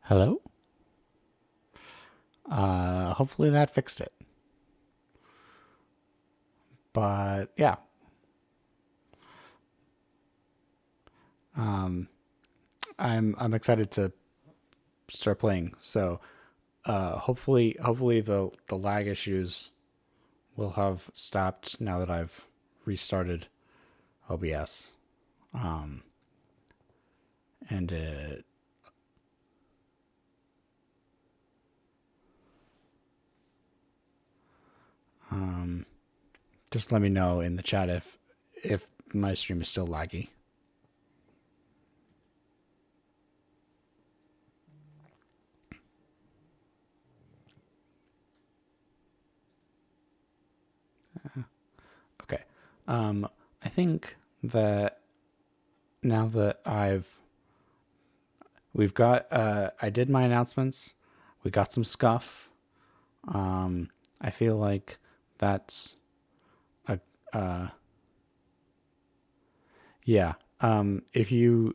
Hello? Hopefully that fixed it. But yeah, um, I'm excited to start playing. So hopefully the lag issues will have stopped now that I've restarted OBS. Um, and um, just let me know in the chat if my stream is still laggy. Okay. I think that now that we've got I did my announcements. We got some scuff. I feel like that's a yeah. If you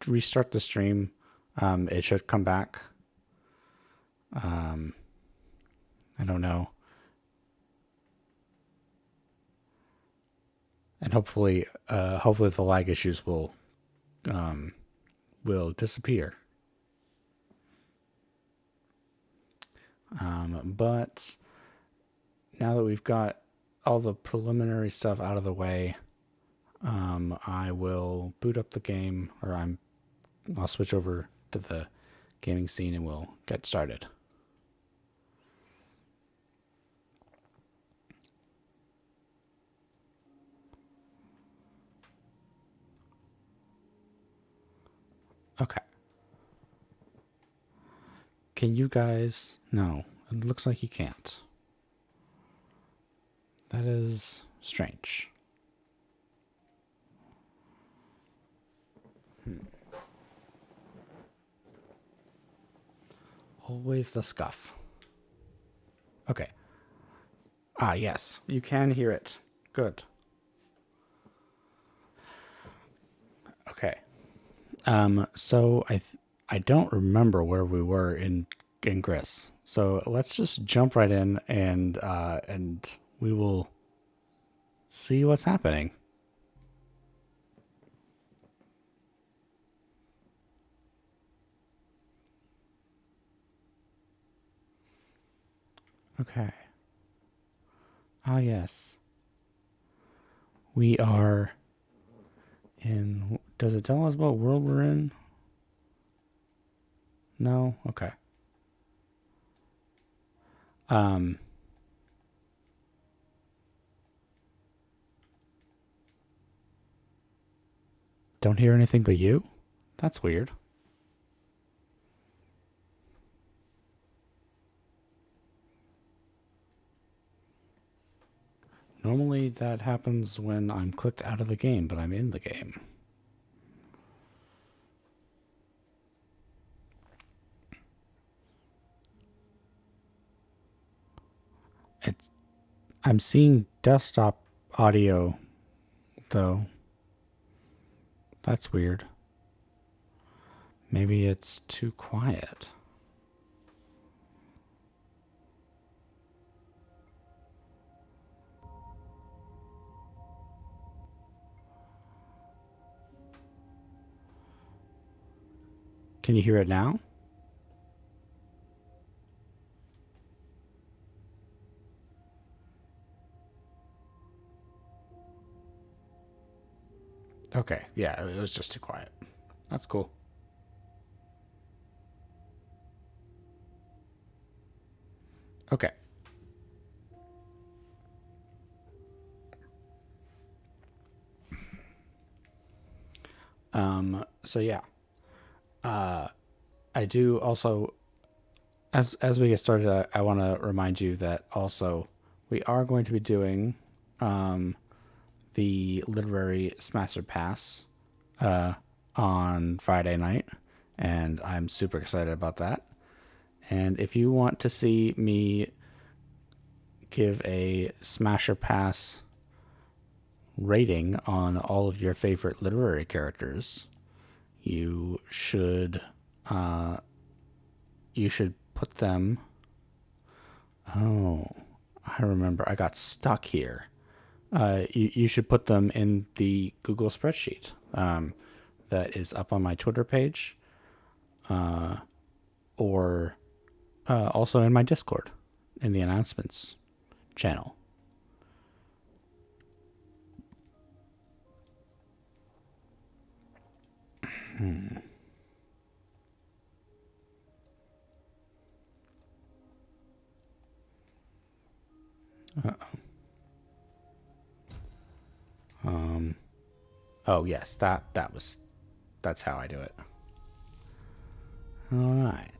restart the stream, it should come back. Um, I don't know, and hopefully the lag issues um will disappear. But now that we've got all the preliminary stuff out of the way, I will boot up the game, or I'll switch over to the gaming scene and we'll get started. Okay. Can you guys? No, it looks like you can't. That is strange. Always the scuff. Okay. Ah, yes, you can hear it. Good. Okay. So I don't remember where we were in GRIS. So let's just jump right in and we will see what's happening. Okay. Ah, yes. We are in. Does it tell us what world we're in? No? Okay. Um, don't hear anything but you? That's weird. Normally that happens when I'm clicked out of the game, but I'm in the game. It's I'm seeing desktop audio though. That's weird. Maybe it's too quiet. Can you hear it now? Okay. Yeah, it was just too quiet. That's cool. Okay. So yeah. Uh I do also as we get started I want to remind you that also we are going to be doing um the literary Smasher Pass uh on Friday night, and I'm super excited about that. And if you want to see me give a Smasher Pass rating on all of your favorite literary characters, you should you should put them. Oh, I remember. I got stuck here. You should put them in the Google spreadsheet that is up on my Twitter page, or also in my Discord in the announcements channel. Oh yes, that's how I do it. All right.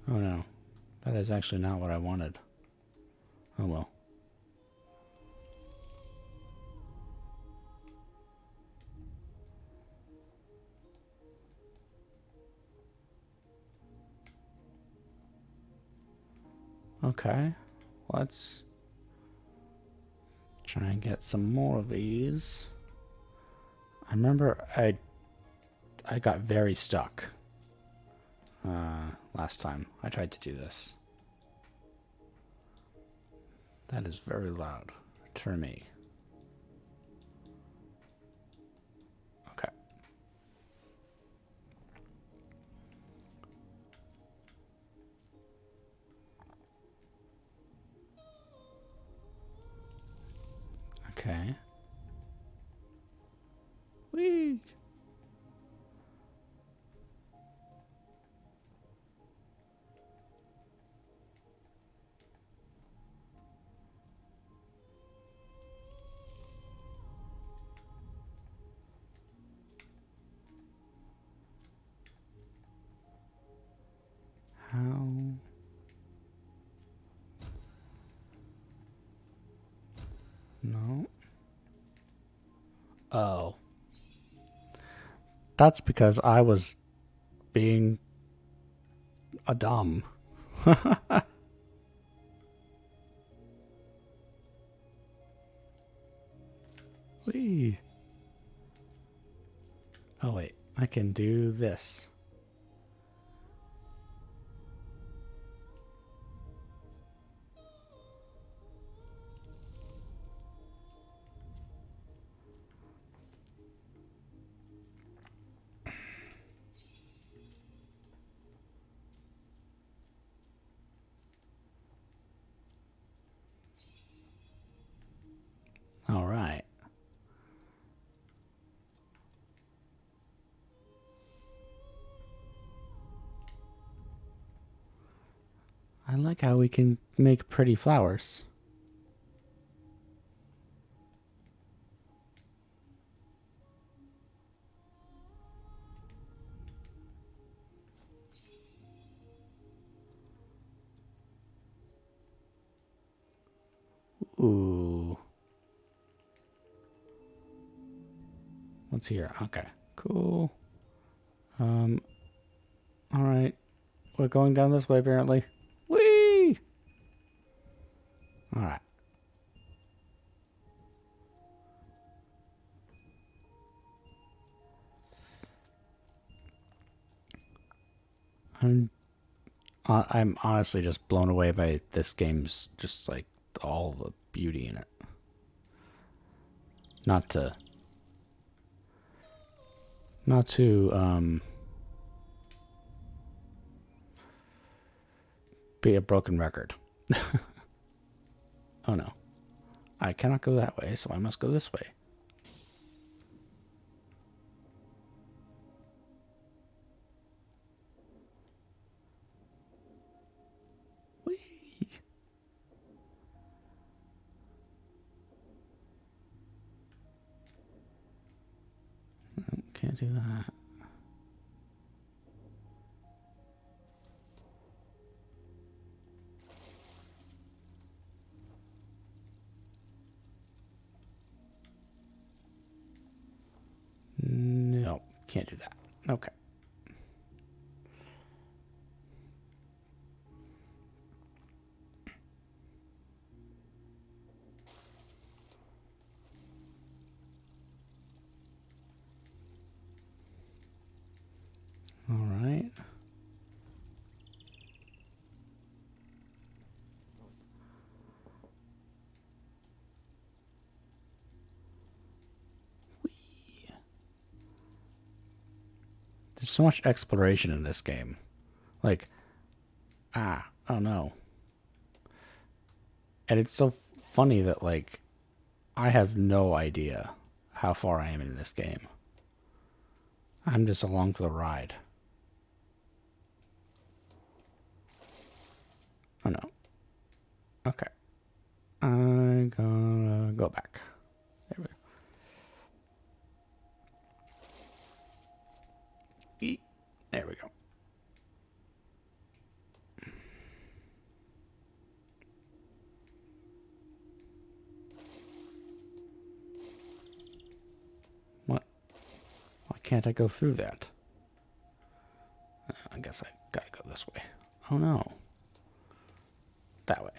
Oh no, that is actually not what I wanted. Oh well. Okay, let's try and get some more of these. I remember I got very stuck last time I tried to do this. That is very loud for me. Okay. Okay. Whee! How? No. Oh. That's because I was being a dumb. Whee! Oh wait, I can do this. All right. I like how we can make pretty flowers. Ooh. What's here? Okay. Cool. All right. We're going down this way apparently. Whee! All right. I'm honestly just blown away by this game's just like all the beauty in it. Not to not to be a broken record. Oh no. I cannot go that way, so I must go this way. Whee! Can't do that. No, can't do that. Okay. All right. There's so much exploration in this game. Like, oh no. And it's so funny that, like, I have no idea how far I am in this game. I'm just along for the ride. Oh no. Okay. I'm gonna go back. There we go. There we go. What? Why can't I go through that? I guess I gotta go this way. Oh no. That way.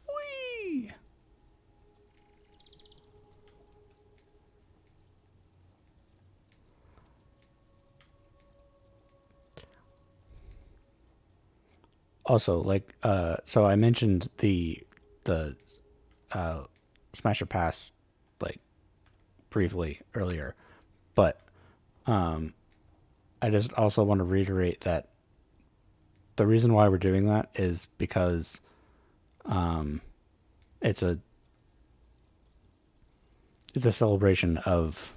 Whee! Also, like, so I mentioned the uh, Smasher Pass, like, briefly earlier, but I just also want to reiterate that the reason why we're doing that is because it's a it's a celebration of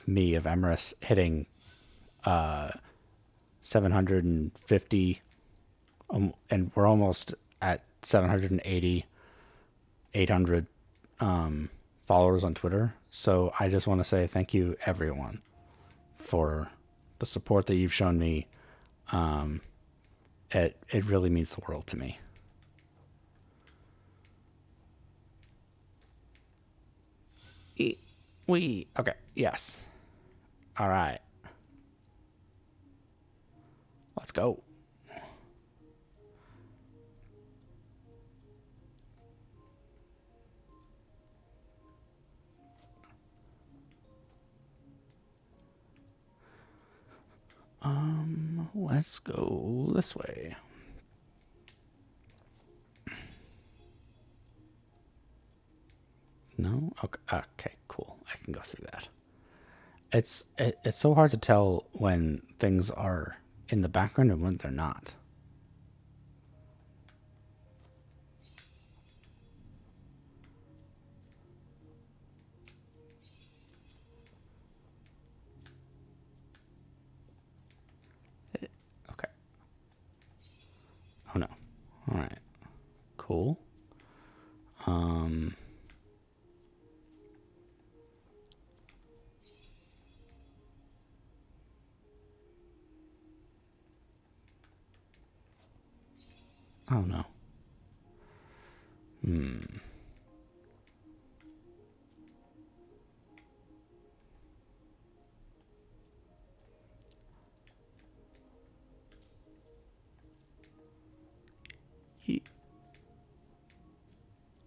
me of Emrys hitting 750, and we're almost at 780, 800 followers on Twitter. So I just want to say thank you, everyone, for the support that you've shown me. It really means the world to me. We okay, yes. All right, let's go. Let's go this way. No? Okay, okay, cool. I can go through that. It's so hard to tell when things are in the background and when they're not. Okay. Oh no. All right. Cool. Um. Oh no. Hmm.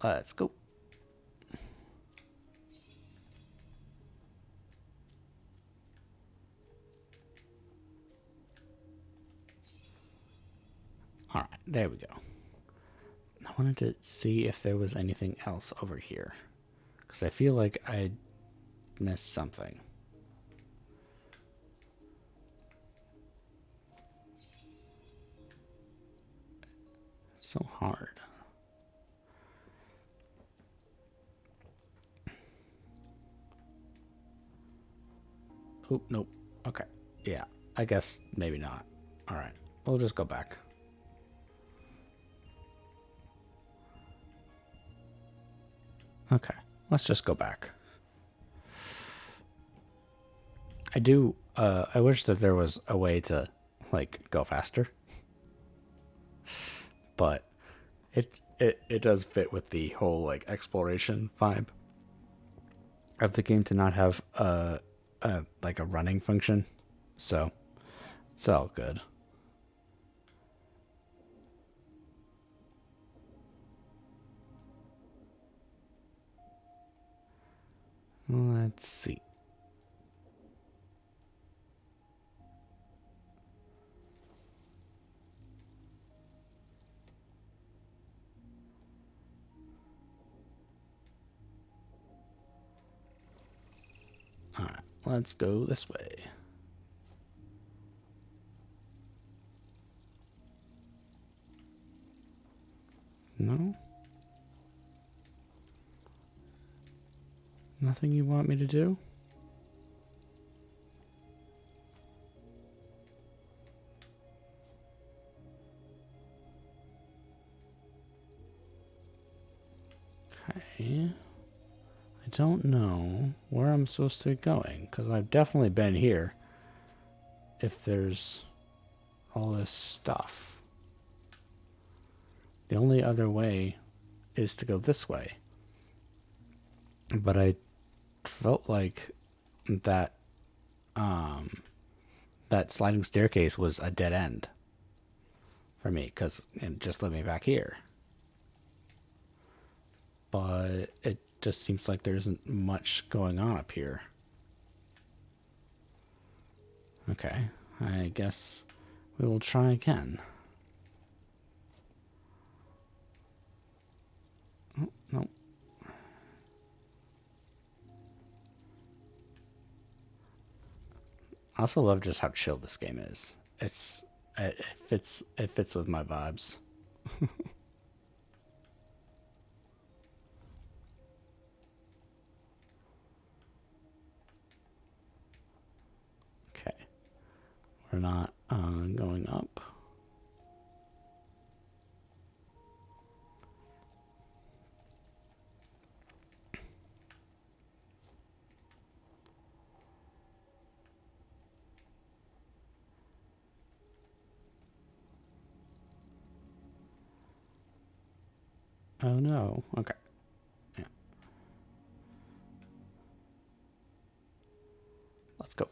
Let's go. All right. There we go. I wanted to see if there was anything else over here, because I feel like I missed something. So hard. Oh, nope. Okay. Yeah. I guess maybe not. All right. We'll just go back. Okay. Let's just go back. I wish that there was a way to, like, go faster, but it does fit with the whole, like, exploration vibe of the game to not have like a running function. So it's all good. Let's see. All right, let's go this way. No? Nothing you want me to do? Okay. I don't know where I'm supposed to be going, because I've definitely been here if there's all this stuff. The only other way is to go this way. But I felt like that that sliding staircase was a dead end for me, because it just led me back here. But it just seems like there isn't much going on up here. Okay, I guess we will try again. Oh, no. I also love just how chill this game is. It fits with my vibes. Okay, we're not going up. Oh no. Okay. Yeah. Let's go.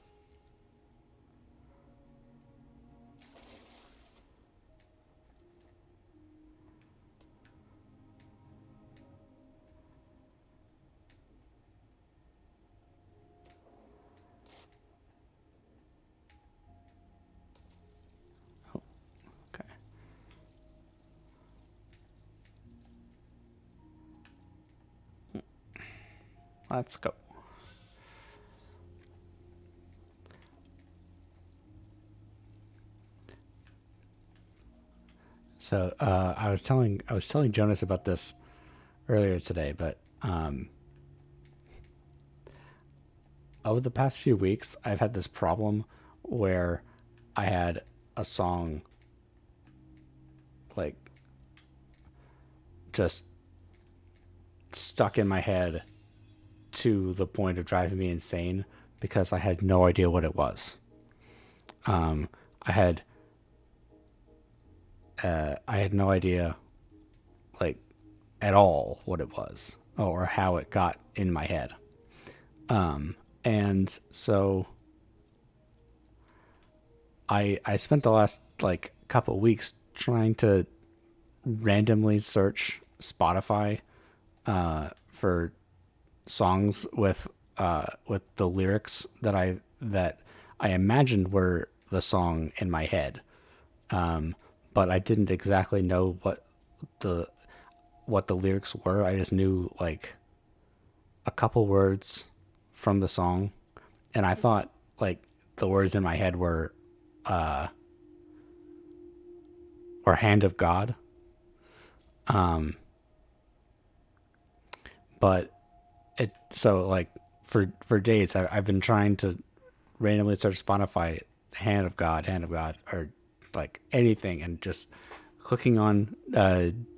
Oh, okay. Let's go. So I was telling Jonas about this earlier today, but over the past few weeks, I've had this problem where I had a song like just stuck in my head to the point of driving me insane because I had no idea what it was. I had I had no idea like at all what it was or how it got in my head. And so I spent the last like couple of weeks trying to randomly search Spotify for songs with the lyrics that I imagined were the song in my head. But I didn't exactly know the what the lyrics were. I just knew like a couple words from the song, and I thought like the words in my head were "Hand of God," but it so like for days I've been trying to randomly search Spotify hand of God, or like anything, and just clicking on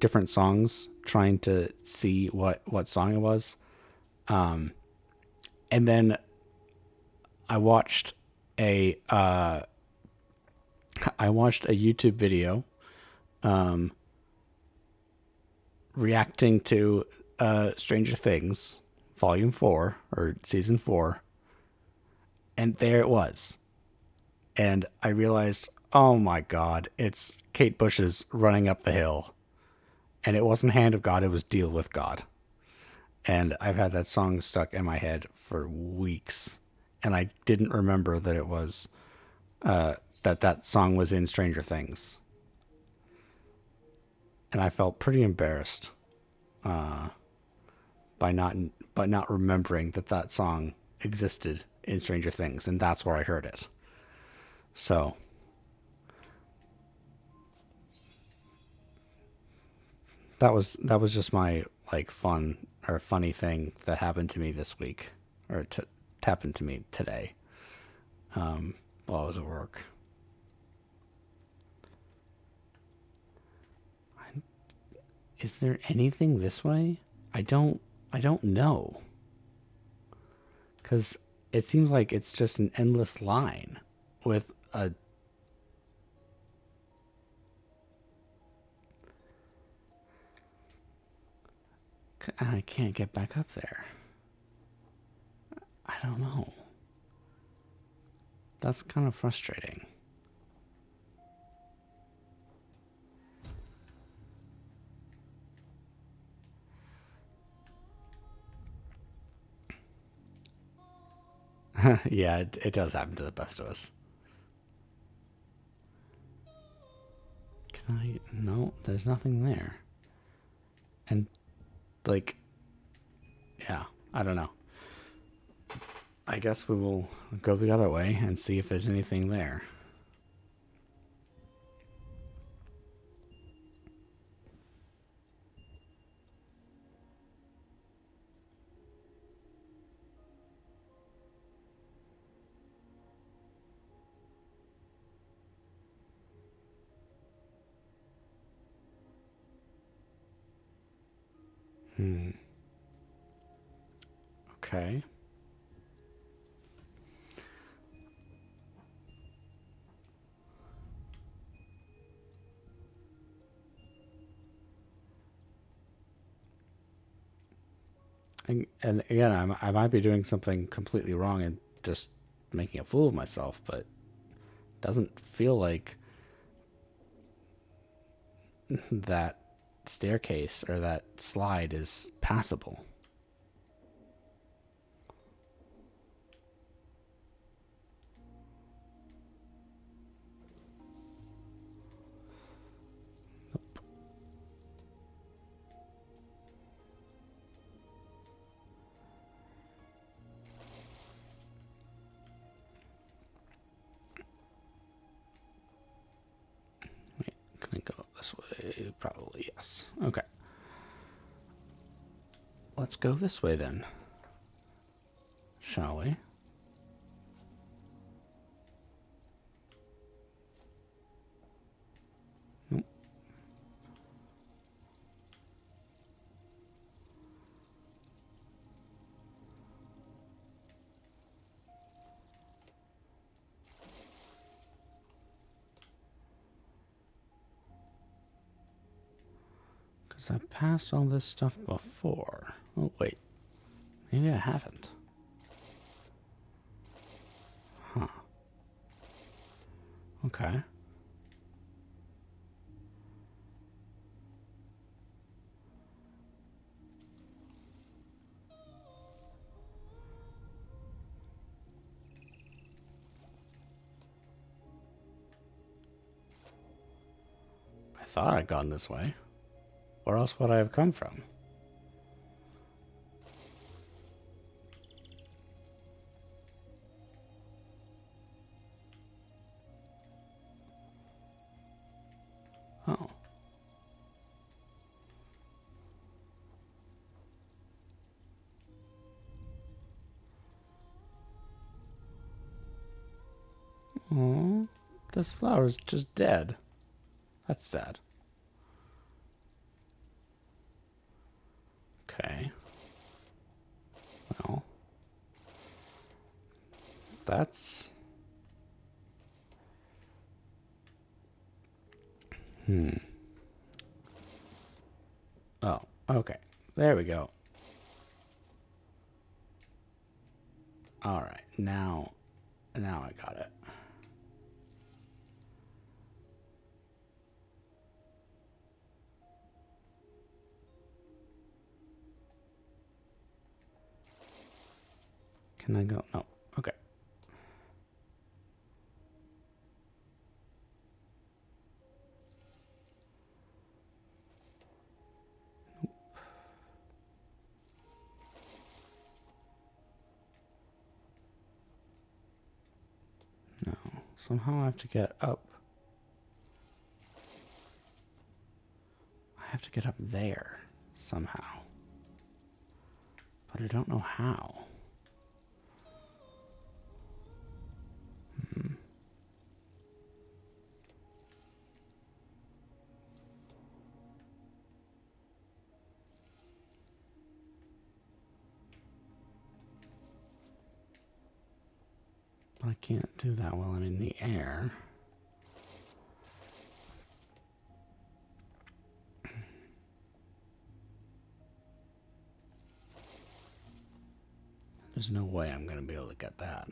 different songs, trying to see what song it was. And then I watched a YouTube video reacting to Stranger Things Volume 4 or Season 4, and there it was. And I realized, oh my god, it's Kate Bush's Running Up the Hill. And it wasn't Hand of God, it was Deal with God. And I've had that song stuck in my head for weeks, and I didn't remember that it was that song was in Stranger Things, and I felt pretty embarrassed by not by not remembering that song existed in Stranger Things, and that's where I heard it. So that was just my like fun or funny thing that happened to me this week, or happened to me today while I was at work. Is there anything this way? I don't I don't know, cuz it seems like it's just an endless line with a I can't get back up there. I don't know. That's kind of frustrating. Yeah, it does happen to the best of us. Can I? No, there's nothing there. And like, yeah, I don't know. I guess we will go the other way and see if there's anything there. Hmm. Okay. And again, I might be doing something completely wrong and just making a fool of myself, but it doesn't feel like that staircase or that slide is passable. Wait, can I go this way? Probably yes. Okay. Let's go this way then, shall we? Nope. Because I've passed all this stuff before. Oh, wait. Maybe I haven't. Huh. Okay. I thought I'd gone this way. Where else would I have come from? Oh. Oh, this flower's just dead. That's sad. Okay. Well, that's... Hmm. Oh, okay. There we go. All right. Now I got it. Can I go? No. Okay. No. Somehow I have to get up. I have to get up there somehow. But I don't know how. But I can't do that while I'm in the air. There's no way I'm going to be able to get that.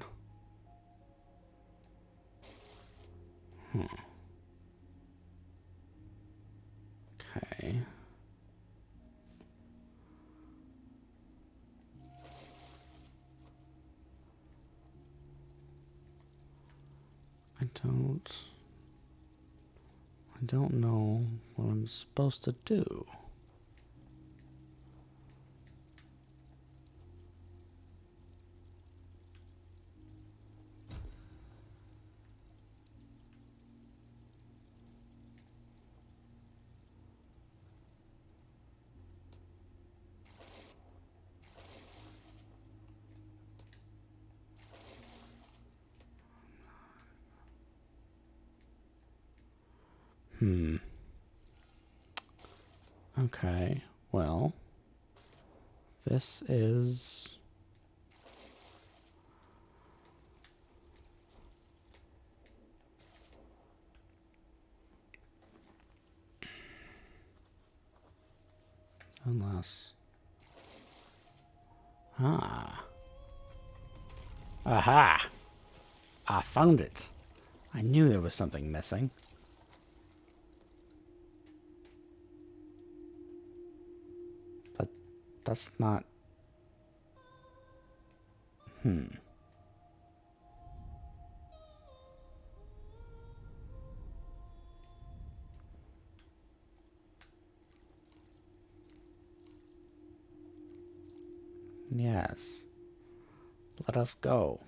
Okay. I don't know what I'm supposed to do. Okay, well, this is... Unless... Ah. Aha! I found it. I knew there was something missing. But that's not... Yes. Let us go.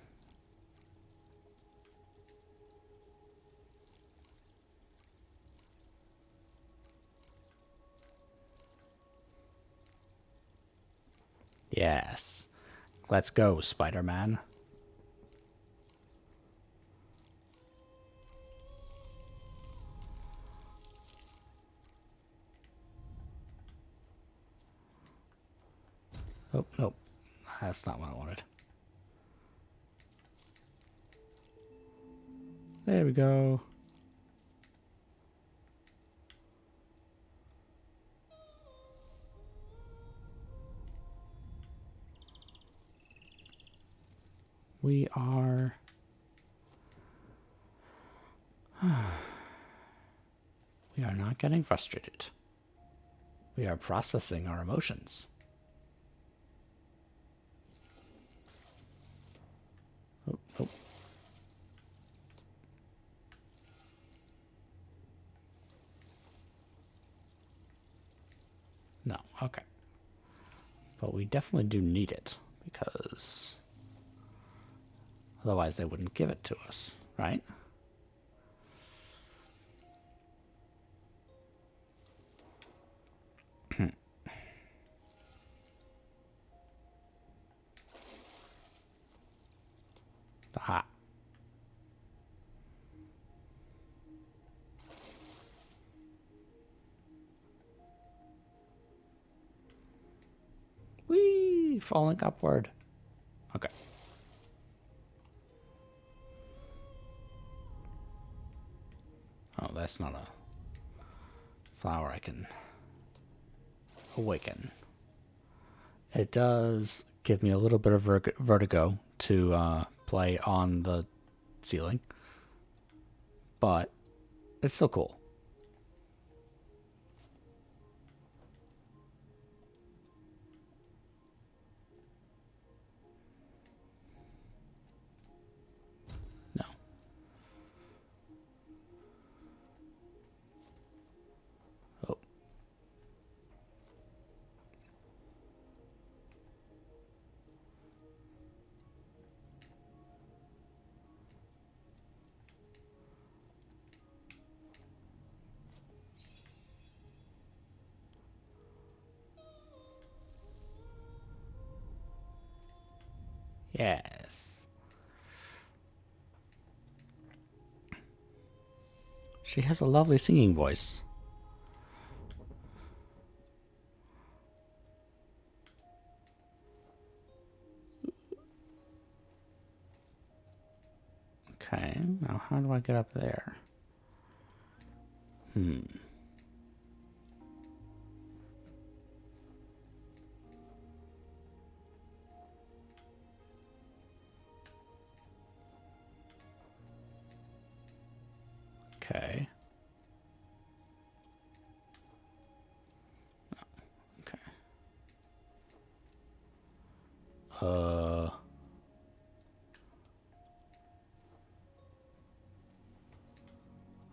Yes. Let's go, Spider-Man. Oh, nope. That's not what I wanted. There we go. We are... We are not getting frustrated. We are processing our emotions. Oh, oh. No, okay. But we definitely do need it, because otherwise they wouldn't give it to us, right? Aha. Whee! Falling upward. Okay. Oh, that's not a flower I can awaken. It does give me a little bit of vertigo to play on the ceiling, but it's still cool. Yes. She has a lovely singing voice. Okay, now how do I get up there? Okay. Okay.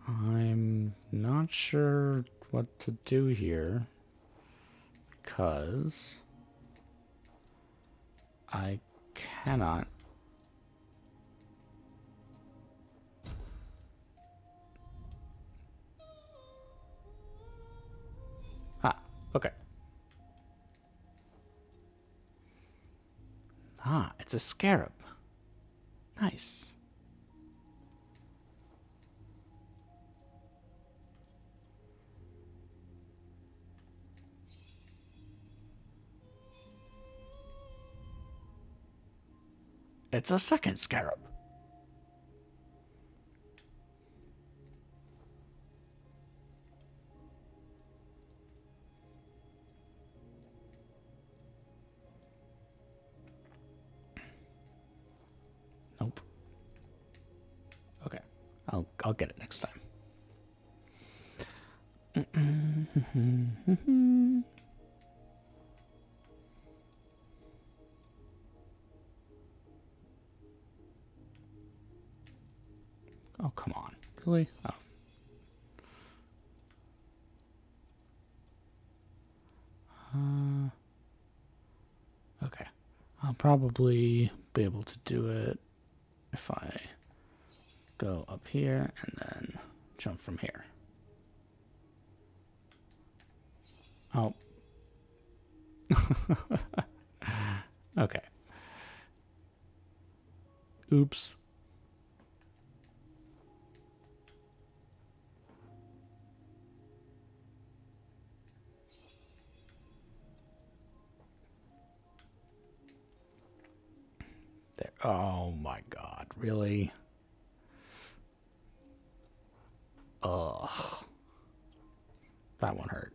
I'm not sure what to do here because I cannot. Ah, okay. Ah, it's a scarab. Nice. It's a second scarab. Nope. Okay. I'll get it next time. Oh, come on. Really? Oh. Okay. I'll probably be able to do it if I go up here and then jump from here. Oh. Okay. Oops. There. Oh my god. Really? Ugh. That one hurt.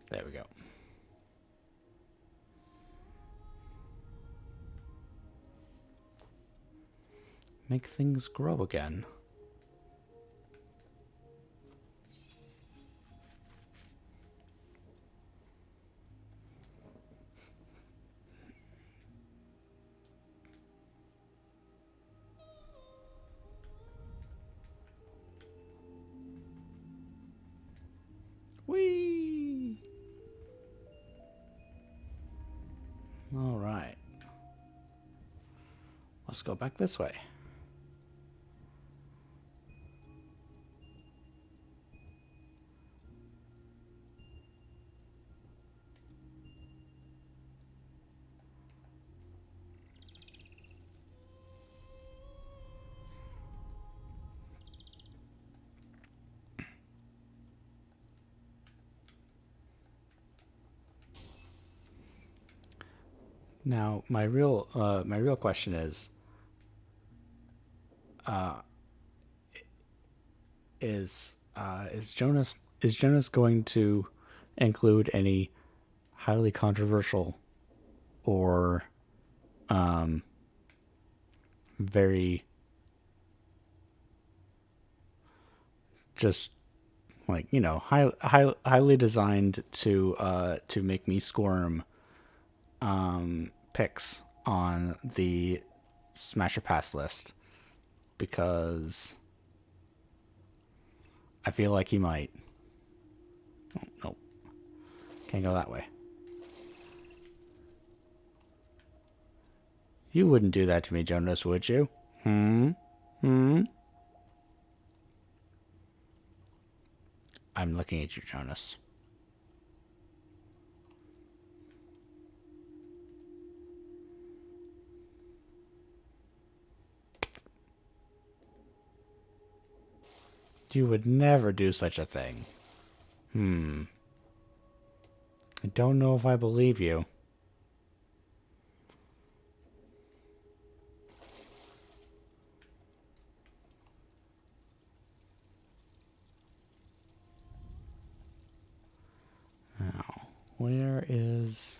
There we go. Make things grow again. Whee! All right. Let's go back this way. Now, my real question is Jonas going to include any highly controversial or very just like highly designed to make me squirm picks on the Smash or Pass list because I feel like he might. Oh, nope. Can't go that way. You wouldn't do that to me, Jonas, would you? Hmm? Hmm? I'm looking at you, Jonas. You would never do such a thing. I don't know if I believe you. Now, where is...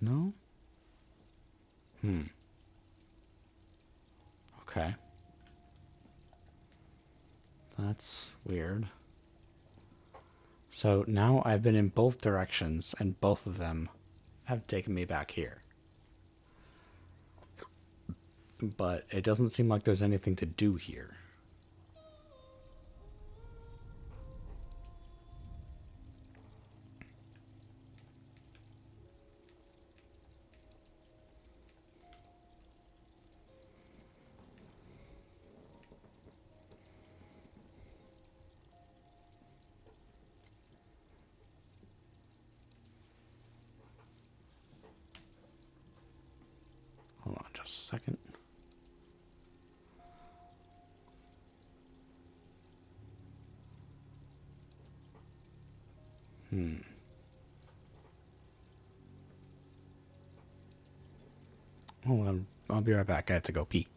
No? Okay. That's weird. So now I've been in both directions, and both of them have taken me back here. But it doesn't seem like there's anything to do here. Hold on just a second. Hold on. I'll be right back. I have to go pee.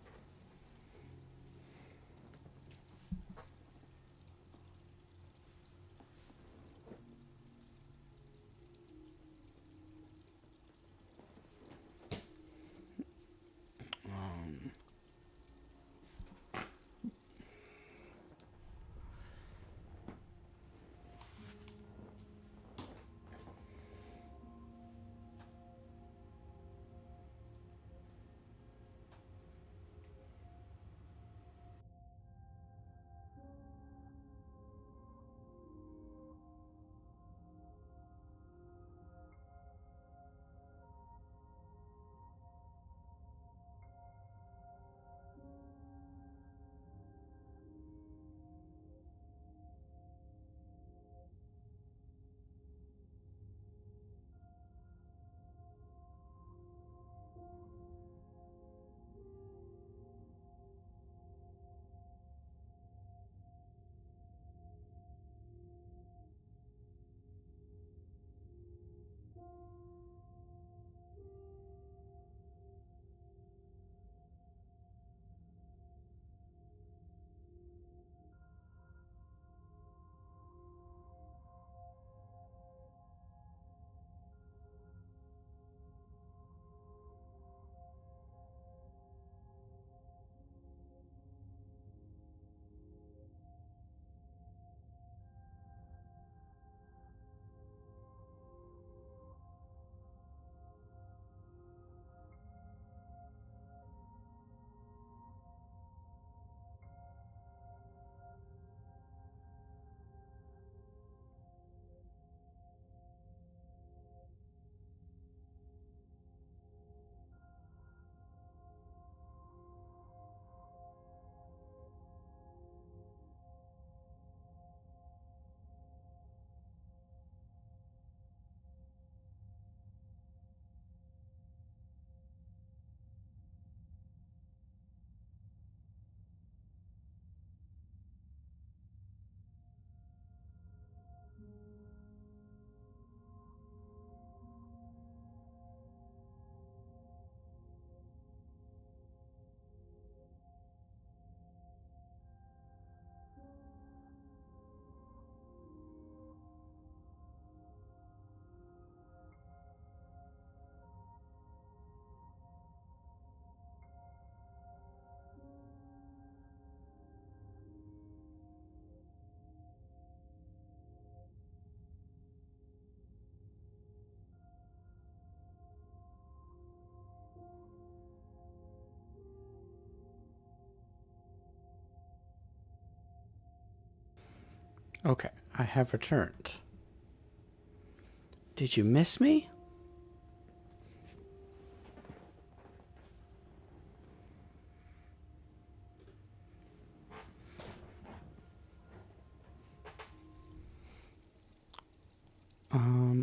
Okay, I have returned. Did you miss me?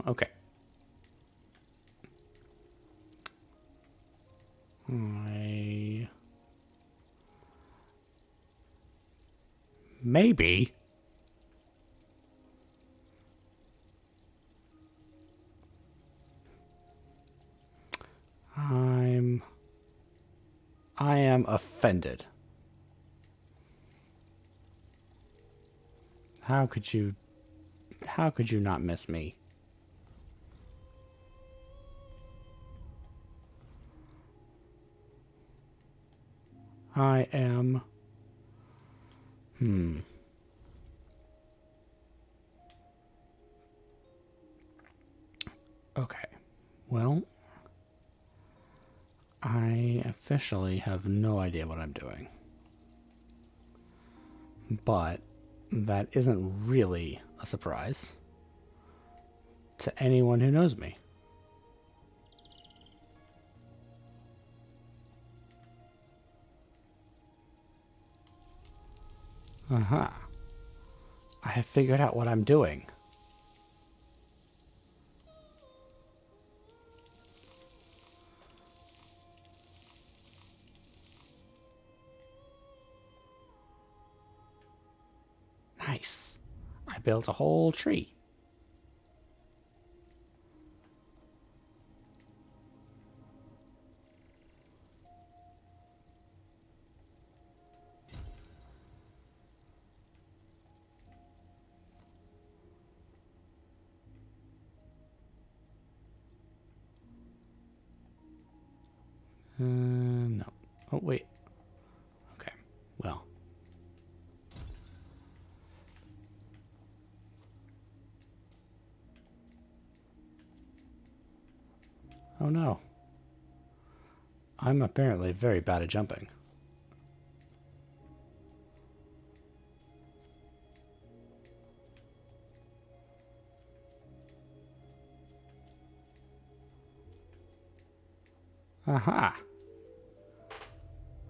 Okay. Maybe. I'm... I am offended. How could you... How could you not miss me? I am... Okay. Well, I officially have no idea what I'm doing. But that isn't really a surprise to anyone who knows me. Uh-huh. I have figured out what I'm doing. Nice. I built a whole tree. No. Oh, wait. Okay. Well. Oh no. I'm apparently very bad at jumping. Aha.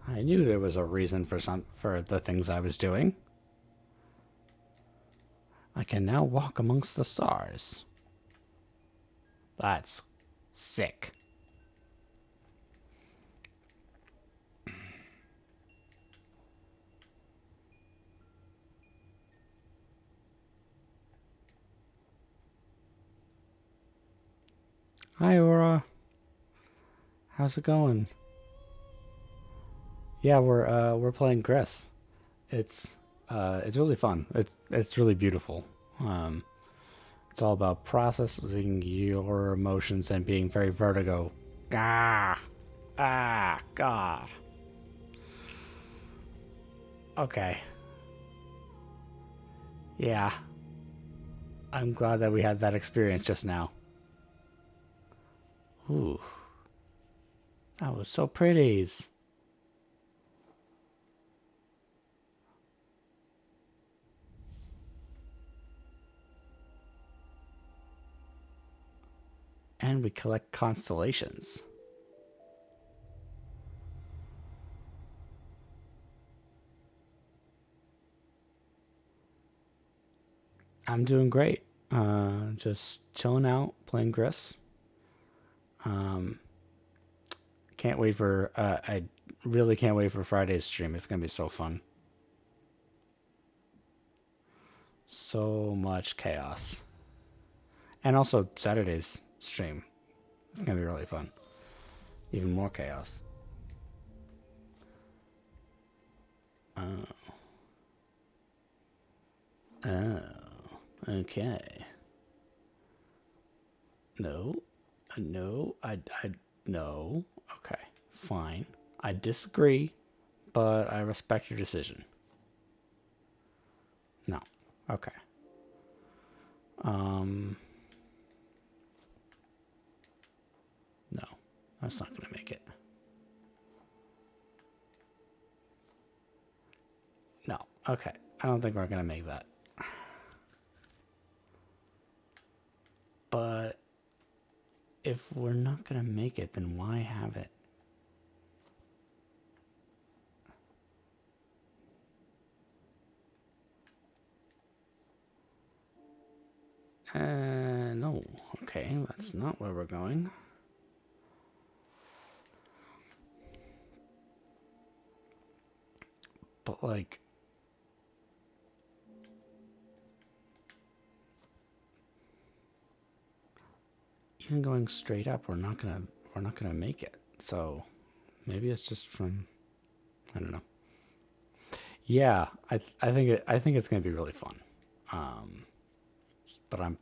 I knew there was a reason for the things I was doing. I can now walk amongst the stars. That's sick. Hi, Aura. How's it going? Yeah, we're playing GRIS. It's really fun. It's really beautiful. Um, it's all about processing your emotions and being very vertigo. Gah, gah. Okay. Yeah, I'm glad that we had that experience just now. Ooh, that was so pretty. And we collect constellations. I'm doing great. Just chilling out, playing GRIS. Um, can't wait for. I really can't wait for Friday's stream. It's gonna be so fun. So much chaos, and also Saturday's stream. It's gonna be really fun. Even more chaos. Oh, oh, okay. No, no, no. Okay, fine. I disagree, but I respect your decision. No. Okay. Um, no, that's not gonna make it. No. Okay. I don't think we're gonna make that. if we're not gonna make it, then why have it? No. Okay, that's not where we're going. But like, even going straight up, we're not gonna make it. So maybe it's just from, I don't know. Yeah, I think it's gonna be really fun. Um, but I'm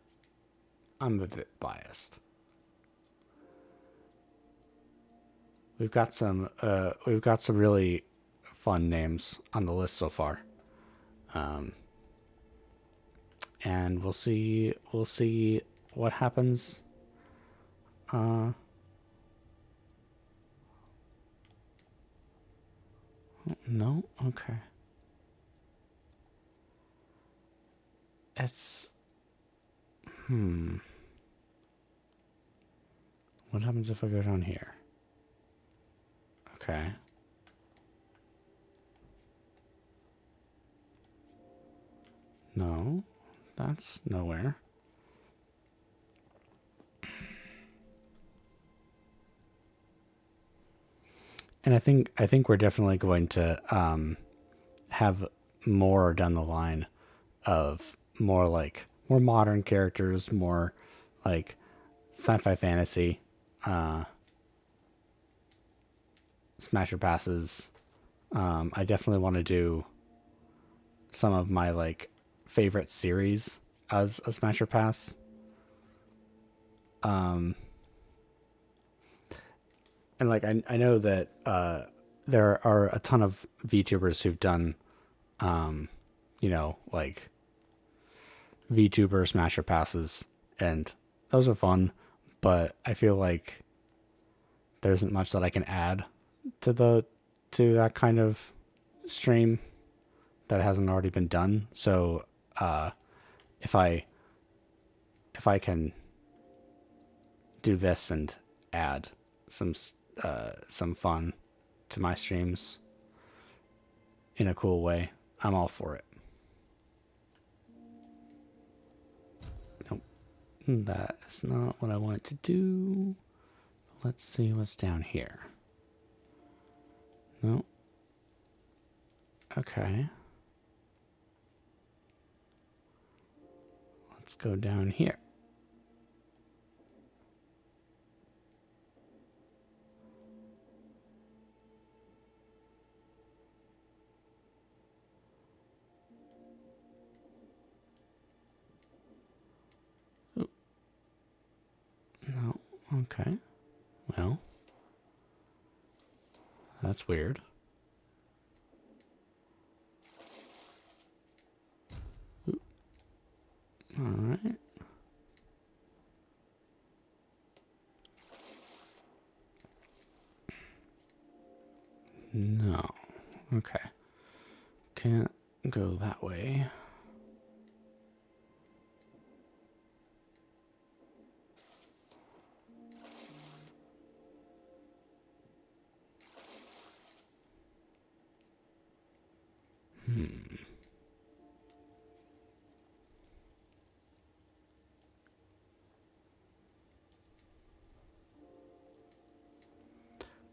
a bit biased. We've got some really fun names on the list so far. Um, and we'll see what happens. Uh, no, okay. It's what happens if I go down here? Okay. No, that's nowhere. And I think we're definitely going to have more down the line of more modern characters, more like sci-fi fantasy, uh, smasher passes. I definitely want to do some of my like favorite series as a smasher pass. Um, and like I know that there are a ton of VTubers who've done like VTuber smasher passes, and those are fun. But I feel like there isn't much that I can add to the to that kind of stream that hasn't already been done. So uh, if I can do this and add some some fun to my streams in a cool way, I'm all for it. Nope, that is not what I want to do. Let's see what's down here. No. Okay. Let's go down here. Ooh. No. Okay. Well, that's weird. Ooh. All right. No. Okay. Can't go that way.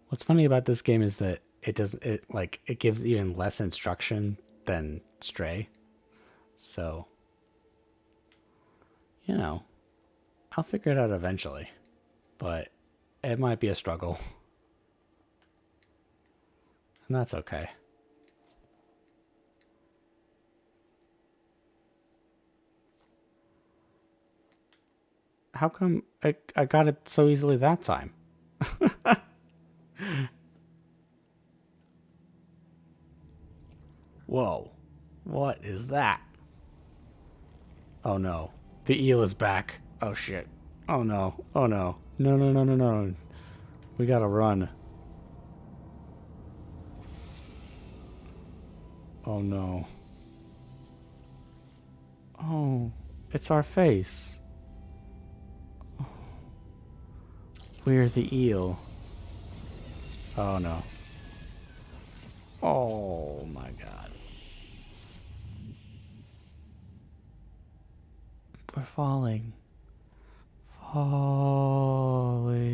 What's funny about this game is that it gives even less instruction than Stray. So, you know, I'll figure it out eventually, but it might be a struggle, and that's okay. How come I got it so easily that time? Whoa. What is that? Oh no. The eel is back. Oh shit. Oh no. Oh no. No, no, no, no, no. We gotta run. Oh no. Oh, it's our face. We're the eel. Oh no. Oh my god. We're falling. Falling.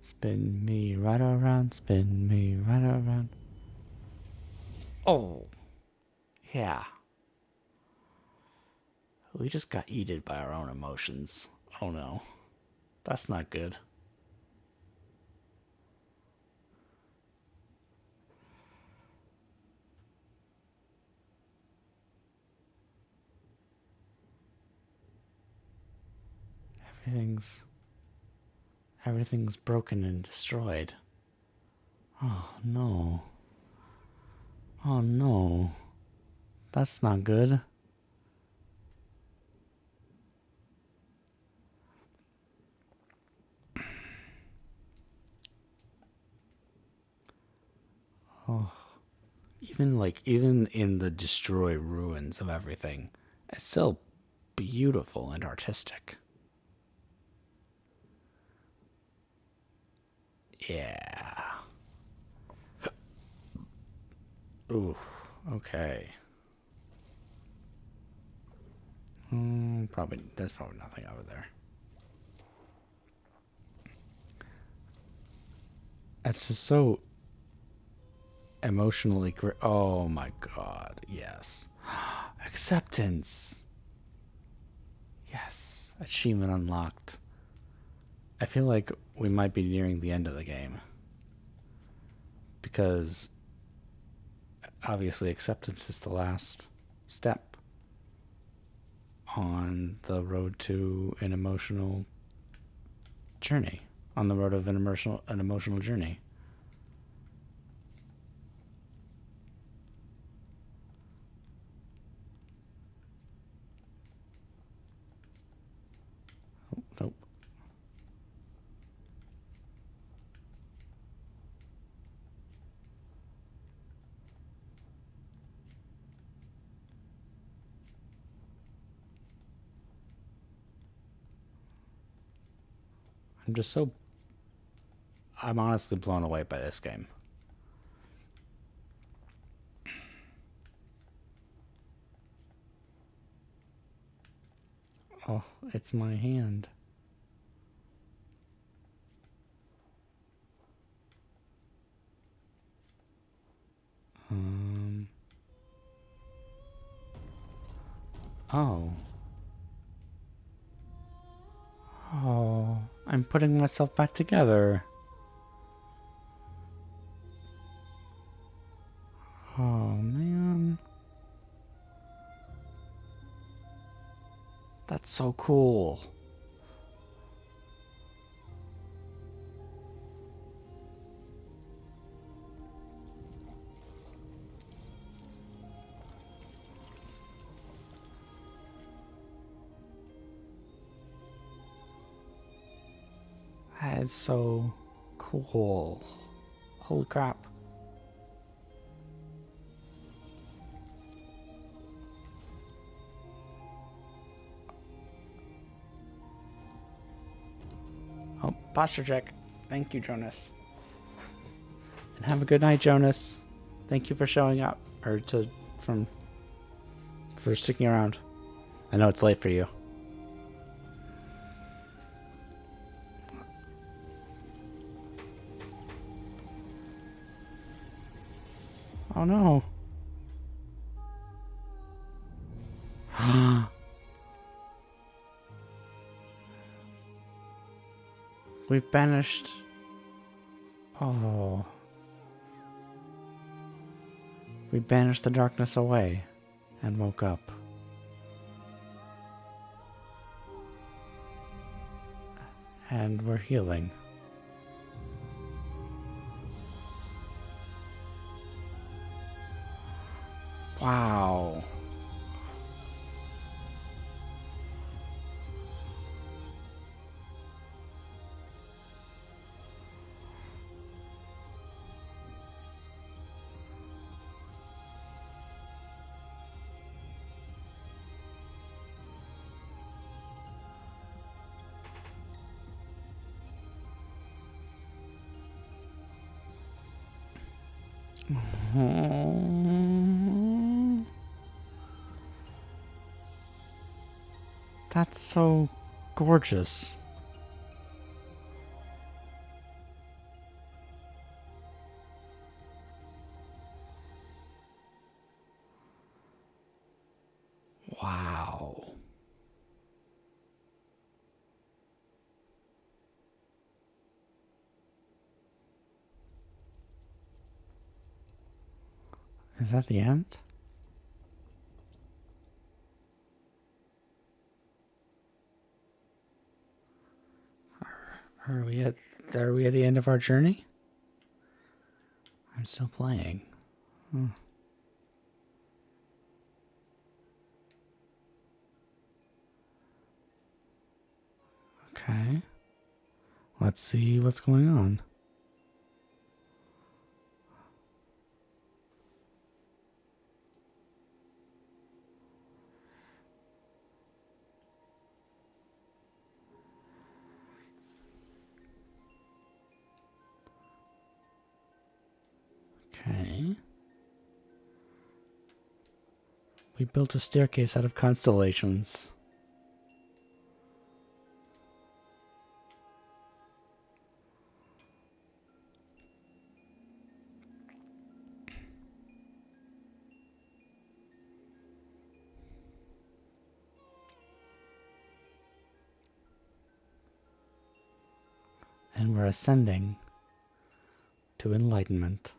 Spin me right around, spin me right around. Oh. Yeah. We just got eaten by our own emotions. Oh no. That's not good. Everything's everything's broken and destroyed. Oh no. Oh no. That's not good. Oh. Even in the destroyed ruins of everything, it's still beautiful and artistic. Yeah. Ooh. Okay. Probably there's probably nothing over there. It's just so emotionally oh my god. Yes. Acceptance. Yes. Achievement unlocked. I feel like we might be nearing the end of the game because obviously acceptance is the last step on the road to an emotional journey, on the road of an emotional journey. Oh, nope. I'm just so I'm honestly blown away by this game. Oh, it's my hand. Um. Oh. Oh. I'm putting myself back together. Oh, man. That's so cool. That is so cool. Holy crap. Oh, posture check. Thank you, Jonas. And have a good night, Jonas. Thank you for showing up. From for sticking around. I know it's late for you. Oh no. We've banished. Oh. We banished the darkness away and woke up. And we're healing. Wow. Oh, that's so gorgeous. Wow. Is that the end? Are we at the end of our journey? I'm still playing. Hmm. Okay. Let's see what's going on. Okay. We built a staircase out of constellations. And we're ascending to enlightenment.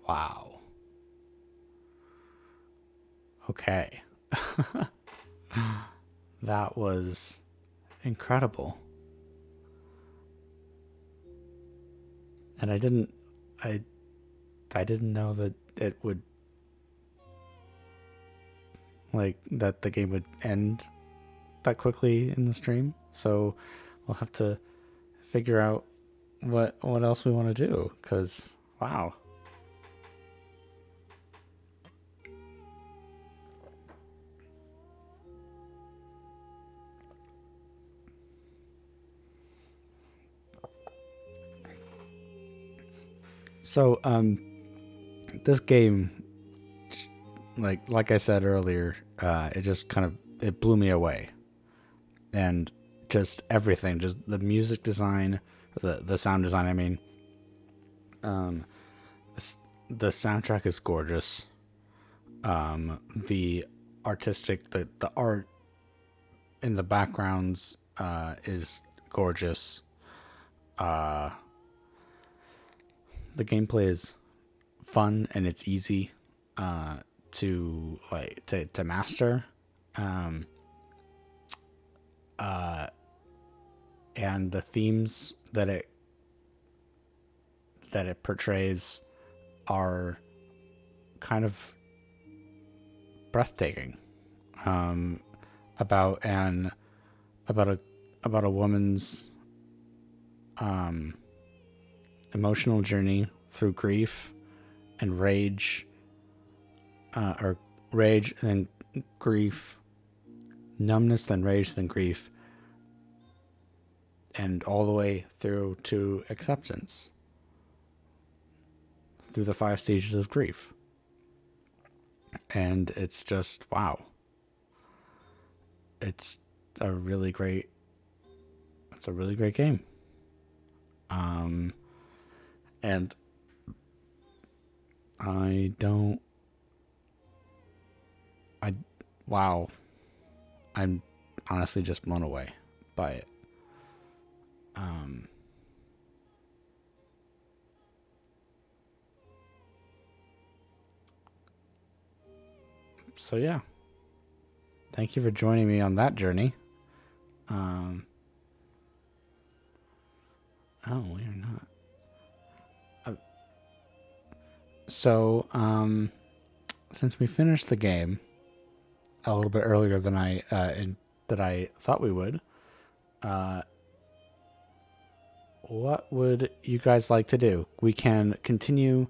Wow. Okay. That was incredible. And I I didn't know that it would like that the game would end that quickly in the stream. So we'll have to figure out what else we want to do cuz wow. So this game like I said earlier, it just kind of it blew me away. And just everything, just the music design, the sound design, I mean. Um the soundtrack is gorgeous. The the art in the backgrounds is gorgeous. Uh, the gameplay is fun and it's easy to master. Um, uh, and the themes that it portrays are kind of breathtaking. Um, about an about a about a woman's um, emotional journey through grief and rage, or rage and then grief, numbness, then rage, then grief, and all the way through to acceptance through the 5 stages of grief. And it's just wow. It's a really great. It's a really great game. Um, and I don't. I wow. I'm honestly just blown away by it. Um, so yeah, thank you for joining me on that journey. Um, oh, we are not. Uh, so, since we finished the game a little bit earlier than that I thought we would, uh, what would you guys like to do? We can continue.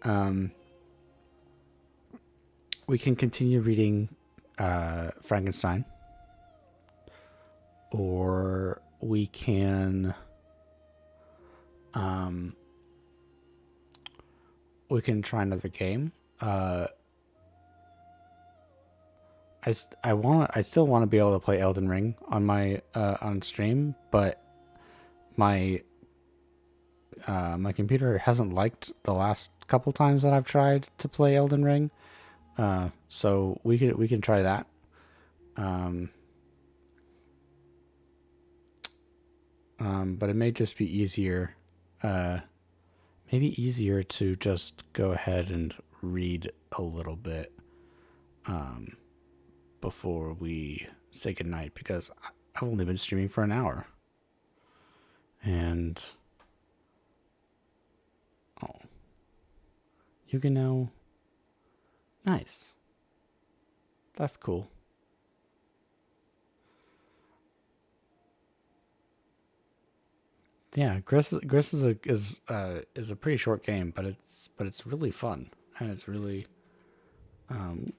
Um, we can continue reading Frankenstein, or um, we can try another game. I still want to be able to play Elden Ring on my on stream, but my my computer hasn't liked the last couple times that I've tried to play Elden Ring. So we can try that. Um, but it may just be easier. Maybe easier to just go ahead and read a little bit before we say goodnight, because I've only been streaming for an hour. And oh, you can now. Nice. That's cool. Yeah, Gris is a pretty short game, but it's really fun, and um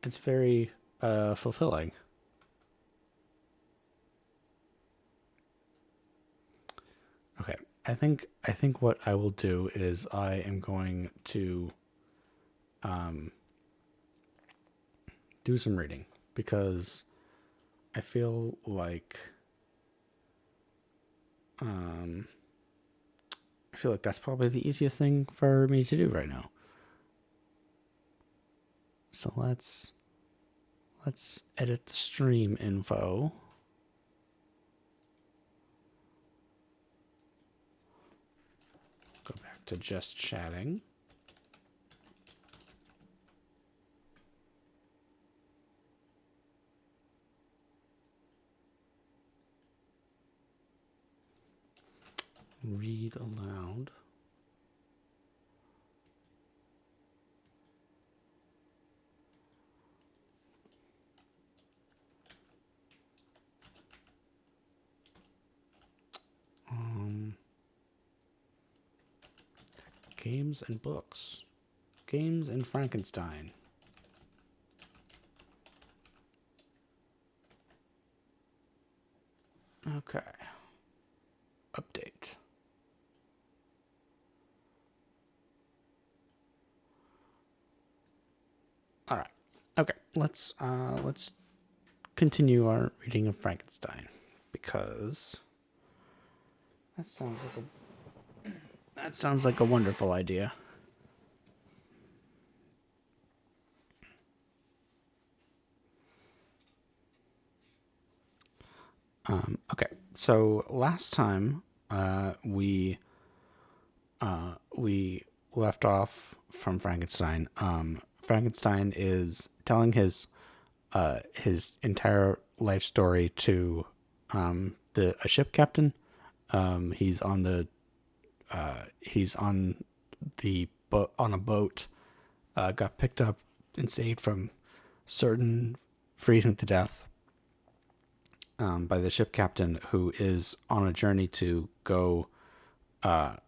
it's very fulfilling. Okay, I think what I will do is I am going to um do some reading, because I feel like um I feel like that's probably the easiest thing for me to do right now. So let's edit the stream info. Go back to just chatting. Read aloud. Games and books. Games and Frankenstein. Okay. Update. All right. Okay. Let's continue our reading of Frankenstein, because that sounds like a wonderful idea. Okay. So last time we left off from Frankenstein. Frankenstein is telling his entire life story to the a ship captain. He's on the boat, on a boat. Got picked up and saved from certain freezing to death by the ship captain, who is on a journey to go to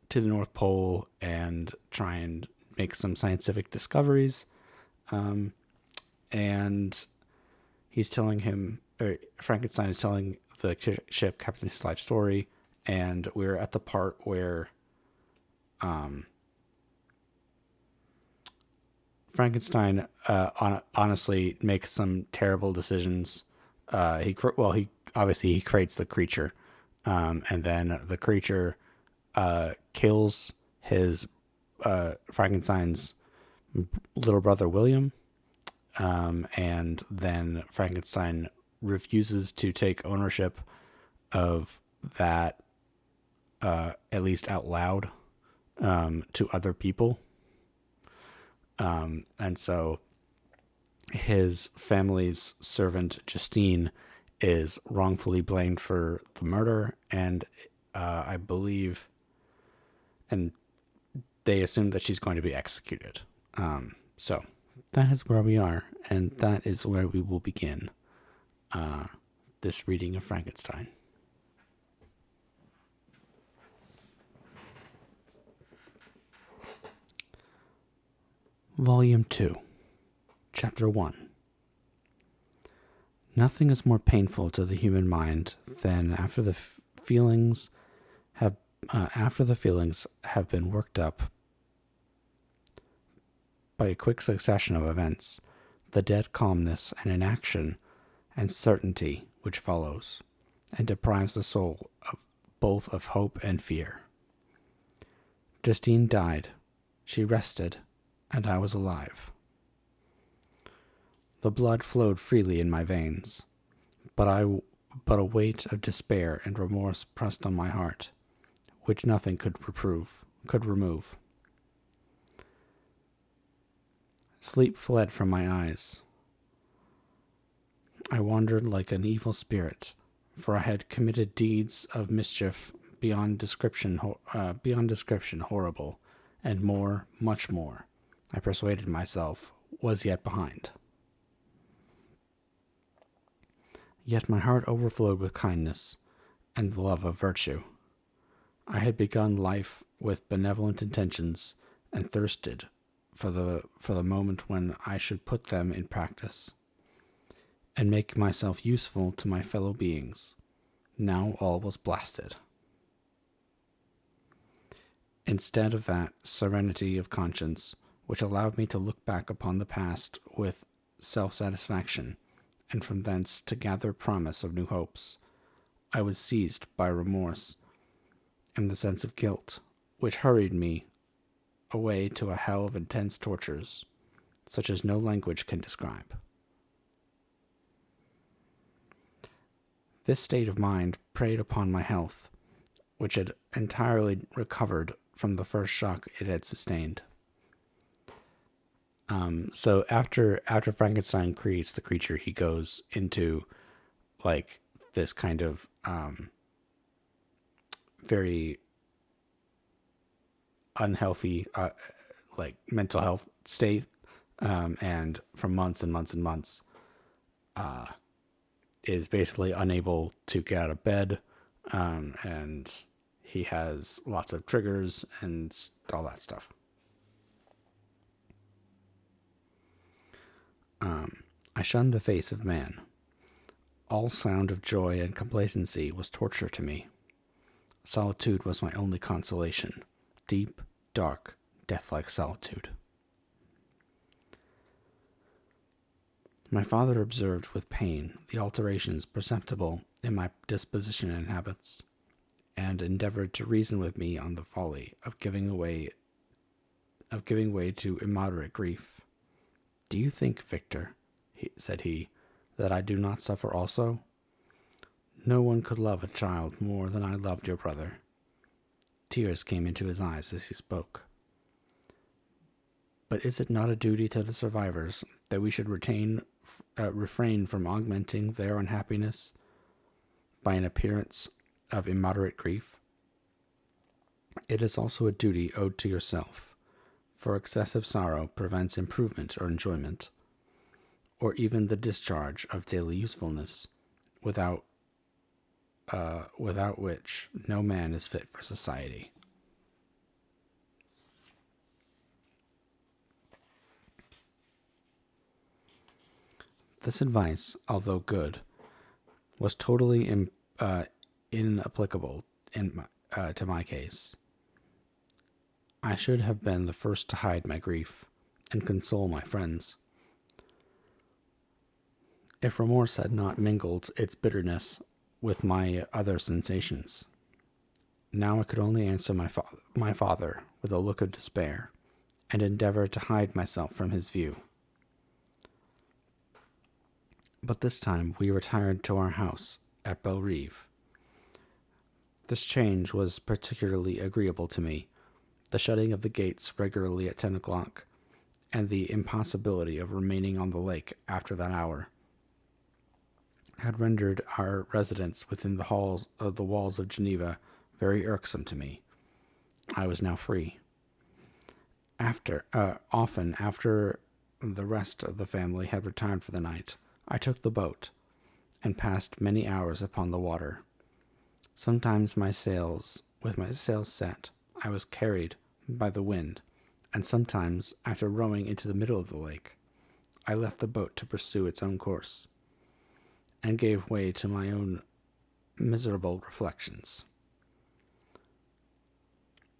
the North Pole and try and make some scientific discoveries. And he's telling him, or Frankenstein is telling the ship captain his life story, and we're at the part where Frankenstein honestly makes some terrible decisions. He obviously he creates the creature, and then the creature kills his Frankenstein's little brother William, and then Frankenstein refuses to take ownership of that, at least out loud, to other people. And so his family's servant, Justine, is wrongfully blamed for the murder, and I believe, and they assume that she's going to be executed. So that is where we are, and that is where we will begin this reading of Frankenstein. Volume 2, Chapter 1. Nothing is more painful to the human mind than after the feelings have been worked up by a quick succession of events, the dead calmness and inaction and certainty which follows, and deprives the soul of both of hope and fear. Justine died. She rested, and I was alive. The blood flowed freely in my veins, but a weight of despair and remorse pressed on my heart, which nothing could remove. Sleep fled from my eyes. I wandered like an evil spirit, for I had committed deeds of mischief beyond description horrible, and more, much more, I persuaded myself, was yet behind. Yet my heart overflowed with kindness and the love of virtue. I had begun life with benevolent intentions and thirsted for the moment when I should put them in practice and make myself useful to my fellow beings. Now all was blasted. Instead of that serenity of conscience which allowed me to look back upon the past with self-satisfaction, and from thence to gather promise of new hopes, I was seized by remorse and the sense of guilt, which hurried me away to a hell of intense tortures, such as no language can describe. This state of mind preyed upon my health, which had entirely recovered from the first shock it had sustained. So after Frankenstein creates the creature, he goes into like this kind of very unhealthy like mental health state, and for months and months and months is basically unable to get out of bed, and he has lots of triggers and all that stuff. I shunned the face of man. All sound of joy and complacency was torture to me. Solitude was my only consolation. Deep, dark, death-like solitude. My father observed with pain the alterations perceptible in my disposition and habits, and endeavored to reason with me on the folly of giving way to immoderate grief. "Do you think, Victor," said he, "that I do not suffer also? No one could love a child more than I loved your brother." Tears came into his eyes as he spoke. "But is it not a duty to the survivors that we should refrain from augmenting their unhappiness by an appearance of immoderate grief? It is also a duty owed to yourself, for excessive sorrow prevents improvement or enjoyment, or even the discharge of daily usefulness, without which no man is fit for society." This advice, although good, was totally inapplicable to my case. I should have been the first to hide my grief and console my friends, if remorse had not mingled its bitterness with my other sensations. Now I could only answer my father with a look of despair, and endeavor to hide myself from his view. But this time we retired to our house at Bellerive. This change was particularly agreeable to me. The shutting of the gates regularly at 10 o'clock, and the impossibility of remaining on the lake after that hour, had rendered our residence within the walls of Geneva very irksome to me. I was now free. Often after the rest of the family had retired for the night, I took the boat, and passed many hours upon the water. Sometimes with my sails set, I was carried by the wind, and sometimes, after rowing into the middle of the lake, I left the boat to pursue its own course, and gave way to my own miserable reflections.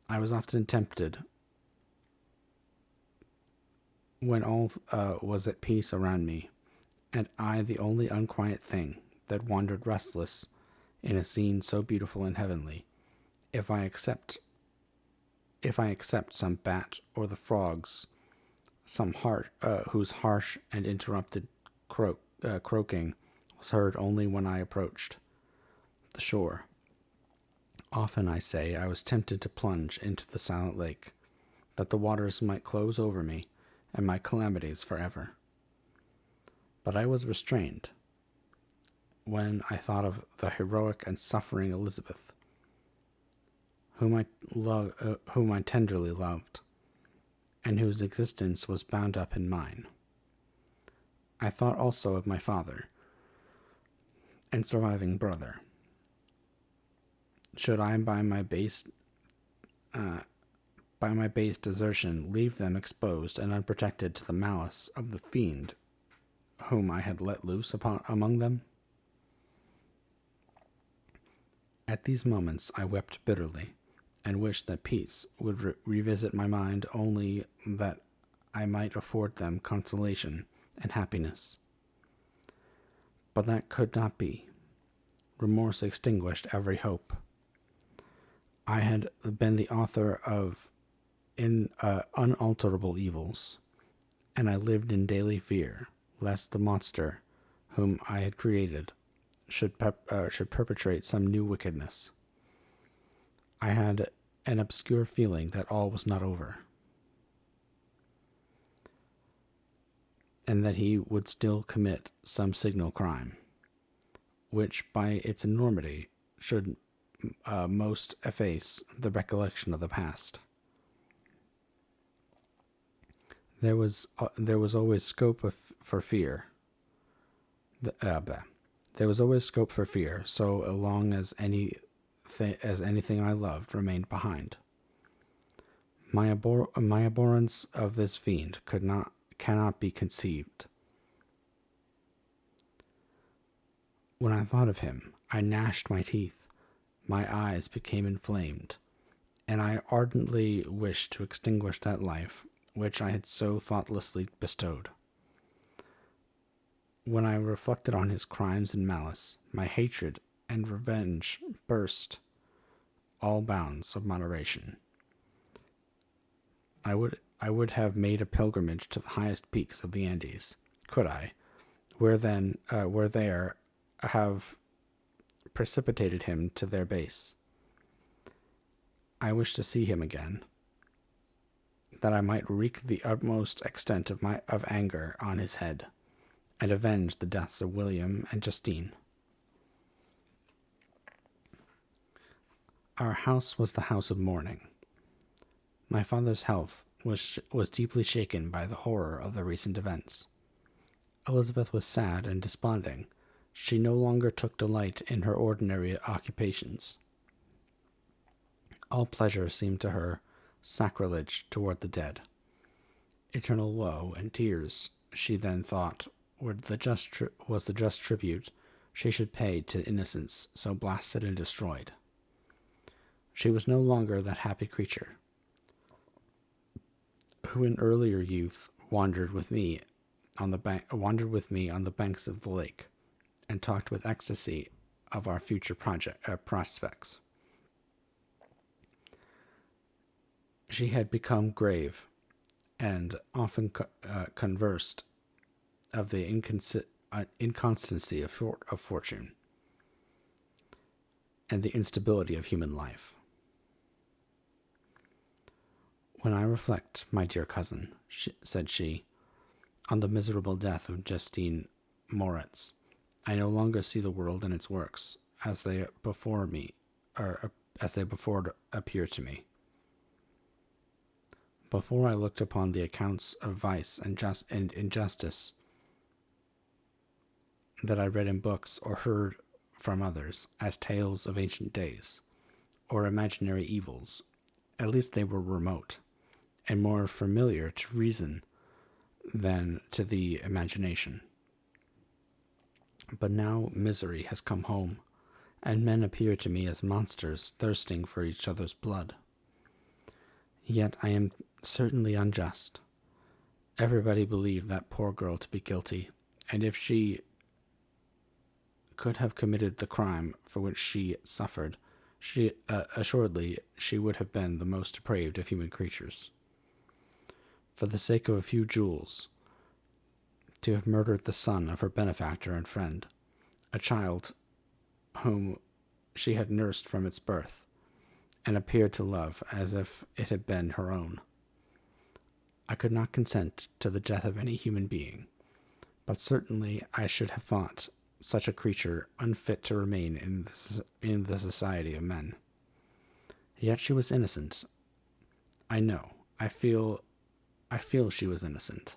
I was often tempted, when all was at peace around me, and I the only unquiet thing that wandered restless in a scene so beautiful and heavenly, if I except some bat or the frogs, whose harsh and interrupted croaking was heard only when I approached the shore. Often, I say, I was tempted to plunge into the silent lake, that the waters might close over me and my calamities forever. But I was restrained when I thought of the heroic and suffering Elizabeth, whom I tenderly loved, and whose existence was bound up in mine. I thought also of my father and surviving brother. Should I, by my base desertion, leave them exposed and unprotected to the malice of the fiend whom I had let loose among them? At these moments I wept bitterly, and wished that peace would revisit my mind, only that I might afford them consolation and happiness. But that could not be. Remorse extinguished every hope. I had been the author of unalterable evils, and I lived in daily fear lest the monster whom I had created should perpetrate some new wickedness. I had an obscure feeling that all was not over, and that he would still commit some signal crime, which by its enormity should most efface the recollection of the past. There was always scope for fear. There was always scope for fear, so long as anything I loved remained behind. My abhorrence of this fiend cannot be conceived. When I thought of him, I gnashed my teeth, my eyes became inflamed, and I ardently wished to extinguish that life which I had so thoughtlessly bestowed. When I reflected on his crimes and malice, my hatred and revenge burst all bounds of moderation. I would have made a pilgrimage to the highest peaks of the Andes, could I, where there have precipitated him to their base. I wish to see him again, that I might wreak the utmost extent of anger on his head, and avenge the deaths of William and Justine. Our house was the house of mourning. My father's health was deeply shaken by the horror of the recent events. Elizabeth was sad and desponding. She no longer took delight in her ordinary occupations. All pleasure seemed to her sacrilege toward the dead. Eternal woe and tears, she then thought, was the just tribute she should pay to innocence so blasted and destroyed. She was no longer that happy creature who in earlier youth wandered with me on the banks of the lake, and talked with ecstasy of our future prospects. She had become grave, and often conversed of the inconstancy of fortune, and the instability of human life. When I reflect, my dear cousin, said she, on the miserable death of Justine Moritz, I no longer see the world and its works as they before appear to me. Before I looked upon the accounts of vice and injustice that I read in books or heard from others as tales of ancient days, or imaginary evils. At least they were remote, and more familiar to reason than to the imagination. But now misery has come home, and men appear to me as monsters thirsting for each other's blood. Yet I am certainly unjust. Everybody believed that poor girl to be guilty, and if she could have committed the crime for which she suffered, assuredly she would have been the most depraved of human creatures. For the sake of a few jewels, to have murdered the son of her benefactor and friend, a child whom she had nursed from its birth, and appeared to love as if it had been her own. I could not consent to the death of any human being, but certainly I should have thought such a creature unfit to remain in the society of men. Yet she was innocent. I know. I feel she was innocent.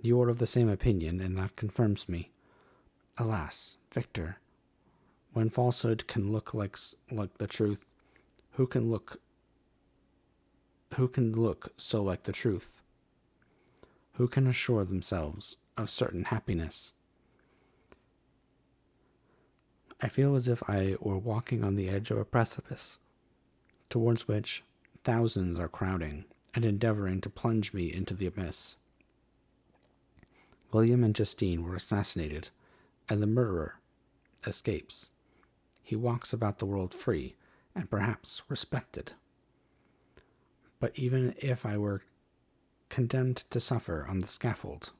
You are of the same opinion, and that confirms me. Alas, Victor, when falsehood can look like the truth, who can look so like the truth? Who can assure themselves of certain happiness? I feel as if I were walking on the edge of a precipice, towards which thousands are crowding and endeavoring to plunge me into the abyss. William and Justine were assassinated, and the murderer escapes. He walks about the world free, and perhaps respected. But even if I were condemned to suffer on the scaffold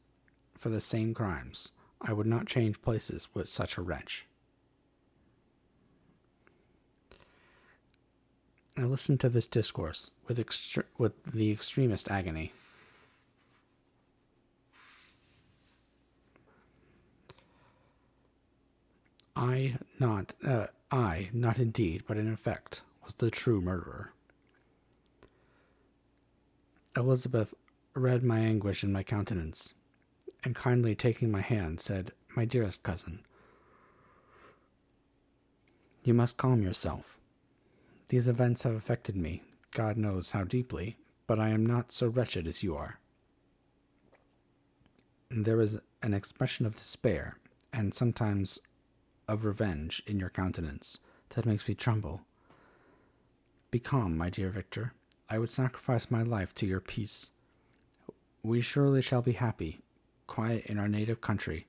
for the same crimes, I would not change places with such a wretch. I listened to this discourse with the extremest agony. I, not indeed, but in effect, was the true murderer. Elizabeth read my anguish in my countenance, and kindly taking my hand, said, "My dearest cousin, you must calm yourself. These events have affected me, God knows how deeply, but I am not so wretched as you are. There is an expression of despair, and sometimes of revenge in your countenance, that makes me tremble. Be calm, my dear Victor. I would sacrifice my life to your peace. We surely shall be happy, quiet in our native country,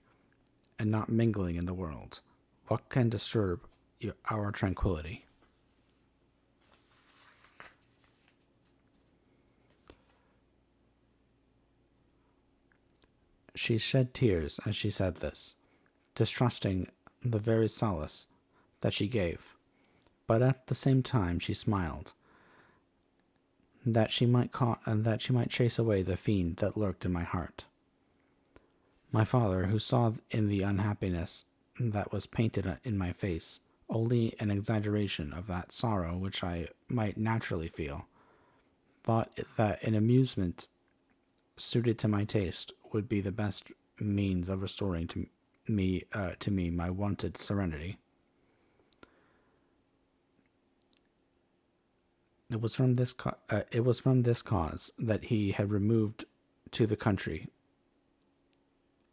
and not mingling in the world. What can disturb our tranquility?" She shed tears as she said this, distrusting the very solace that she gave, but at the same time she smiled, that she might chase away the fiend that lurked in my heart. My father, who saw in the unhappiness that was painted in my face only an exaggeration of that sorrow which I might naturally feel, thought that an amusement suited to my taste would be the best means of restoring to me my wonted serenity. It was from this cause that he had removed to the country,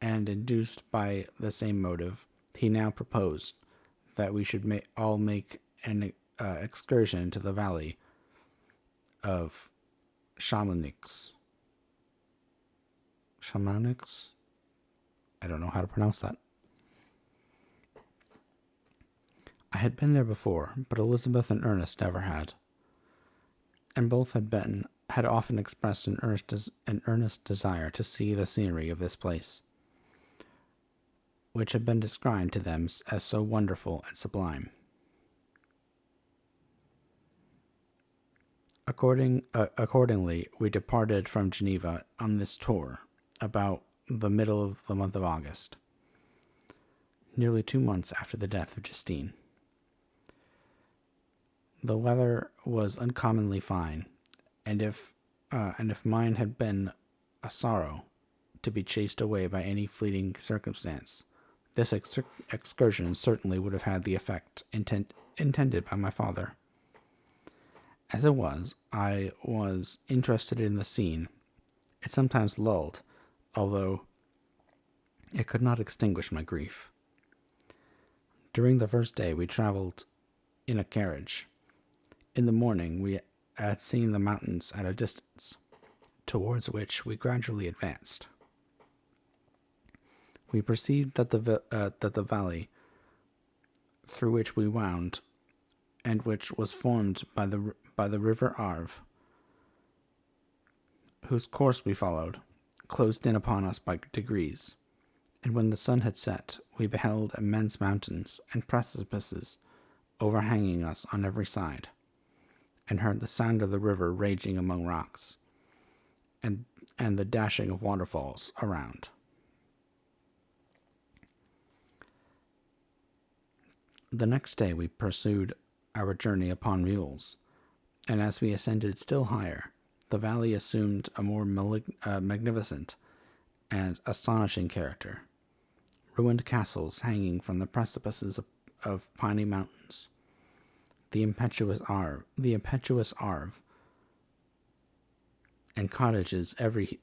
and induced by the same motive, he now proposed that we should all make an excursion to the valley of Chamonix. Chamonix? I don't know how to pronounce that. I had been there before, but Elizabeth and Ernest never had, and both had often expressed an earnest desire to see the scenery of this place, which had been described to them as so wonderful and sublime. Accordingly, we departed from Geneva on this tour about the middle of the month of August, nearly 2 months after the death of Justine. The weather was uncommonly fine, and if mine had been a sorrow to be chased away by any fleeting circumstance, This excursion certainly would have had the effect intended by my father. As it was, I was interested in the scene. It sometimes lulled, although it could not extinguish my grief. During the first day, we traveled in a carriage. In the morning, we had seen the mountains at a distance, towards which we gradually advanced. We perceived that the valley through which we wound, and which was formed by the river Arve, whose course we followed, closed in upon us by degrees, and when the sun had set, we beheld immense mountains and precipices overhanging us on every side, and heard the sound of the river raging among rocks, and the dashing of waterfalls around. The next day we pursued our journey upon mules, and as we ascended still higher, the valley assumed a more magnificent and astonishing character. Ruined castles hanging from the precipices of piney mountains, the impetuous Arve, and cottages every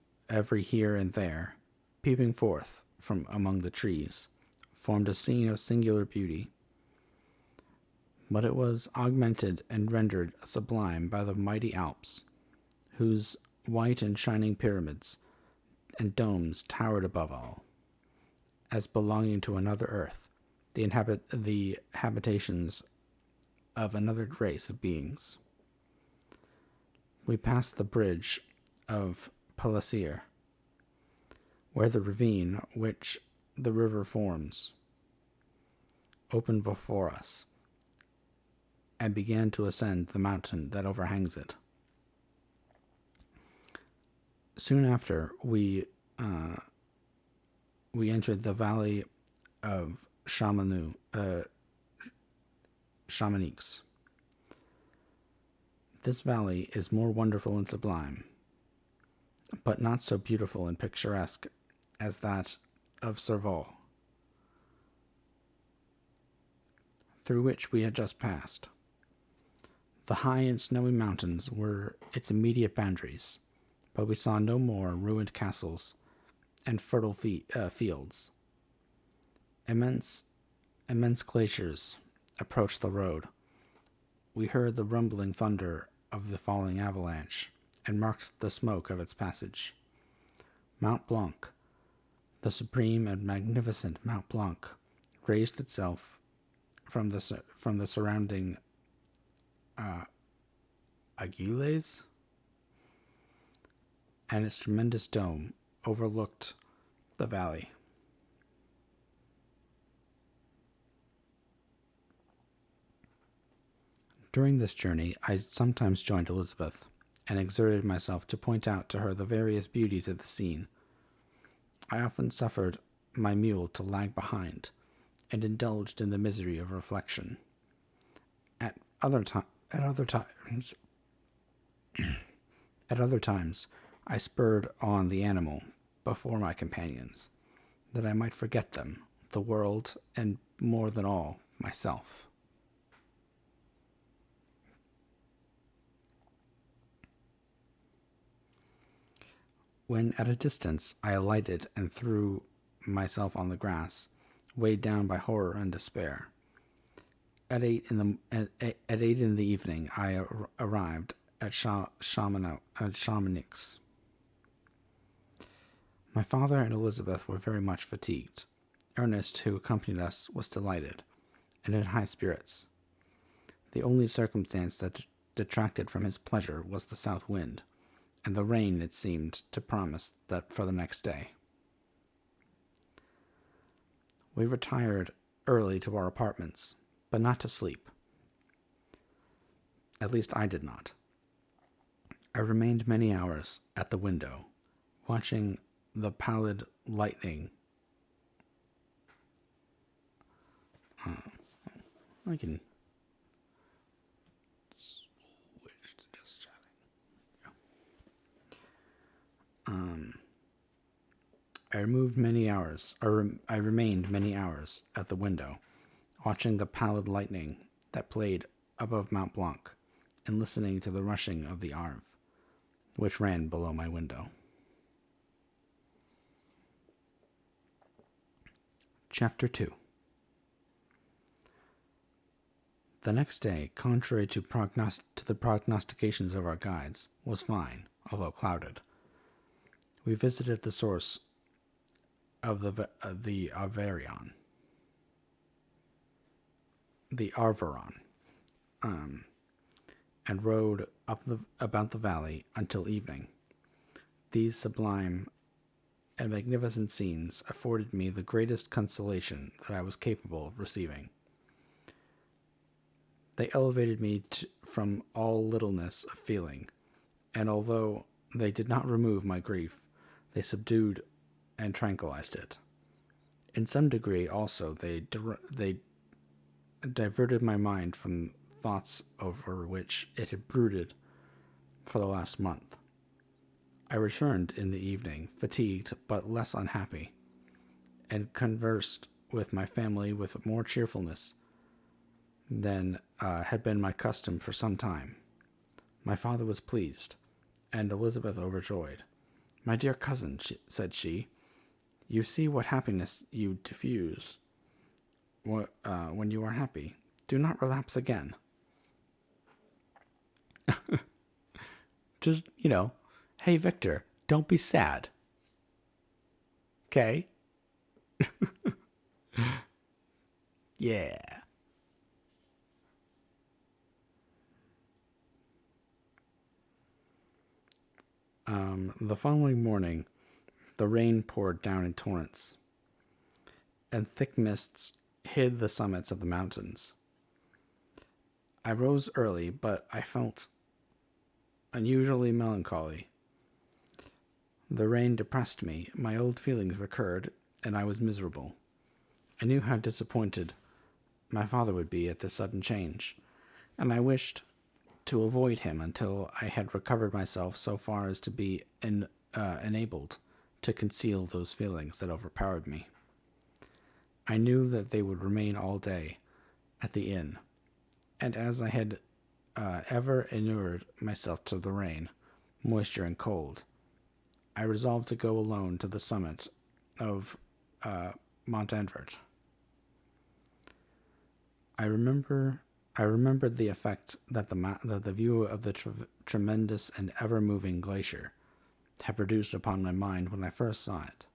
here and there, peeping forth from among the trees, formed a scene of singular beauty. But it was augmented and rendered sublime by the mighty Alps, whose white and shining pyramids and domes towered above all, as belonging to another earth, the habitations of another race of beings. We passed the bridge of Palasier, where the ravine which the river forms opened before us, and began to ascend the mountain that overhangs it. Soon after, we entered the valley of Chamonix. This valley is more wonderful and sublime, but not so beautiful and picturesque as that of Serval, through which we had just passed. The high and snowy mountains were its immediate boundaries, but we saw no more ruined castles and fertile fields. Immense glaciers approached the road. We heard the rumbling thunder of the falling avalanche, and marked the smoke of its passage. Mount Blanc, the supreme and magnificent Mount Blanc, raised itself from the surrounding aiguilles, and its tremendous dome overlooked the valley. During this journey, I sometimes joined Elizabeth, and exerted myself to point out to her the various beauties of the scene. I often suffered my mule to lag behind, and indulged in the misery of reflection. At other times, I spurred on the animal before my companions, that I might forget them, the world, and more than all, myself. When at a distance, I alighted and threw myself on the grass, weighed down by horror and despair. At 8 in the evening, I arrived at Chamonix. My father and Elizabeth were very much fatigued. Ernest, who accompanied us, was delighted, and in high spirits. The only circumstance that detracted from his pleasure was the south wind, and the rain it seemed to promise that for the next day. We retired early to our apartments, but not to sleep. At least I did not. I remained many hours at the window, watching the pallid lightning. I can switch to just chatting. I remained many hours at the window, watching the pallid lightning that played above Mont Blanc, and listening to the rushing of the Arve, which ran below my window. Chapter 2. The next day, contrary to the prognostications of our guides, was fine, although clouded. We visited the source of the Arverion, and rode about the valley until evening. These sublime and magnificent scenes afforded me the greatest consolation that I was capable of receiving. They elevated me from all littleness of feeling, and although they did not remove my grief, they subdued and tranquilized it. In some degree, also, they diverted my mind from thoughts over which it had brooded for the last month. I returned in the evening, fatigued but less unhappy, and conversed with my family with more cheerfulness than had been my custom for some time. My father was pleased, and Elizabeth overjoyed. "My dear cousin," said she, "you see what happiness you diffuse when you are happy. Do not relapse again." Just, hey, Victor, don't be sad. Okay? Yeah. The following morning, the rain poured down in torrents, and thick mists hid the summits of the mountains. I rose early, but I felt unusually melancholy. The rain depressed me, my old feelings recurred, and I was miserable. I knew how disappointed my father would be at this sudden change, and I wished to avoid him until I had recovered myself so far as to be enabled to conceal those feelings that overpowered me. I knew that they would remain all day at the inn, and as I had ever inured myself to the rain, moisture, and cold, I resolved to go alone to the summit of Mont Envert. I remembered the effect that the view of the tremendous and ever-moving glacier had produced upon my mind when I first saw it.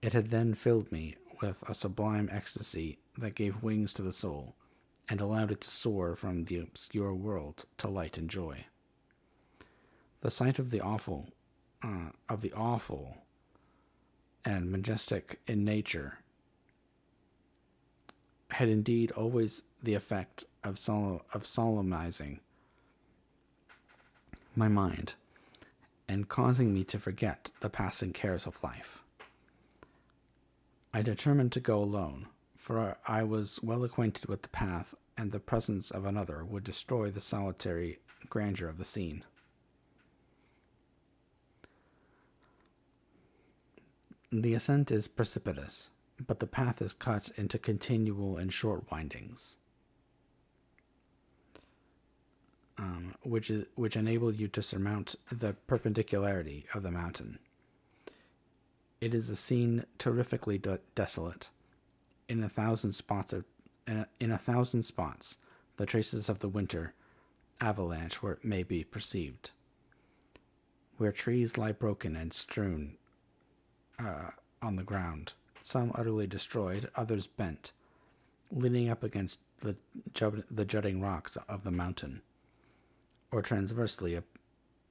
It had then filled me with a sublime ecstasy that gave wings to the soul, and allowed it to soar from the obscure world to light and joy. The sight of the awful and majestic in nature had indeed always the effect of solemnizing my mind and causing me to forget the passing cares of life. I determined to go alone, for I was well acquainted with the path, and the presence of another would destroy the solitary grandeur of the scene. The ascent is precipitous, but the path is cut into continual and short windings, which enable you to surmount the perpendicularity of the mountain. It is a scene terrifically desolate. In a thousand spots, the traces of the winter avalanche may be perceived, where trees lie broken and strewn on the ground, some utterly destroyed, others bent, leaning up against the jutting rocks of the mountain, or transversely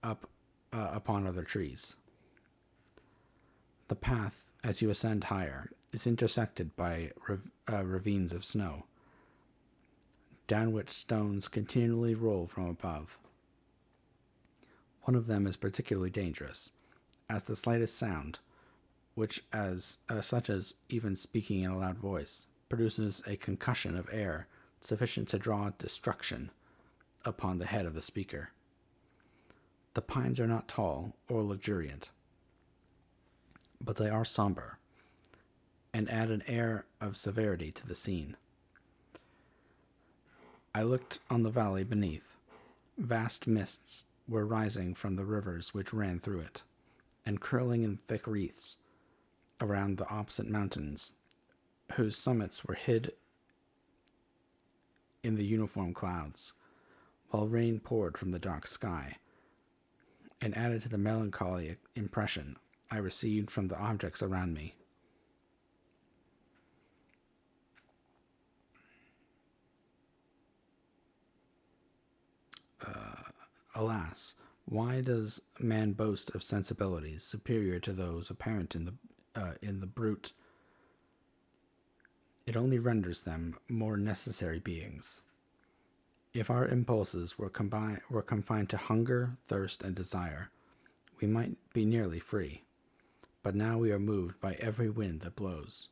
up upon other trees. The path, as you ascend higher, is intersected by ravines of snow, down which stones continually roll from above. One of them is particularly dangerous, as the slightest sound, such as even speaking in a loud voice, produces a concussion of air sufficient to draw destruction upon the head of the speaker. The pines are not tall or luxuriant, but they are somber and add an air of severity to the scene. I looked on the valley beneath. Vast mists were rising from the rivers which ran through it, and curling in thick wreaths around the opposite mountains, whose summits were hid in the uniform clouds, while rain poured from the dark sky, and added to the melancholy impression I received from the objects around me. Alas, why does man boast of sensibilities superior to those apparent in the brute? It only renders them more necessary beings. If our impulses were confined to hunger, thirst, and desire, we might be nearly free. But now we are moved by every wind that blows,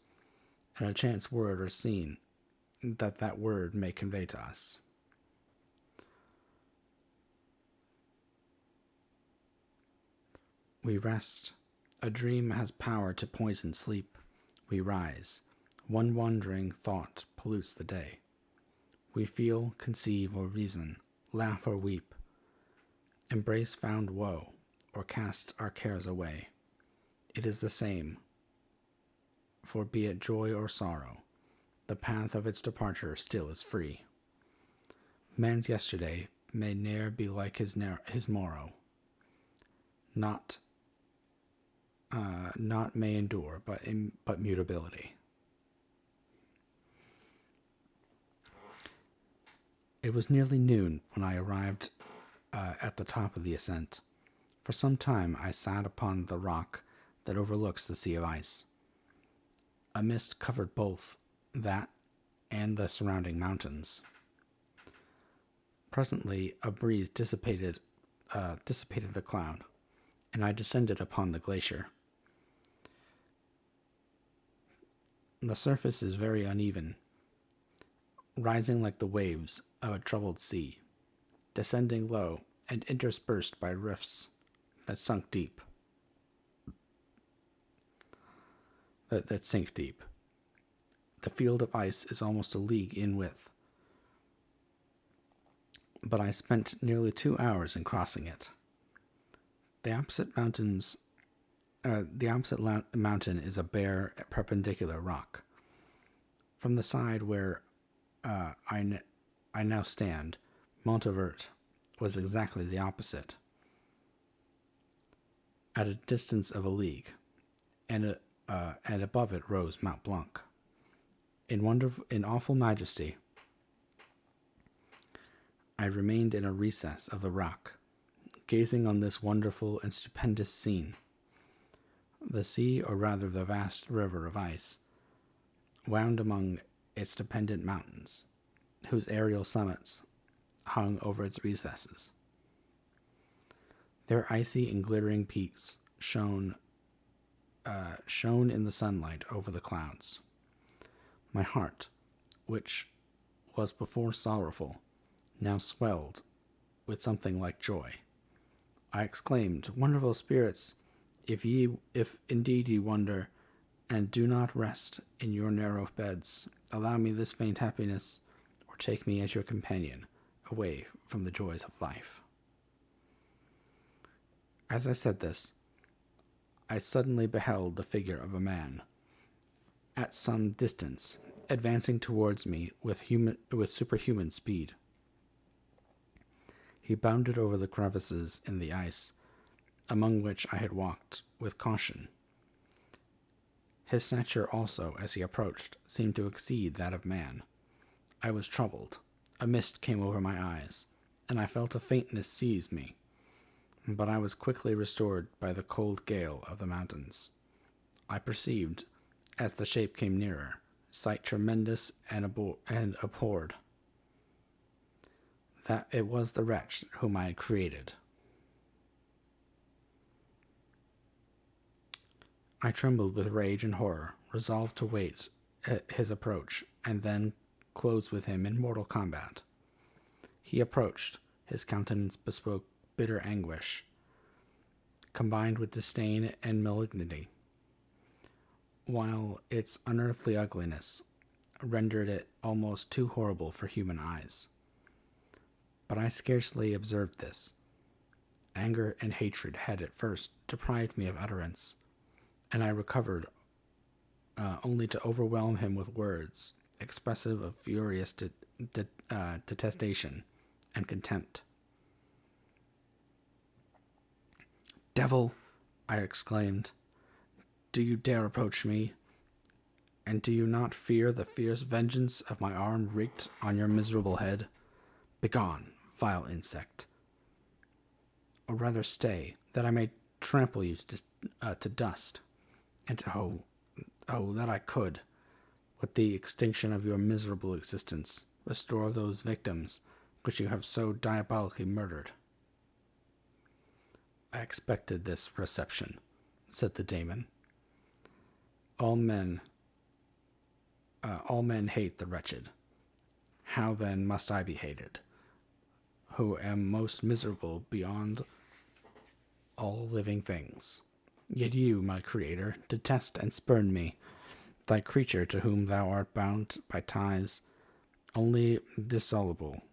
and a chance word or scene that word may convey to us. We rest. A dream has power to poison sleep. We rise. One wandering thought pollutes the day. We feel, conceive, or reason, laugh or weep, embrace found woe, or cast our cares away. It is the same, for be it joy or sorrow, the path of its departure still is free. Man's yesterday may ne'er be like his morrow. Not may endure, but mutability. It was nearly noon when I arrived at the top of the ascent. For some time I sat upon the rock that overlooks the sea of ice. A mist covered both that and the surrounding mountains. Presently a breeze dissipated the cloud, and I descended upon the glacier. The surface is very uneven, rising like the waves of a troubled sea, descending low and interspersed by rifts that sink deep. The field of ice is almost a league in width, but I spent nearly 2 hours in crossing it. The opposite mountain is a bare, perpendicular rock. From the side where I now stand, Montevert was exactly the opposite, at a distance of a league, and above it rose Mont Blanc. In awful majesty, I remained in a recess of the rock, gazing on this wonderful and stupendous scene. The sea, or rather the vast river of ice, wound among its dependent mountains, whose aerial summits hung over its recesses. Their icy and glittering peaks shone in the sunlight over the clouds. My heart, which was before sorrowful, now swelled with something like joy. I exclaimed, "Wonderful spirits, if indeed ye wonder, and do not rest in your narrow beds, allow me this faint happiness, or take me as your companion, away from the joys of life." As I said this, I suddenly beheld the figure of a man, at some distance, advancing towards me with superhuman speed. He bounded over the crevices in the ice, among which I had walked with caution. His stature also, as he approached, seemed to exceed that of man. I was troubled. A mist came over my eyes, and I felt a faintness seize me. But I was quickly restored by the cold gale of the mountains. I perceived, as the shape came nearer, sight tremendous and abhorred, that it was the wretch whom I had created. I trembled with rage and horror, resolved to wait his approach, and then close with him in mortal combat. He approached. His countenance bespoke bitter anguish, combined with disdain and malignity. while its unearthly ugliness rendered it almost too horrible for human eyes. But I scarcely observed this. Anger and hatred had at first deprived me of utterance, and I recovered only to overwhelm him with words expressive of furious detestation and contempt. "Devil!" I exclaimed, "do you dare approach me? And do you not fear the fierce vengeance of my arm wreaked on your miserable head? Begone, vile insect! Or rather stay, that I may trample you to dust. And that I could, with the extinction of your miserable existence, restore those victims which you have so diabolically murdered." "I expected this reception," said the daemon. All men hate the wretched. How then must I be hated, who am most miserable beyond all living things? Yet you, my creator, detest and spurn me, thy creature to whom thou art bound by ties only dissoluble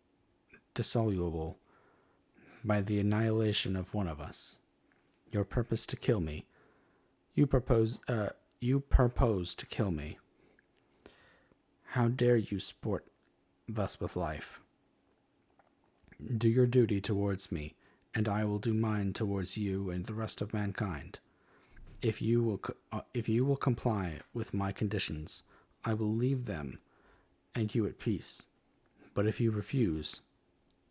by the annihilation of one of us. Your purpose to kill me. You propose to kill me. How dare you sport thus with life? Do your duty towards me, and I will do mine towards you and the rest of mankind. If you will comply with my conditions, I will leave them and you at peace. But if you refuse,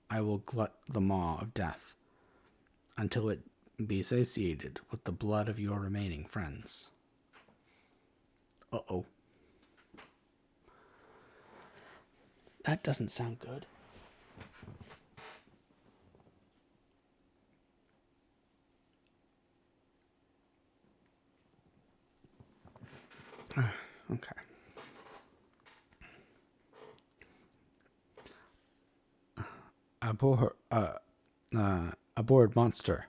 I will glut the maw of death until it be satiated with the blood of your remaining friends." Uh-oh. That doesn't sound good. Okay. Abhorred monster.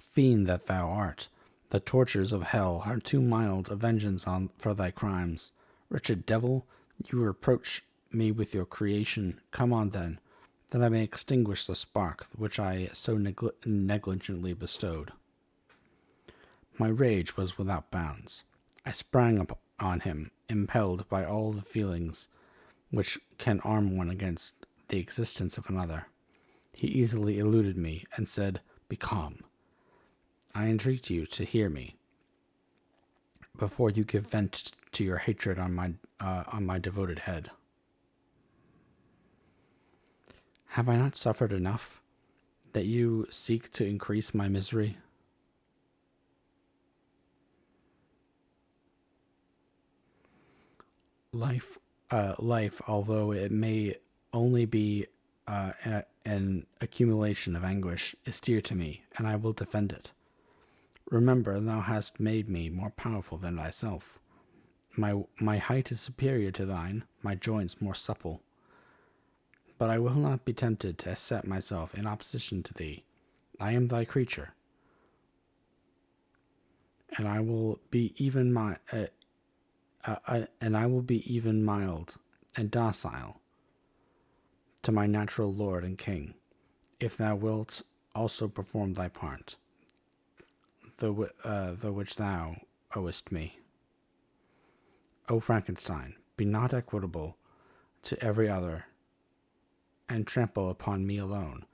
Fiend that thou art, the tortures of hell are too mild a vengeance for thy crimes. Wretched devil, you reproach me with your creation. Come on then, that I may extinguish the spark which I so negligently bestowed. My rage was without bounds. I sprang on him, impelled by all the feelings which can arm one against the existence of another. He easily eluded me and said, "Be calm. I entreat you to hear me before you give vent to your hatred on my devoted head. Have I not suffered enough, that you seek to increase my misery? Life, although it may only be an accumulation of anguish, is dear to me, and I will defend it. Remember, thou hast made me more powerful than thyself. My height is superior to thine, my joints more supple. But I will not be tempted to set myself in opposition to thee. I am thy creature, and I will be even mild and docile to my natural lord and king, if thou wilt also perform thy part, the which thou owest me. O Frankenstein, be not equitable to every other, and trample upon me alone,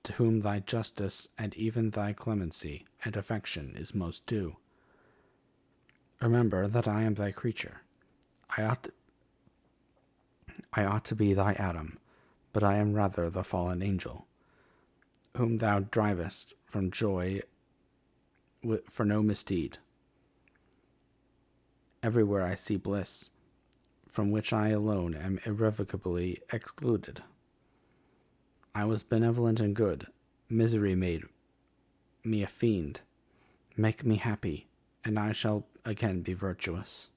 to whom thy justice and even thy clemency and affection is most due. Remember that I am thy creature. I ought to be thy Adam, but I am rather the fallen angel, whom thou drivest from joy for no misdeed. Everywhere I see bliss, from which I alone am irrevocably excluded. I was benevolent and good. Misery made me a fiend. Make me happy, and I shall again be virtuous.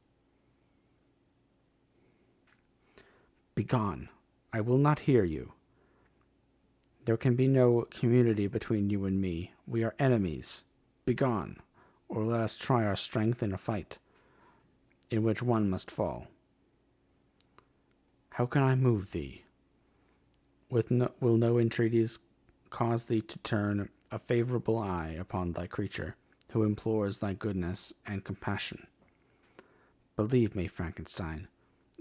Begone. I will not hear you. There can be no community between you and me. We are enemies. Begone, or let us try our strength in a fight, in which one must fall. How can I move thee? Will no entreaties cause thee to turn a favorable eye upon thy creature, who implores thy goodness and compassion? Believe me, Frankenstein,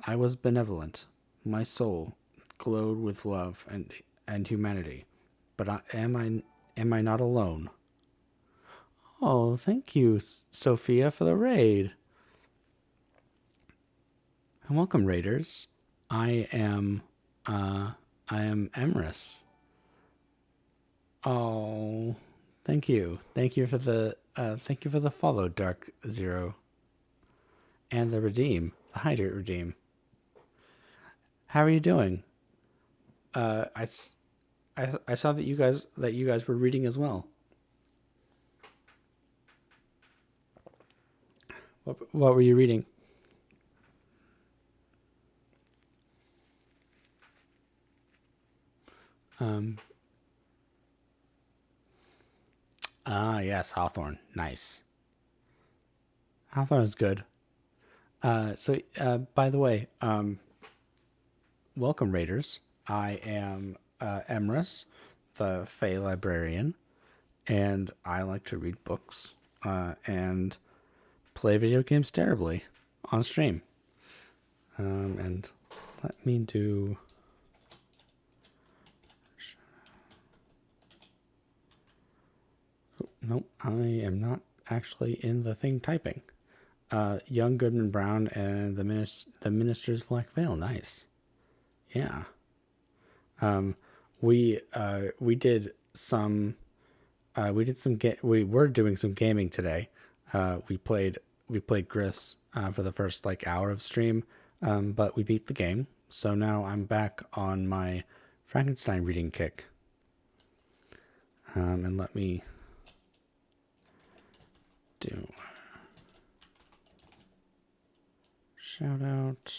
I was benevolent. My soul glowed with love and humanity. But am I not alone? Oh, thank you, Sophia, for the raid. And welcome, raiders. I am, I am Emrys. Oh, thank you for the follow, Dark Zero, and the hydrate redeem. How are you doing? Uh, I, I saw that you guys were reading as well. What were you reading? Um, yes, Hawthorne. Nice. Hawthorne is good. By the way, welcome, Raiders. I am Emrys, the Fey Librarian, and I like to read books and play video games terribly on stream. And let me do. Oh, no, I am not actually in the thing typing. Young Goodman Brown and the Minister's Black Veil. Nice. Yeah. Um, we did some we were doing some gaming today. We played Gris for the first like hour of stream, but we beat the game. So now I'm back on my Frankenstein reading kick. And let me do shout out.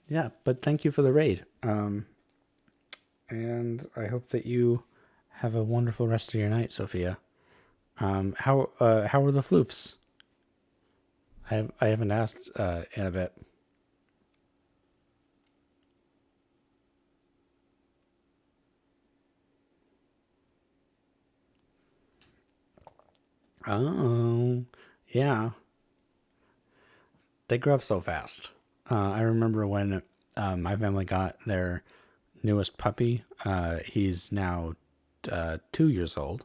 Yeah, but thank you for the raid. And I hope that you have a wonderful rest of your night, Sophia. How were the floofs? I haven't asked in a bit. Oh, yeah. They grow up so fast. I remember when my family got their newest puppy. He's now 2 years old.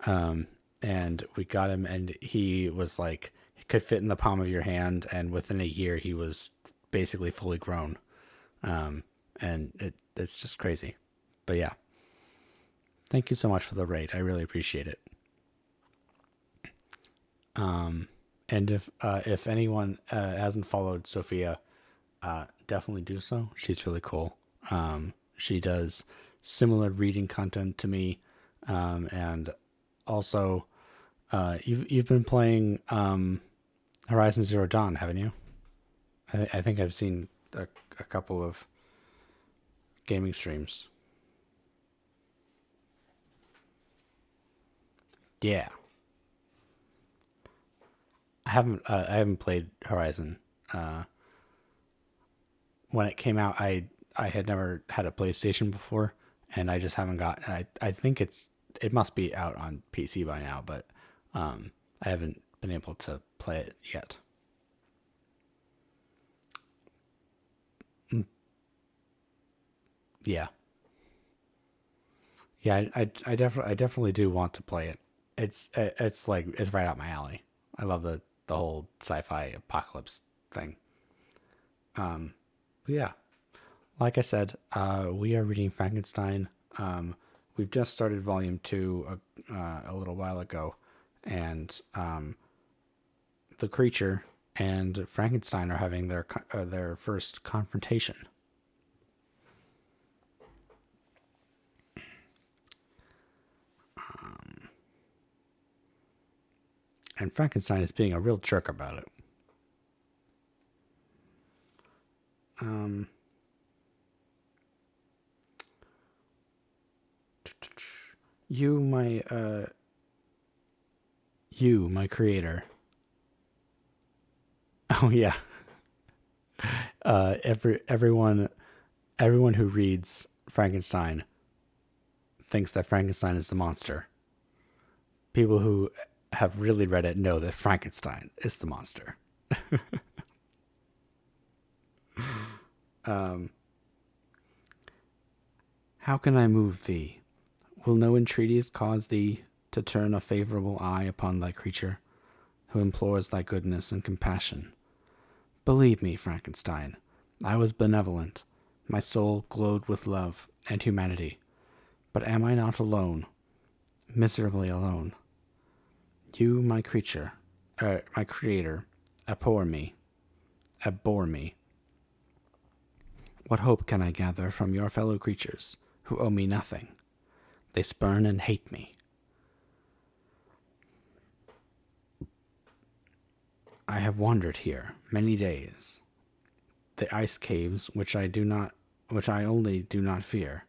And we got him, and he was like, he could fit in the palm of your hand, and within a year, he was basically fully grown. And it's just crazy. But yeah, thank you so much for the raid. I really appreciate it. And if anyone hasn't followed Sophia, definitely do so. She's really cool. She does similar reading content to me, and also you've been playing Horizon Zero Dawn, haven't you? I think I've seen a couple of gaming streams. Yeah, I haven't played Horizon. Uh, when it came out, I had never had a PlayStation before, and I just haven't got. I think it must be out on PC by now, but I haven't been able to play it yet. Mm, yeah, yeah. I definitely do want to play it. It's like it's right up my alley. I love the whole sci-fi apocalypse thing. But yeah, like I said, we are reading Frankenstein. We've just started volume two a little while ago, and the creature and Frankenstein are having their first confrontation. And Frankenstein is being a real jerk about it. Um, you, my creator. Oh yeah. Everyone who reads Frankenstein thinks that Frankenstein is the monster. People who have really read it know that Frankenstein is the monster. Um, how can I move thee? Will no entreaties cause thee to turn a favorable eye upon thy creature, who implores thy goodness and compassion? Believe me, Frankenstein, I was benevolent. My soul glowed with love and humanity. But am I not alone, miserably alone? You, my creature, my creator, abhor me. What hope can I gather from your fellow creatures, who owe me nothing? They spurn and hate me. I have wandered here many days. The ice caves, which I only do not fear,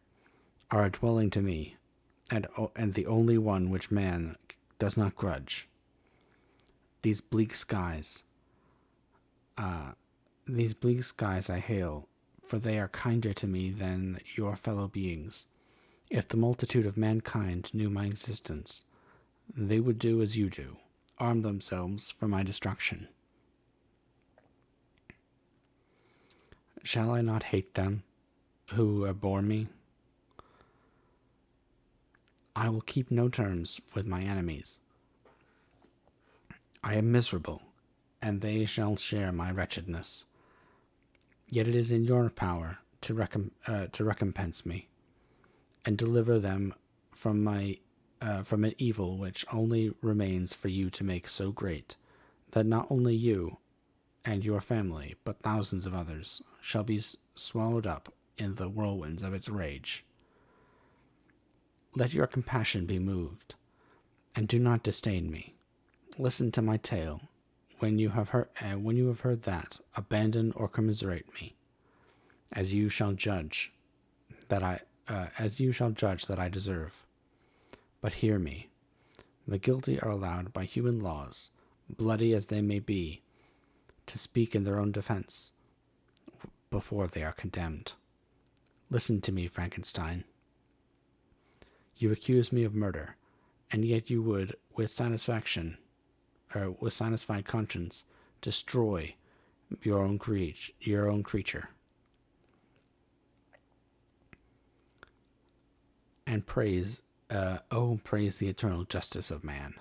are a dwelling to me, and the only one which man does not grudge. These bleak skies, these bleak skies I hail, for they are kinder to me than your fellow beings. If the multitude of mankind knew my existence, they would do as you do, arm themselves for my destruction. Shall I not hate them who abhor me? I will keep no terms with my enemies. I am miserable, and they shall share my wretchedness. Yet it is in your power to recompense me, and deliver them from from an evil which only remains for you to make so great, that not only you and your family, but thousands of others, shall be swallowed up in the whirlwinds of its rage. Let your compassion be moved, and do not disdain me. Listen to my tale. When you have heard that, abandon or commiserate me, as you shall judge that I deserve. But hear me. The guilty are allowed by human laws, bloody as they may be, to speak in their own defense before they are condemned. Listen to me, Frankenstein. You accuse me of murder, and yet you would, with satisfied conscience, destroy your own creature, and praise the eternal justice of man.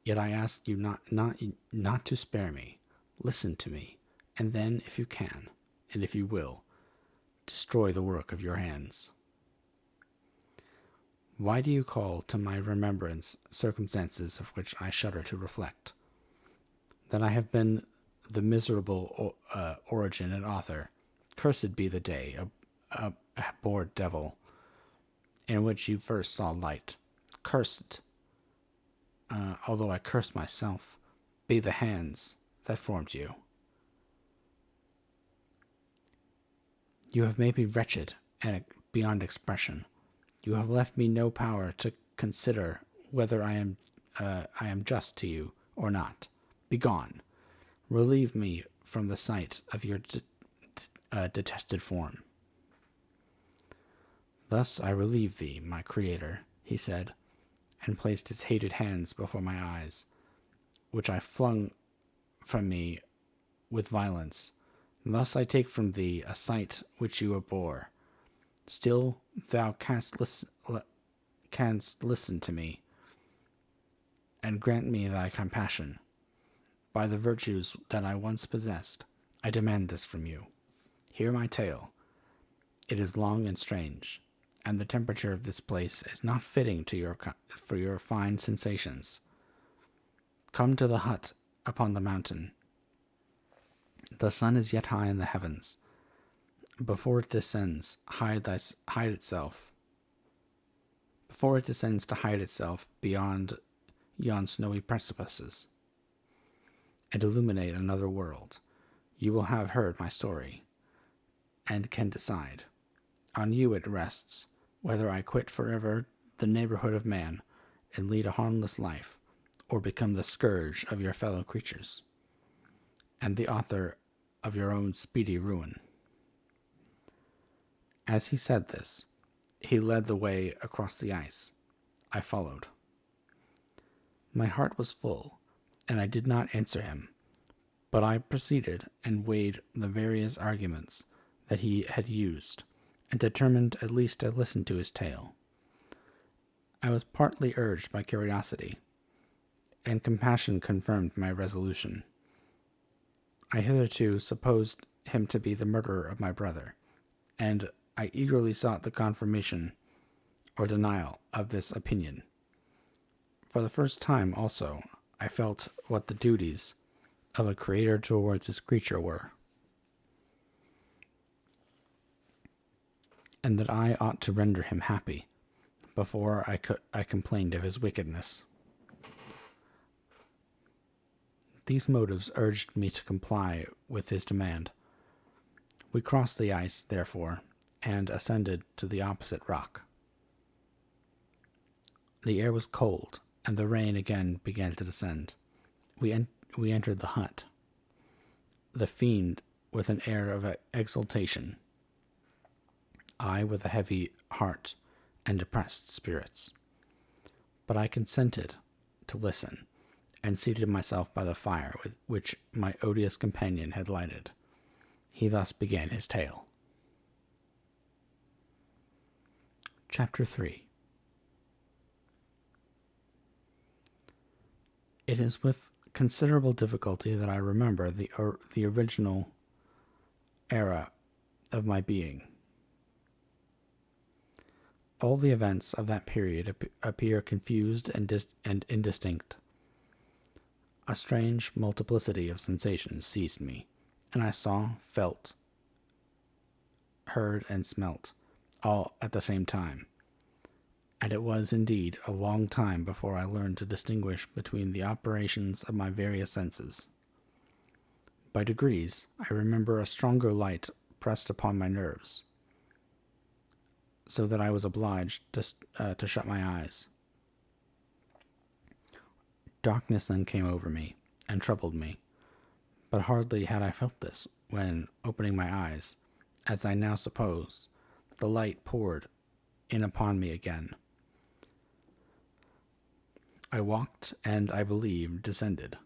Yet I ask you not to spare me. Listen to me, and then, if you can, and if you will, destroy the work of your hands. Why do you call to my remembrance circumstances of which I shudder to reflect? That I have been the miserable origin and author, cursed be the day, a abhorred devil, in which you first saw light. Cursed, although I curse myself, be the hands that formed you. You have made me wretched and beyond expression. You have left me no power to consider whether I am just to you or not. Begone. Relieve me from the sight of your detested form. Thus I relieve thee, my creator, he said, and placed his hated hands before my eyes, which I flung from me with violence. Thus I take from thee a sight which you abhor. Still thou canst listen to me, and grant me thy compassion. By the virtues that I once possessed, I demand this from you. Hear my tale. It is long and strange, and the temperature of this place is not fitting to for your fine sensations. Come to the hut upon the mountain. The sun is yet high in the heavens. Before it descends, hide itself. Before it descends to hide itself beyond yon snowy precipices, and illuminate another world, you will have heard my story. and can decide. On you it rests, whether I quit forever the neighborhood of man and lead a harmless life, or become the scourge of your fellow creatures, and the author of your own speedy ruin." As he said this, he led the way across the ice. I followed. My heart was full, and I did not answer him, but I proceeded and weighed the various arguments that he had used, and determined at least to listen to his tale. I was partly urged by curiosity, and compassion confirmed my resolution. I hitherto supposed him to be the murderer of my brother, and I eagerly sought the confirmation or denial of this opinion. For the first time, also, I felt what the duties of a creator towards his creature were, and that I ought to render him happy before I complained of his wickedness. These motives urged me to comply with his demand. We crossed the ice, therefore, and ascended to the opposite rock. The air was cold, and the rain again began to descend. We entered the hut, the fiend with an air of exultation, I with a heavy heart and depressed spirits. But I consented to listen, and seated myself by the fire with which my odious companion had lighted. He thus began his tale. Chapter 3. It is with considerable difficulty that I remember the original era of my being. All the events of that period appear confused and indistinct. A strange multiplicity of sensations seized me, and I saw, felt, heard, and smelt, all at the same time. And it was indeed a long time before I learned to distinguish between the operations of my various senses. By degrees, I remember a stronger light pressed upon my nerves, so that I was obliged to shut my eyes. Darkness then came over me and troubled me, but hardly had I felt this when, opening my eyes, as I now suppose, the light poured in upon me again. I walked, and, I believe, descended,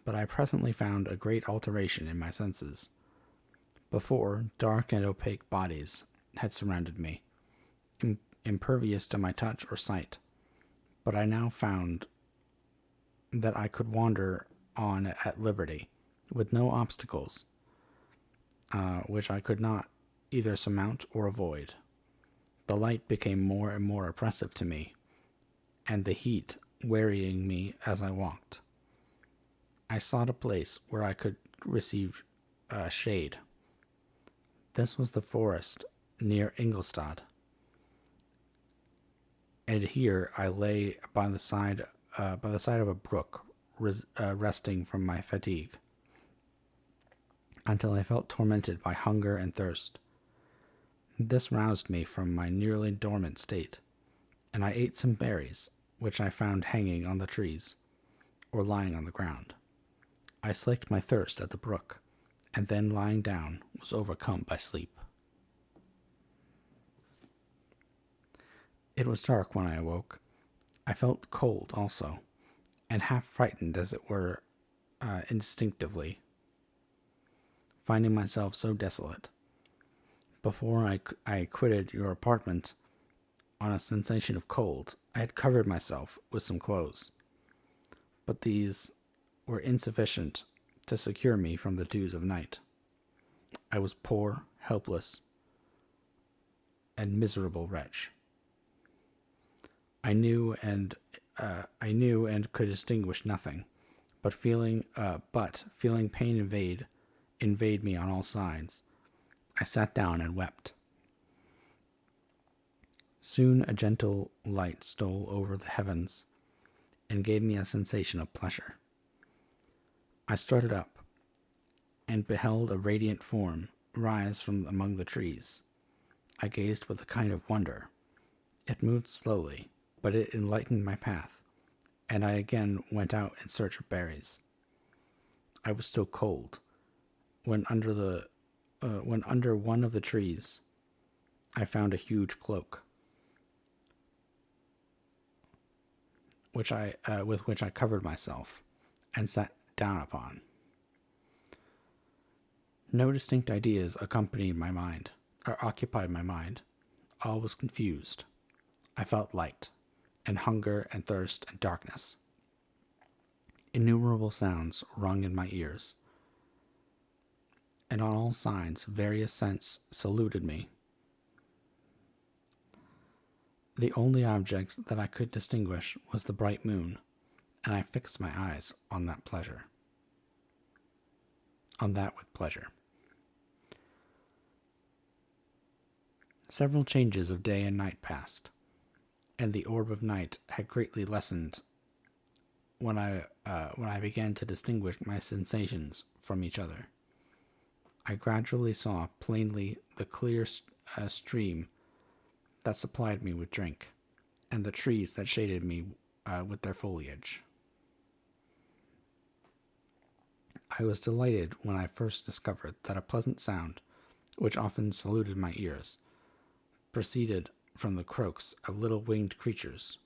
but I presently found a great alteration in my senses. Before, dark and opaque bodies had surrounded me, impervious to my touch or sight, but I now found that I could wander on at liberty, with no obstacles, which I could not either surmount or avoid. The light became more and more oppressive to me, and the heat wearying me as I walked. I sought a place where I could receive shade. This was the forest near Ingolstadt, and here I lay by the side of a brook, resting from my fatigue, until I felt tormented by hunger and thirst. This roused me from my nearly dormant state, and I ate some berries, which I found hanging on the trees, or lying on the ground. I slaked my thirst at the brook, and then, lying down, was overcome by sleep. It was dark when I awoke. I felt cold also, and half frightened, as it were, instinctively, finding myself so desolate. Before I quitted your apartment, on a sensation of cold, I had covered myself with some clothes, but these were insufficient to secure me from the dews of night. I was poor, helpless, and miserable wretch. I knew and could distinguish nothing, but feeling pain invade me on all sides. I sat down and wept. Soon a gentle light stole over the heavens and gave me a sensation of pleasure. I started up and beheld a radiant form rise from among the trees. I gazed with a kind of wonder. It moved slowly, but it enlightened my path, and I again went out in search of berries. I was still cold when under one of the trees I found a huge cloak, with which I covered myself and sat down upon. No distinct ideas occupied my mind. All was confused. I felt light, and hunger and thirst and darkness. Innumerable sounds rung in my ears, and on all sides various scents saluted me. The only object that I could distinguish was the bright moon, and I fixed my eyes on that with pleasure. Several changes of day and night passed, and the orb of night had greatly lessened when I began to distinguish my sensations from each other. I gradually saw plainly the clear stream that supplied me with drink, and the trees that shaded me with their foliage. I was delighted when I first discovered that a pleasant sound, which often saluted my ears, proceeded from the croaks of little winged creatures,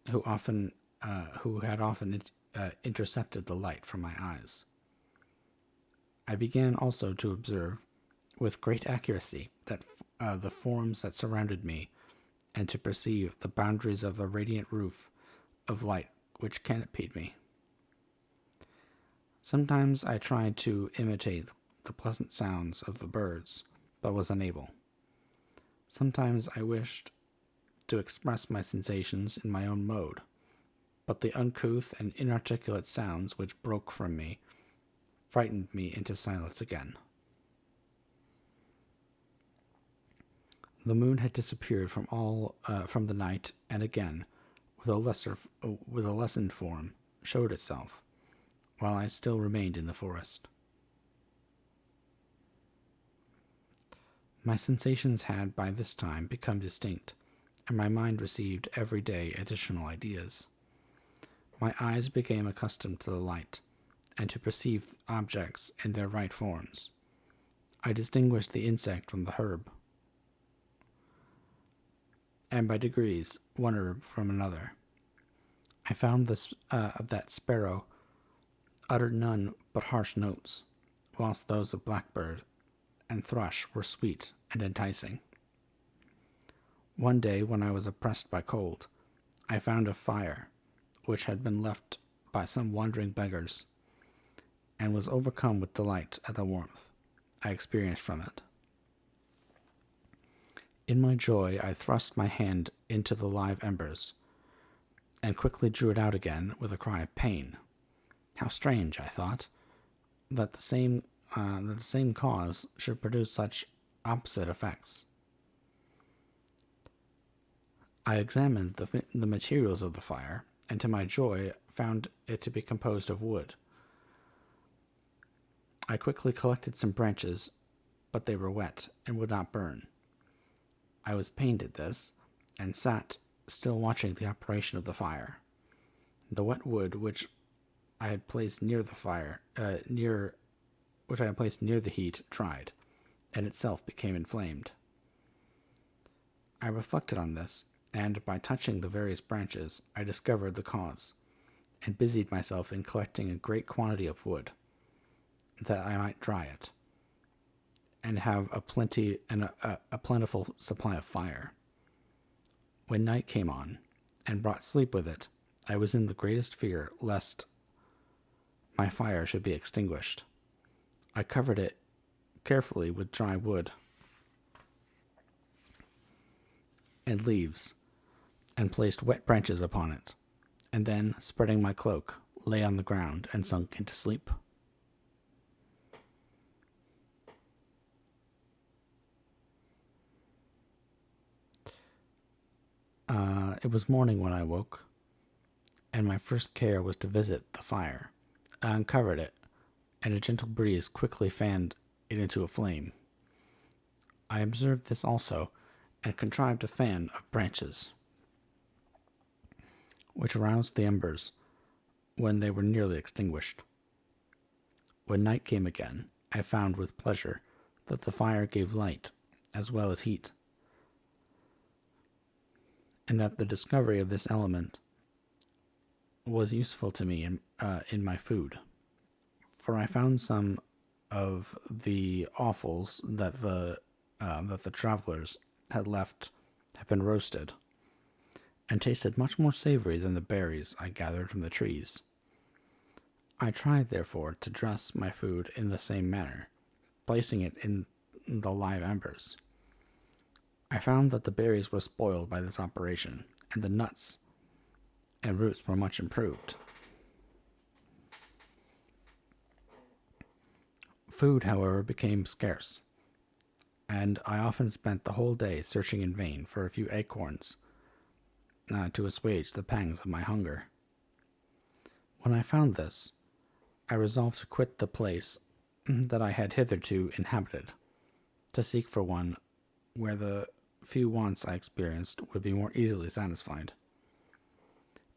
who had often intercepted the light from my eyes. I began also to observe, with great accuracy, that the forms that surrounded me, and to perceive the boundaries of the radiant roof of light which canopied me. Sometimes I tried to imitate the pleasant sounds of the birds, but was unable. Sometimes I wished to express my sensations in my own mode, but the uncouth and inarticulate sounds which broke from me frightened me into silence again. The moon had disappeared from the night, and again, with a lessened form, showed itself, while I still remained in the forest. My sensations had by this time become distinct, and my mind received every day additional ideas. My eyes became accustomed to the light, and to perceive objects in their right forms. I distinguished the insect from the herb, and by degrees one herb from another. I found that sparrow uttered none but harsh notes, whilst those of blackbird and thrush were sweet and enticing. One day, when I was oppressed by cold, I found a fire which had been left by some wandering beggars, and was overcome with delight at the warmth I experienced from it. In my joy, I thrust my hand into the live embers, and quickly drew it out again with a cry of pain. How strange, I thought, that the same cause should produce such opposite effects. I examined the materials of the fire, and to my joy found it to be composed of wood. I quickly collected some branches, but they were wet and would not burn. I was pained at this, and sat still watching the operation of the fire. The wet wood which I had placed near the heat dried, and itself became inflamed. I reflected on this, and by touching the various branches, I discovered the cause, and busied myself in collecting a great quantity of wood, that I might dry it, and have a plentiful supply of fire. When night came on, and brought sleep with it, I was in the greatest fear lest my fire should be extinguished. I covered it carefully with dry wood and leaves, and placed wet branches upon it, and then, spreading my cloak, lay on the ground and sunk into sleep. It was morning when I woke, and my first care was to visit the fire. I uncovered it, and a gentle breeze quickly fanned it into a flame. I observed this also, and contrived a fan of branches, which aroused the embers when they were nearly extinguished. When night came again, I found with pleasure that the fire gave light as well as heat, and that the discovery of this element was useful to me in my food, for I found some of the offals that the travelers had left had been roasted, and tasted much more savory than the berries I gathered from the trees. I tried, therefore, to dress my food in the same manner, placing it in the live embers. I found that the berries were spoiled by this operation, and the nuts and roots were much improved. Food, however, became scarce, and I often spent the whole day searching in vain for a few acorns to assuage the pangs of my hunger. When I found this, I resolved to quit the place that I had hitherto inhabited, to seek for one where the few wants I experienced would be more easily satisfied.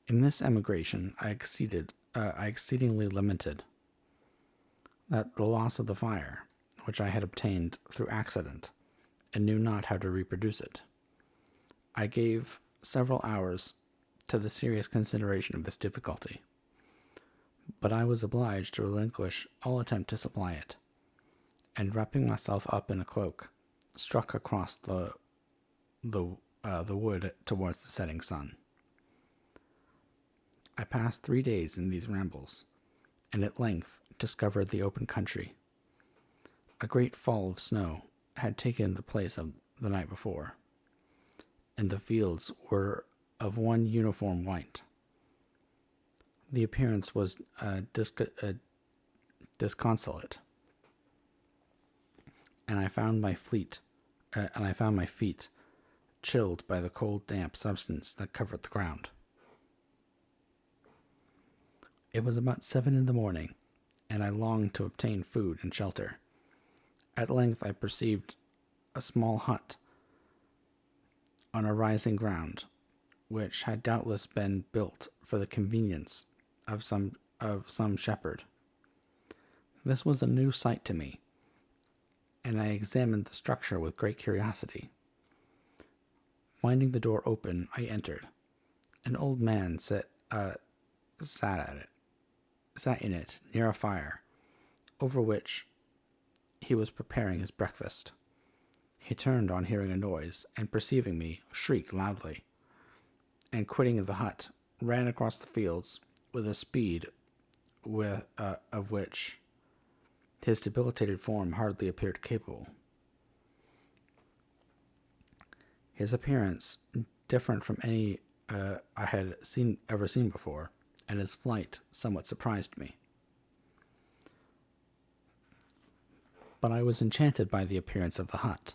In this emigration, I exceedingly lamented that the loss of the fire, which I had obtained through accident, and knew not how to reproduce it. I gave several hours to the serious consideration of this difficulty, but I was obliged to relinquish all attempt to supply it, and wrapping myself up in a cloak, struck across the wood towards the setting sun. I passed 3 days in these rambles, and at length discovered the open country. A great fall of snow had taken the place of the night before, and the fields were of one uniform white. The appearance was disconsolate, and I found my feet chilled by the cold, damp substance that covered the ground. It was about 7 in the morning, and I longed to obtain food and shelter. At length I perceived a small hut on a rising ground, which had doubtless been built for the convenience of some shepherd. This was a new sight to me, and I examined the structure with great curiosity. Finding the door open, I entered. An old man sat in it near a fire, over which he was preparing his breakfast. He turned on hearing a noise, and perceiving me, shrieked loudly, and quitting the hut, ran across the fields with a speed of which his debilitated form hardly appeared capable. His appearance, different from any I had ever seen before, and his flight somewhat surprised me. But I was enchanted by the appearance of the hut.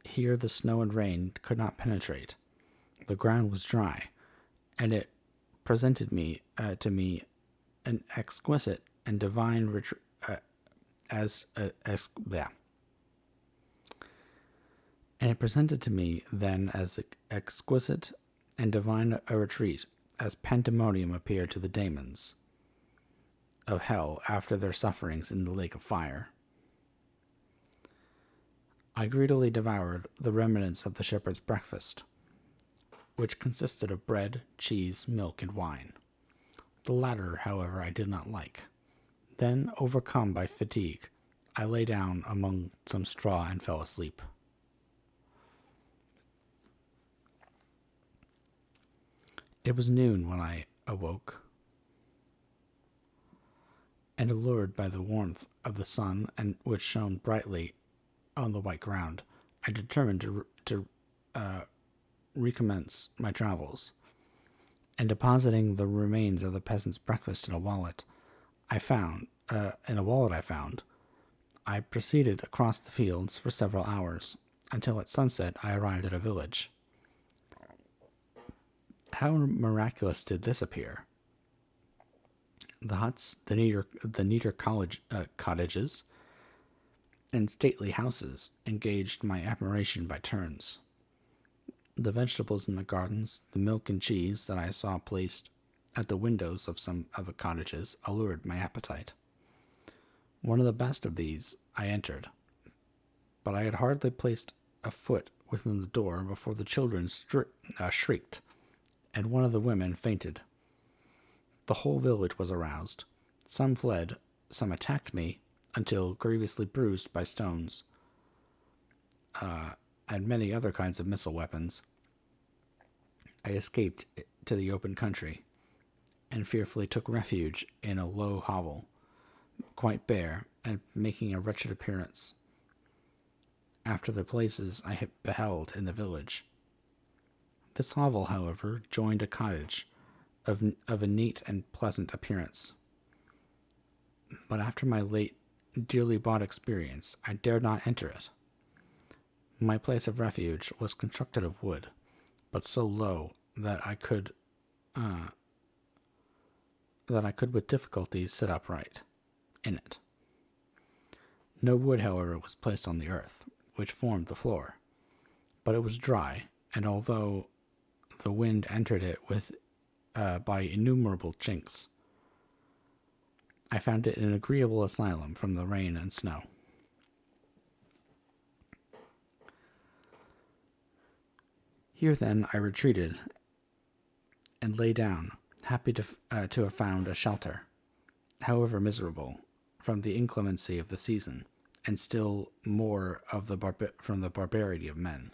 Here the snow and rain could not penetrate. The ground was dry, and it presented to me an exquisite and divine And it presented to me then as exquisite and divine a retreat as pandemonium appeared to the demons of hell after their sufferings in the lake of fire. I greedily devoured the remnants of the shepherd's breakfast, which consisted of bread, cheese, milk, and wine. The latter, however, I did not like. Then, overcome by fatigue, I lay down among some straw and fell asleep. It was noon when I awoke, and allured by the warmth of the sun, and which shone brightly on the white ground, I determined to recommence my travels, and depositing the remains of the peasant's breakfast in a wallet I found, I proceeded across the fields for several hours, until at sunset I arrived at a village. How miraculous did this appear! The huts, the neater cottages, and stately houses engaged my admiration by turns. The vegetables in the gardens, the milk and cheese that I saw placed at the windows of some of the cottages allured my appetite. One of the best of these I entered, but I had hardly placed a foot within the door before the children shrieked, and one of the women fainted. The whole village was aroused. Some fled, some attacked me, until grievously bruised by stones, and many other kinds of missile weapons, I escaped to the open country, and fearfully took refuge in a low hovel, quite bare, and making a wretched appearance, after the places I had beheld in the village. This hovel, however, joined a cottage of a neat and pleasant appearance. But after my late dearly bought experience, I dared not enter it. My place of refuge was constructed of wood, but so low that I could with difficulty sit upright in it. No wood, however, was placed on the earth, which formed the floor, but it was dry, and although the wind entered it by innumerable chinks, I found it an agreeable asylum from the rain and snow. Here then I retreated and lay down, happy to have found a shelter, however miserable, from the inclemency of the season, and still more of from the barbarity of men.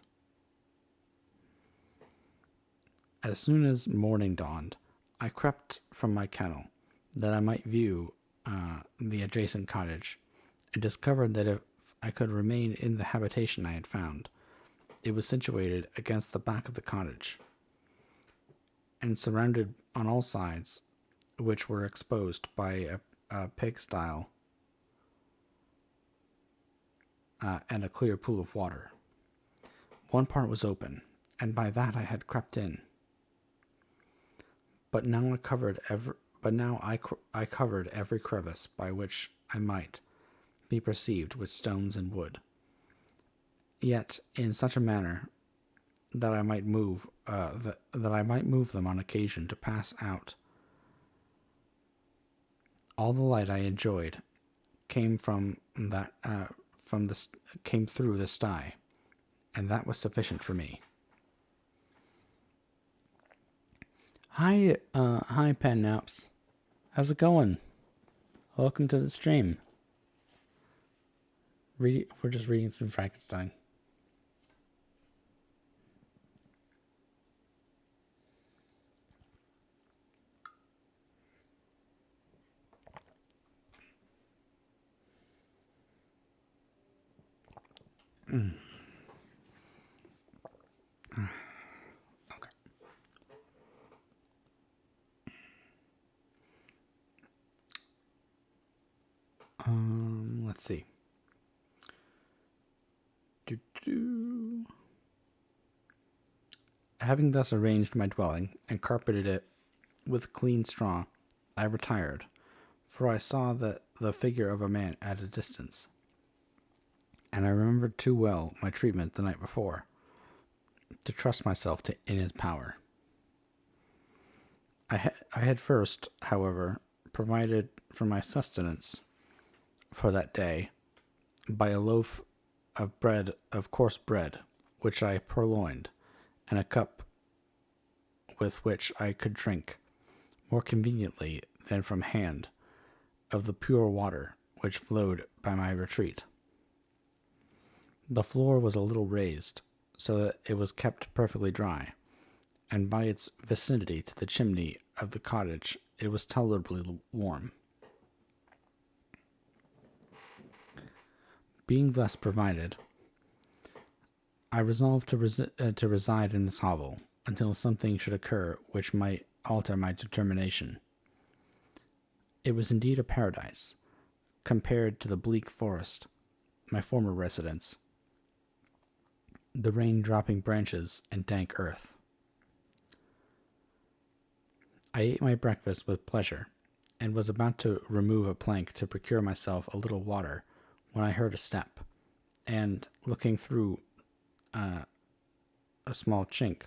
As soon as morning dawned, I crept from my kennel, that I might view the adjacent cottage, and discovered that if I could remain in the habitation I had found, it was situated against the back of the cottage, and surrounded on all sides, which were exposed by a pigsty and a clear pool of water. One part was open, and by that I had crept in. But now I covered every crevice by which I might be perceived with stones and wood, yet in such a manner that I might move them on occasion to pass out. All the light I enjoyed came through the sty, and that was sufficient for me. Hi, Pen Naps. How's it going? Welcome to the stream. We're just reading some Frankenstein. Okay. Let's see. Having thus arranged my dwelling and carpeted it with clean straw, I retired, for I saw the figure of a man at a distance, and I remembered too well my treatment the night before to trust myself in his power. I had first, however, provided for my sustenance for that day by a loaf of coarse bread, which I purloined, and a cup with which I could drink, more conveniently than from hand, of the pure water which flowed by my retreat. The floor was a little raised, so that it was kept perfectly dry, and by its vicinity to the chimney of the cottage it was tolerably warm. Being thus provided, I resolved to reside in this hovel until something should occur which might alter my determination. It was indeed a paradise, compared to the bleak forest, my former residence, the rain-dropping branches and dank earth. I ate my breakfast with pleasure, and was about to remove a plank to procure myself a little water, when I heard a step, and looking through a small chink,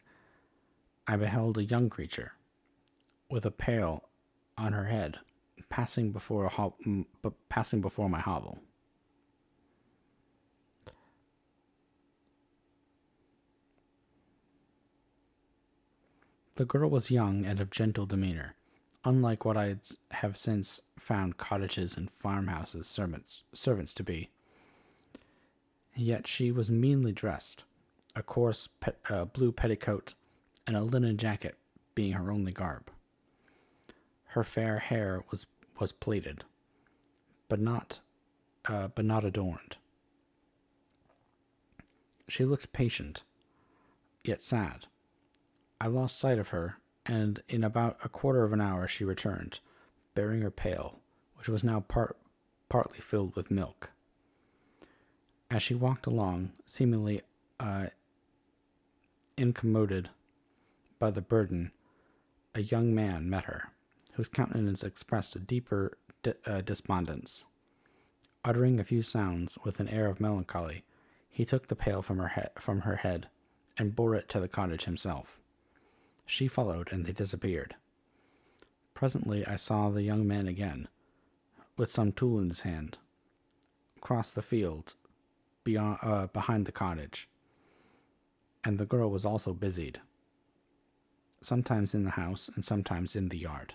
I beheld a young creature with a pail on her head, passing before my hovel. The girl was young and of gentle demeanor, unlike what I have since found cottages and farmhouses servants to be. Yet she was meanly dressed, a coarse blue petticoat and a linen jacket being her only garb. Her fair hair was plaited, but not adorned. She looked patient, yet sad. I lost sight of her, and in about a quarter of an hour she returned, bearing her pail, which was now partly filled with milk. As she walked along, seemingly incommoded by the burden, a young man met her, whose countenance expressed a deeper despondence. Uttering a few sounds with an air of melancholy, he took the pail from her head and bore it to the cottage himself. She followed, and they disappeared. Presently I saw the young man again, with some tool in his hand, cross the field behind the cottage, and the girl was also busied, sometimes in the house and sometimes in the yard.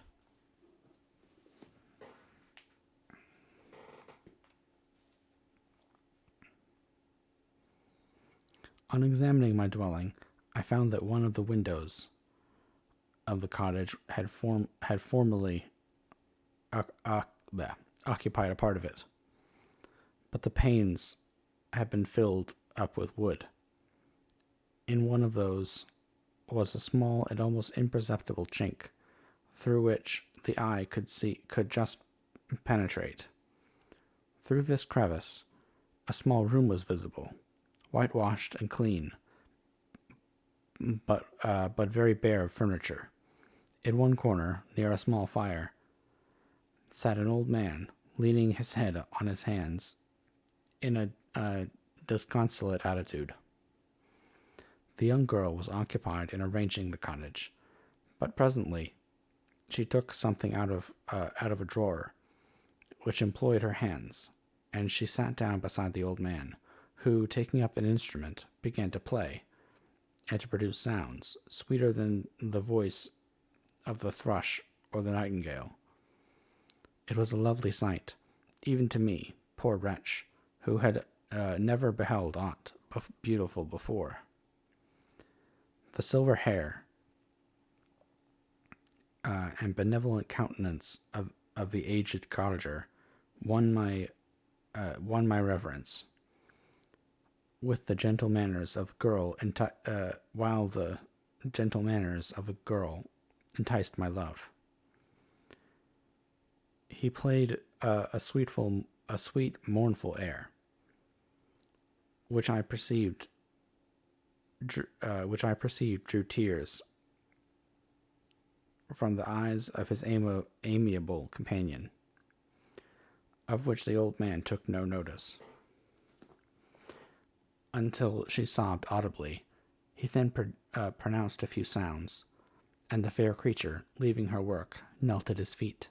On examining my dwelling, I found that one of the windows of the cottage had formerly occupied a part of it, but the panes had been filled up with wood. In one of those was a small and almost imperceptible chink, through which the eye could just penetrate. Through this crevice, a small room was visible, whitewashed and clean, but very bare of furniture. In one corner, near a small fire, sat an old man, leaning his head on his hands in a disconsolate attitude. The young girl was occupied in arranging the cottage, but presently she took something out of a drawer, which employed her hands, and she sat down beside the old man, who, taking up an instrument, began to play, and to produce sounds sweeter than the voice of the thrush or the nightingale. It was a lovely sight, even to me, poor wretch, who had never beheld aught beautiful before. The silver hair and benevolent countenance of the aged cottager won my reverence, with the gentle manners of the girl, while the gentle manners of the girl enticed my love. He played a sweet, mournful air, which I perceived drew tears from the eyes of his amiable companion, of which the old man took no notice, until she sobbed audibly. He then pronounced a few sounds, and the fair creature, leaving her work, knelt at his feet.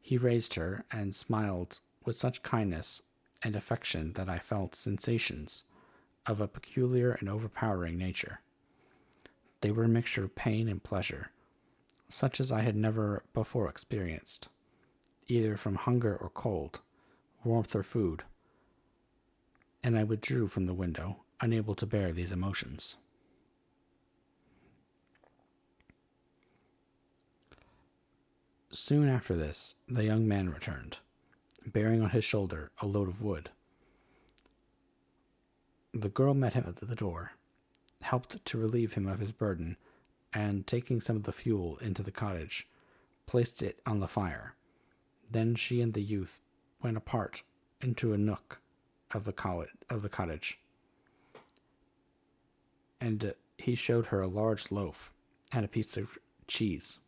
He raised her and smiled with such kindness and affection that I felt sensations of a peculiar and overpowering nature. They were a mixture of pain and pleasure, such as I had never before experienced, either from hunger or cold, warmth or food, and I withdrew from the window, unable to bear these emotions. Soon after this, the young man returned, bearing on his shoulder a load of wood. The girl met him at the door, helped to relieve him of his burden, and taking some of the fuel into the cottage, placed it on the fire. Then she and the youth went apart into a nook of the cottage, and he showed her a large loaf and a piece of cheese.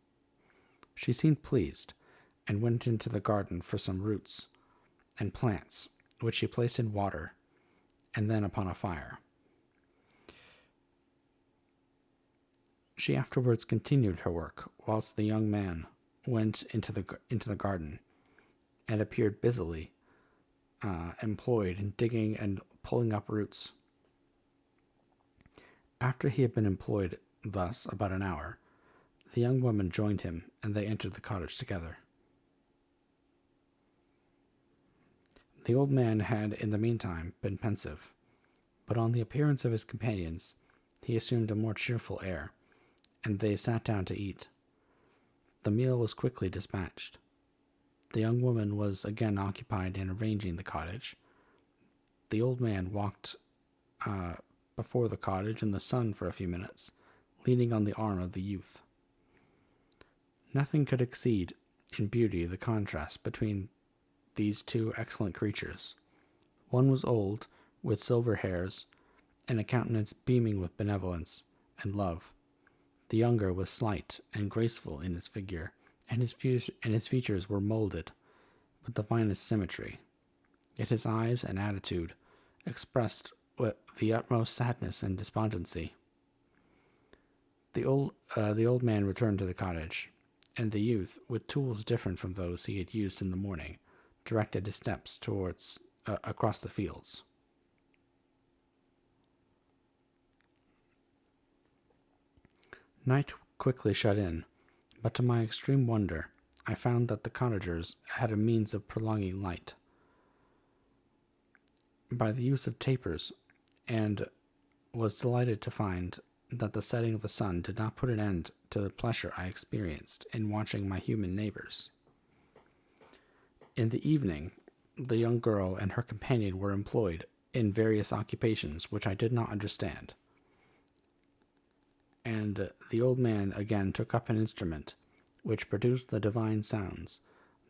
She seemed pleased, and went into the garden for some roots and plants, which she placed in water and then upon a fire. She afterwards continued her work, whilst the young man went into the garden, and appeared busily employed in digging and pulling up roots. After he had been employed thus about an hour, the young woman joined him, and they entered the cottage together. The old man had in the meantime been pensive, but on the appearance of his companions he assumed a more cheerful air, and they sat down to eat. The meal was quickly dispatched. The young woman was again occupied in arranging the cottage. The old man walked before the cottage in the sun for a few minutes, leaning on the arm of the youth. Nothing could exceed in beauty the contrast between these two excellent creatures. One was old, with silver hairs, and a countenance beaming with benevolence and love. The younger was slight and graceful in his figure, and his features were molded with the finest symmetry. Yet his eyes and attitude expressed with the utmost sadness and despondency. The old man returned to the cottage, and the youth, with tools different from those he had used in the morning, directed his steps towards across the fields. Night quickly shut in, but to my extreme wonder, I found that the cottagers had a means of prolonging light by the use of tapers, and was delighted to find that the setting of the sun did not put an end to the pleasure I experienced in watching my human neighbors. In the evening, the young girl and her companion were employed in various occupations which I did not understand, and the old man again took up an instrument which produced the divine sounds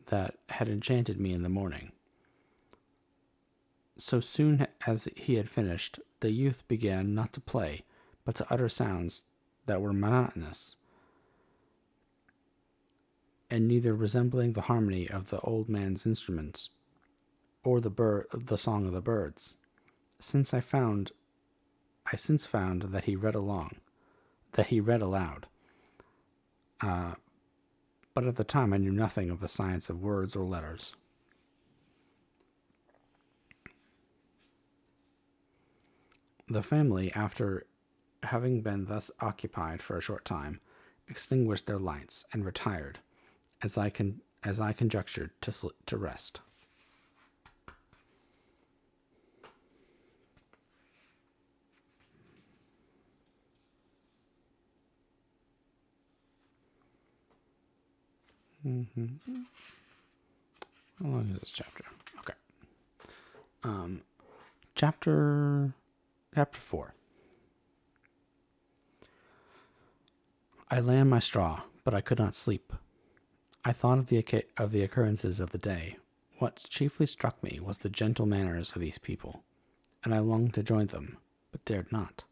that had enchanted me in the morning. So soon as he had finished, the youth began not to play, but to utter sounds that were monotonous, and neither resembling the harmony of the old man's instruments or the song of the birds. I since found that he read aloud. But at the time I knew nothing of the science of words or letters. The family, after having been thus occupied for a short time, extinguished their lights and retired, as I conjectured, to rest. How long is this chapter? Okay. Chapter 4. I lay on my straw, but I could not sleep. I thought of the occurrences of the day. What chiefly struck me was the gentle manners of these people, and I longed to join them, but dared not.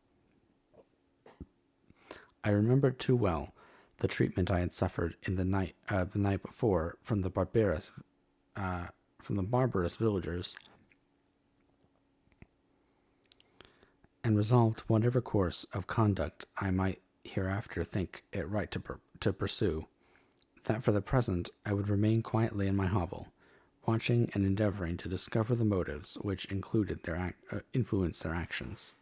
I remembered too well the treatment I had suffered in the night before from the barbarous villagers, and resolved whatever course of conduct I might hereafter think it right to pursue, that for the present I would remain quietly in my hovel, watching and endeavoring to discover the motives which influenced their actions.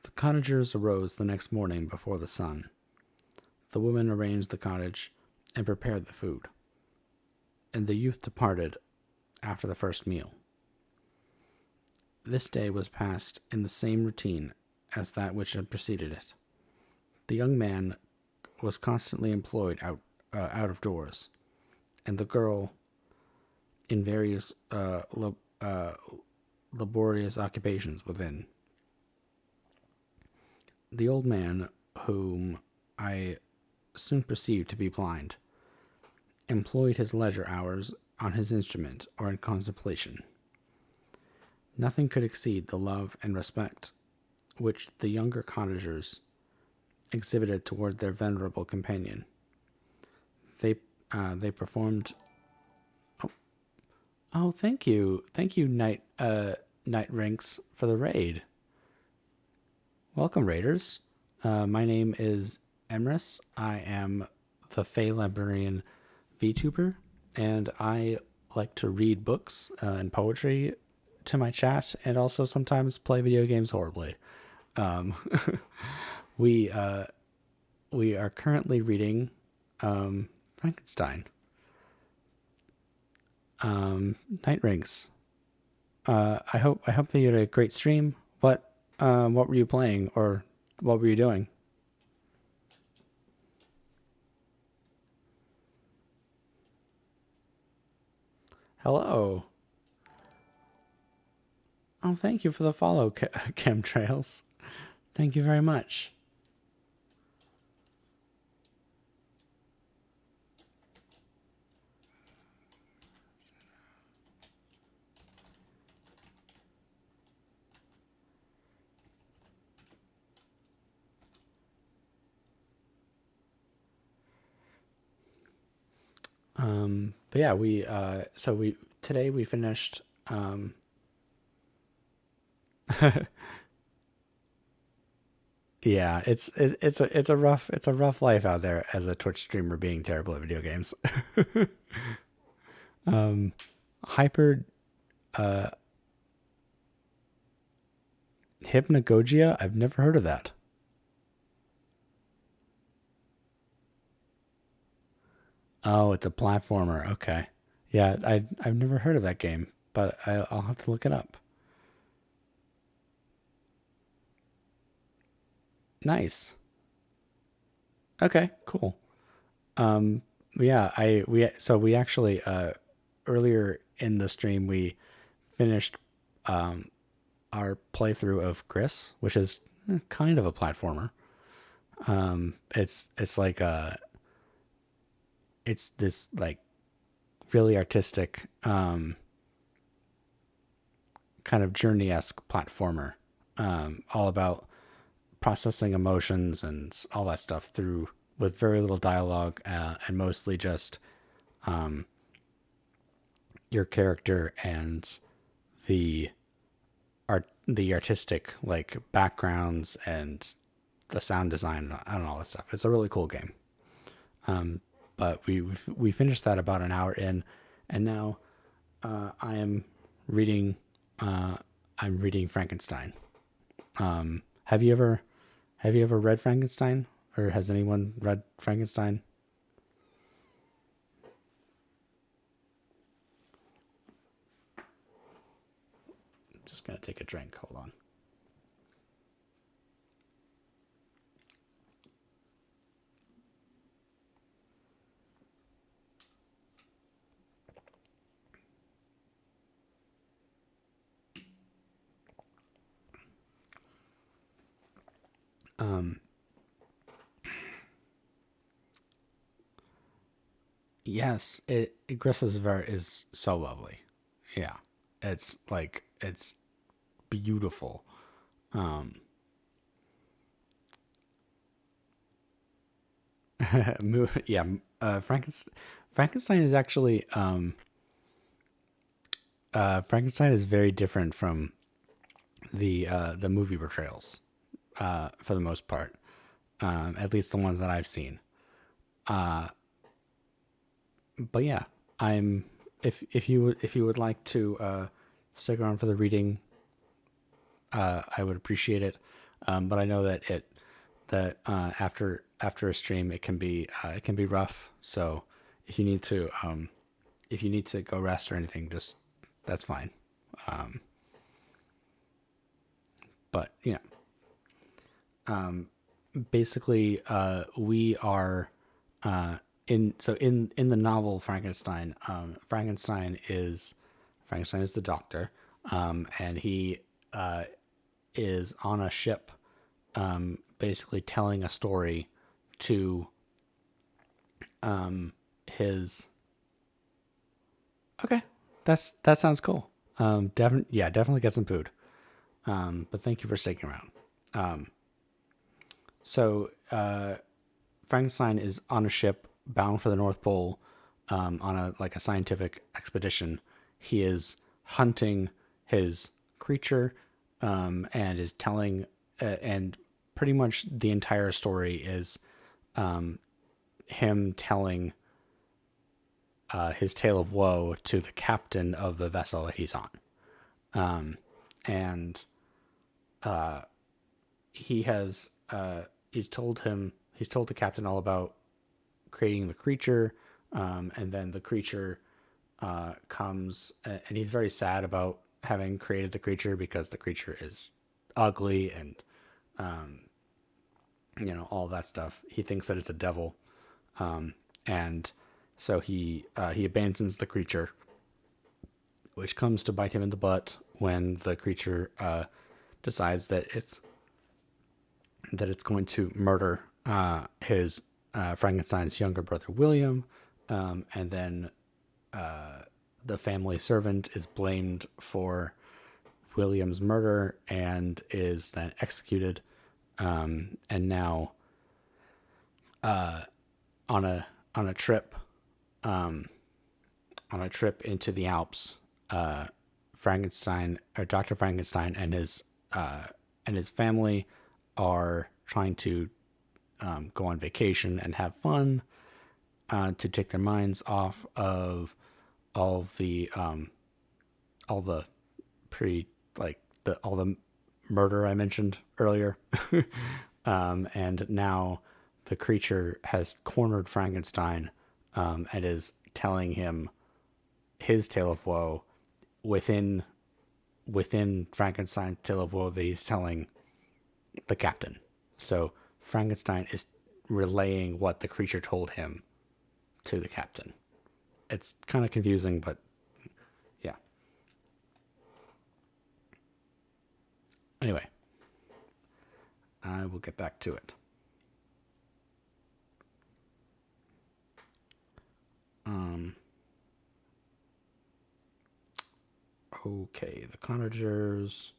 The cottagers arose the next morning before the sun. The woman arranged the cottage and prepared the food, and the youth departed after the first meal. This day was passed in the same routine as that which had preceded it. The young man was constantly employed out of doors, and the girl in various laborious occupations within. The old man, whom I soon perceived to be blind, employed his leisure hours on his instrument or in contemplation. Nothing could exceed the love and respect which the younger cottagers exhibited toward their venerable companion. They performed. Oh, thank you, Knight Night Ranks for the raid. Welcome, Raiders. My name is Emrys. I am the Fey Librarian VTuber, and I like to read books and poetry to my chat, and also sometimes play video games horribly. Um, we uh, we are currently reading Frankenstein, Night Rings. I hope that you had a great stream. What were you playing, or what were you doing? Hello. Oh, thank you for the follow, chemtrails. Thank you very much. But yeah, we today we finished. Yeah, it's a rough life out there as a Twitch streamer being terrible at video games. um, Hyper uh, Hypnagogia. I've never heard of that. Oh, it's a platformer. Okay. Yeah, I've never heard of that game, but I'll have to look it up. Nice. Okay, cool. Um, yeah, we actually earlier in the stream we finished um our playthrough of GRIS, which is kind of a platformer. It's like it's this like really artistic kind of journey-esque platformer, all about processing emotions and all that stuff through with very little dialogue, and mostly just your character and the the artistic like backgrounds and the sound design and all that stuff. It's a really cool game. But we finished that about an hour in, and now I am reading. Uh, I'm reading Frankenstein. Have you ever read Frankenstein, or has anyone read Frankenstein? Just gonna take a drink. Hold on. Yes, Gris is so lovely. Yeah, it's beautiful. Yeah, Frankenstein is actually Frankenstein is very different from the movie portrayals, for the most part. At least the ones that I've seen. But yeah, I'm if you would like to stick around for the reading, I would appreciate it. But I know that after a stream it can be rough. So if you need to if you need to go rest or anything, just that's fine. But you know, basically, we are in the novel Frankenstein. Frankenstein is the doctor, and he is on a ship, basically telling a story to his. Okay, that sounds cool. Definitely get some food. But thank you for sticking around. So Frankenstein is on a ship bound for the North Pole, on a like a scientific expedition. He is hunting his creature, and is telling, and pretty much the entire story is him telling his tale of woe to the captain of the vessel that he's on. And he has he's told the captain all about creating the creature, and then the creature comes, and he's very sad about having created the creature because the creature is ugly and all that stuff. He thinks that it's a devil, and so he abandons the creature, which comes to bite him in the butt when the creature decides that it's going to murder his Frankenstein's younger brother William, and then the family servant is blamed for William's murder and is then executed. And now, on a trip into the Alps, Frankenstein, or Dr. Frankenstein, and his family are trying to go on vacation and have fun, to take their minds off of all the all the murder I mentioned earlier. And now the creature has cornered Frankenstein, and is telling him his tale of woe within Frankenstein's tale of woe that he's telling the captain. So Frankenstein is relaying what the creature told him to the captain. It's kind of confusing, but yeah. Anyway, I will get back to it. Okay, the cottagers.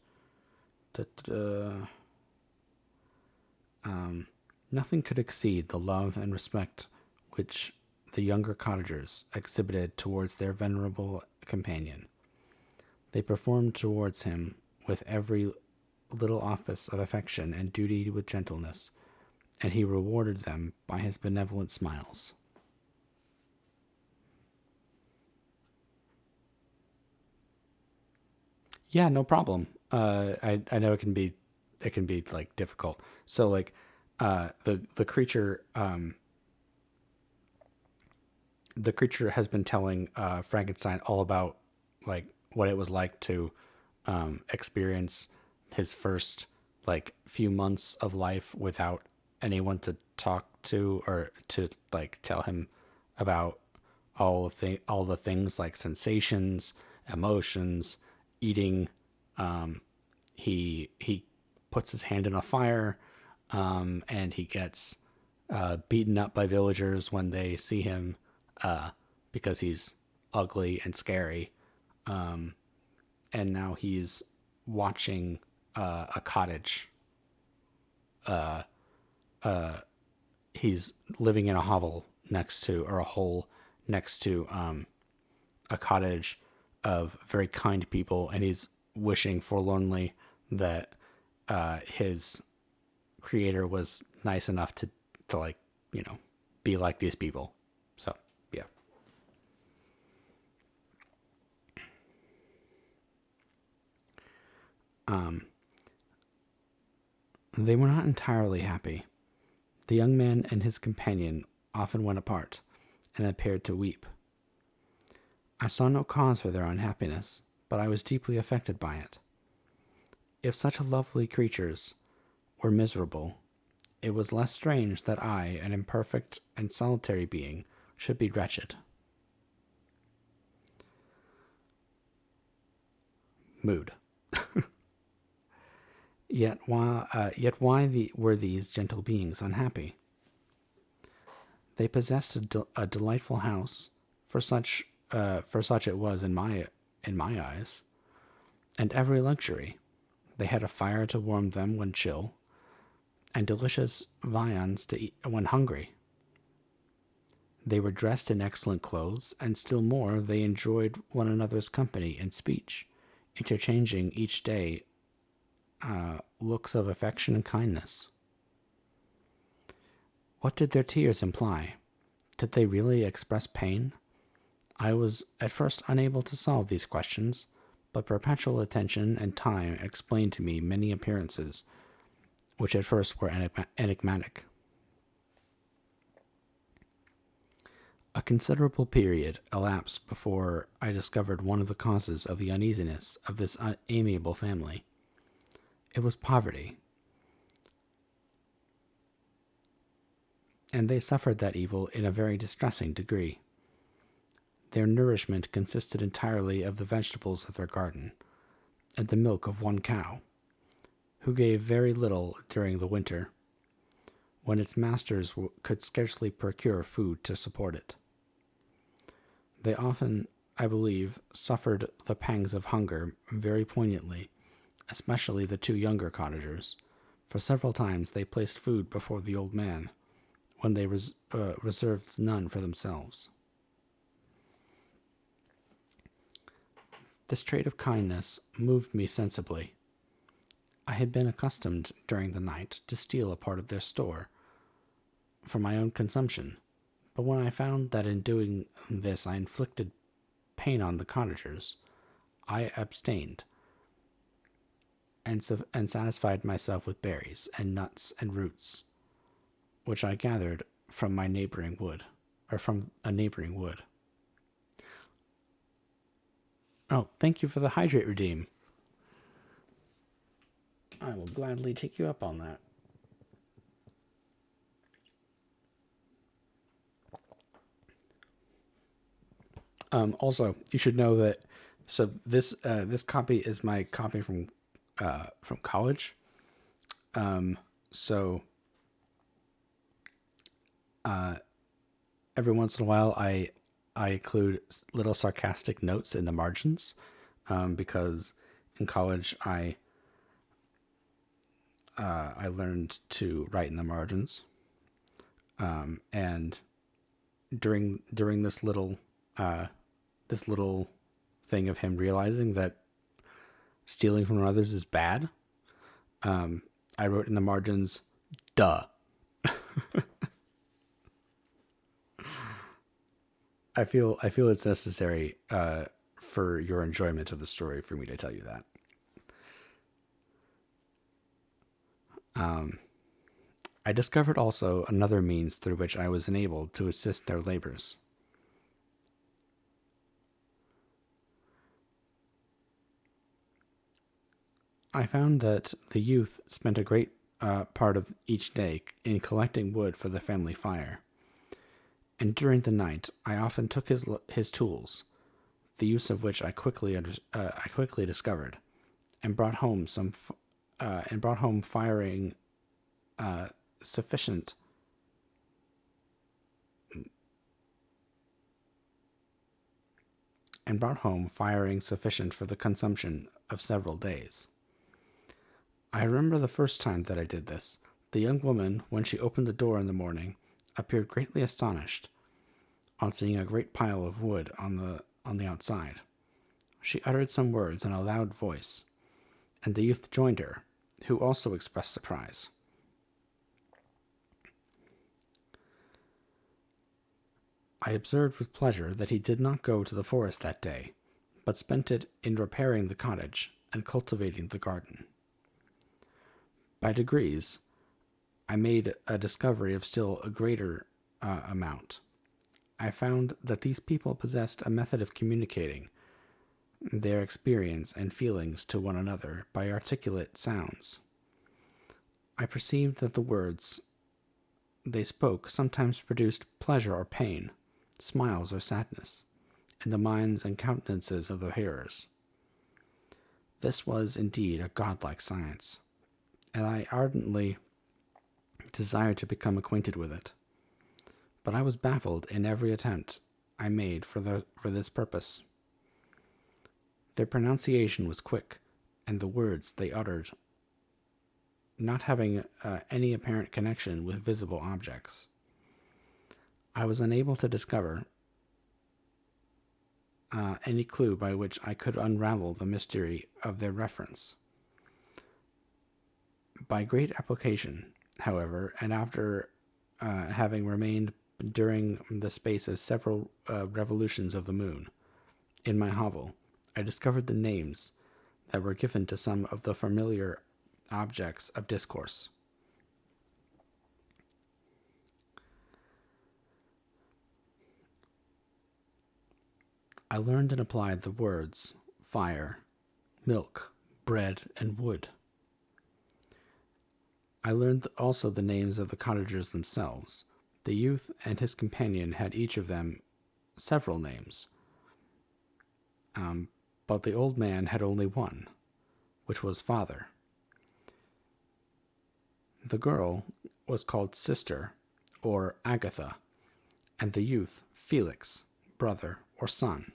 Nothing could exceed the love and respect which the younger cottagers exhibited towards their venerable companion. They performed towards him with every little office of affection and duty with gentleness, and he rewarded them by his benevolent smiles. Yeah, no problem. I know it can be like difficult. So like the creature has been telling Frankenstein all about like what it was like to experience his first like few months of life without anyone to talk to or to like tell him about all the things like sensations, emotions, eating. He puts his hand in a fire, and he gets beaten up by villagers when they see him, because he's ugly and scary. And now he's watching a cottage. He's living in a hovel next to, or a hole next to, a cottage of very kind people, and he's wishing forlornly that his creator was nice enough to like, be like these people. So yeah. They were not entirely happy. The young man and his companion often went apart, and appeared to weep. I saw no cause for their unhappiness, but I was deeply affected by it. If such lovely creatures were miserable, it was less strange that I, an imperfect and solitary being, should be wretched. Mood. Yet why were these gentle beings unhappy? They possessed a delightful house, for such it was in my eyes, and every luxury. They had a fire to warm them when chill, and delicious viands to eat when hungry. They were dressed in excellent clothes, and still more, they enjoyed one another's company and speech, interchanging each day looks of affection and kindness. What did their tears imply? Did they really express pain? I was at first unable to solve these questions, but perpetual attention and time explained to me many appearances, which at first were enigmatic. A considerable period elapsed before I discovered one of the causes of the uneasiness of this amiable family. It was poverty, and they suffered that evil in a very distressing degree. Their nourishment consisted entirely of the vegetables of their garden, and the milk of one cow, who gave very little during the winter, when its masters could scarcely procure food to support it. They often, I believe, suffered the pangs of hunger very poignantly, especially the two younger cottagers, for several times they placed food before the old man, when they reserved none for themselves. This trait of kindness moved me sensibly. I had been accustomed during the night to steal a part of their store for my own consumption, but when I found that in doing this I inflicted pain on the cottagers, I abstained and satisfied myself with berries and nuts and roots, which I gathered from a neighboring wood. Oh, thank you for the hydrate redeem. I will gladly take you up on that. Also, you should know that this copy is my copy from college. So every once in a while, I include little sarcastic notes in the margins, because in college I learned to write in the margins, and during this little thing of him realizing that stealing from others is bad, I wrote in the margins, "Duh." I feel it's necessary for your enjoyment of the story for me to tell you that. I discovered also another means through which I was enabled to assist their labors. I found that the youth spent a great part of each day in collecting wood for the family fire, and during the night I often took his tools, the use of which I quickly discovered, and brought home firing sufficient for the consumption of several days. I remember the first time that I did this. The young woman, when she opened the door in the morning, appeared greatly astonished on seeing a great pile of wood on the outside. She uttered some words in a loud voice, and the youth joined her, who also expressed surprise. I observed with pleasure that he did not go to the forest that day, but spent it in repairing the cottage and cultivating the garden. By degrees, I made a discovery of still a greater amount. I found that these people possessed a method of communicating their experience and feelings to one another by articulate sounds. I perceived that the words they spoke sometimes produced pleasure or pain, smiles or sadness, in the minds and countenances of the hearers. This was indeed a godlike science, and I ardently desired to become acquainted with it. But I was baffled in every attempt I made for this purpose. Their pronunciation was quick, and the words they uttered not having any apparent connection with visible objects. I was unable to discover any clue by which I could unravel the mystery of their reference. By great application, however, and after having remained during the space of several revolutions of the moon in my hovel, I discovered the names that were given to some of the familiar objects of discourse. I learned and applied the words fire, milk, bread, and wood. I learned also the names of the cottagers themselves. The youth and his companion had each of them several names, but the old man had only one, which was father. The girl was called sister, or Agatha, and the youth Felix, brother or son.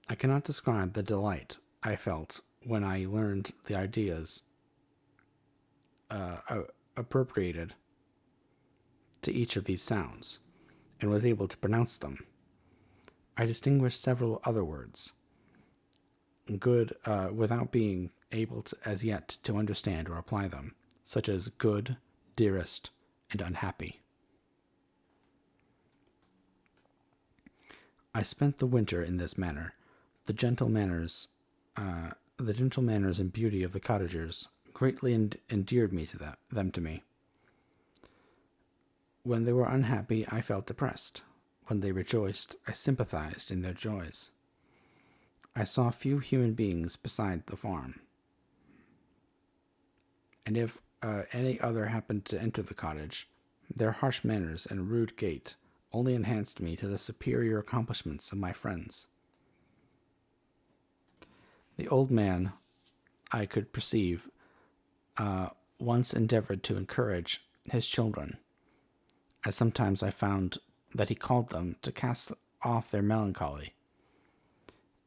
I cannot describe the delight I felt when I learned the ideas appropriated to each of these sounds, and was able to pronounce them. I distinguished several other words, good without being able to, as yet to understand or apply them, such as good, dearest, and unhappy. I spent the winter in this manner. The gentle manners and beauty of the cottagers greatly endeared me to them to me. When they were unhappy, I felt depressed. When they rejoiced, I sympathized in their joys. I saw few human beings beside the farm, and if any other happened to enter the cottage, their harsh manners and rude gait only enhanced me to the superior accomplishments of my friends. The old man, I could perceive, once endeavored to encourage his children, as sometimes I found that he called them to cast off their melancholy.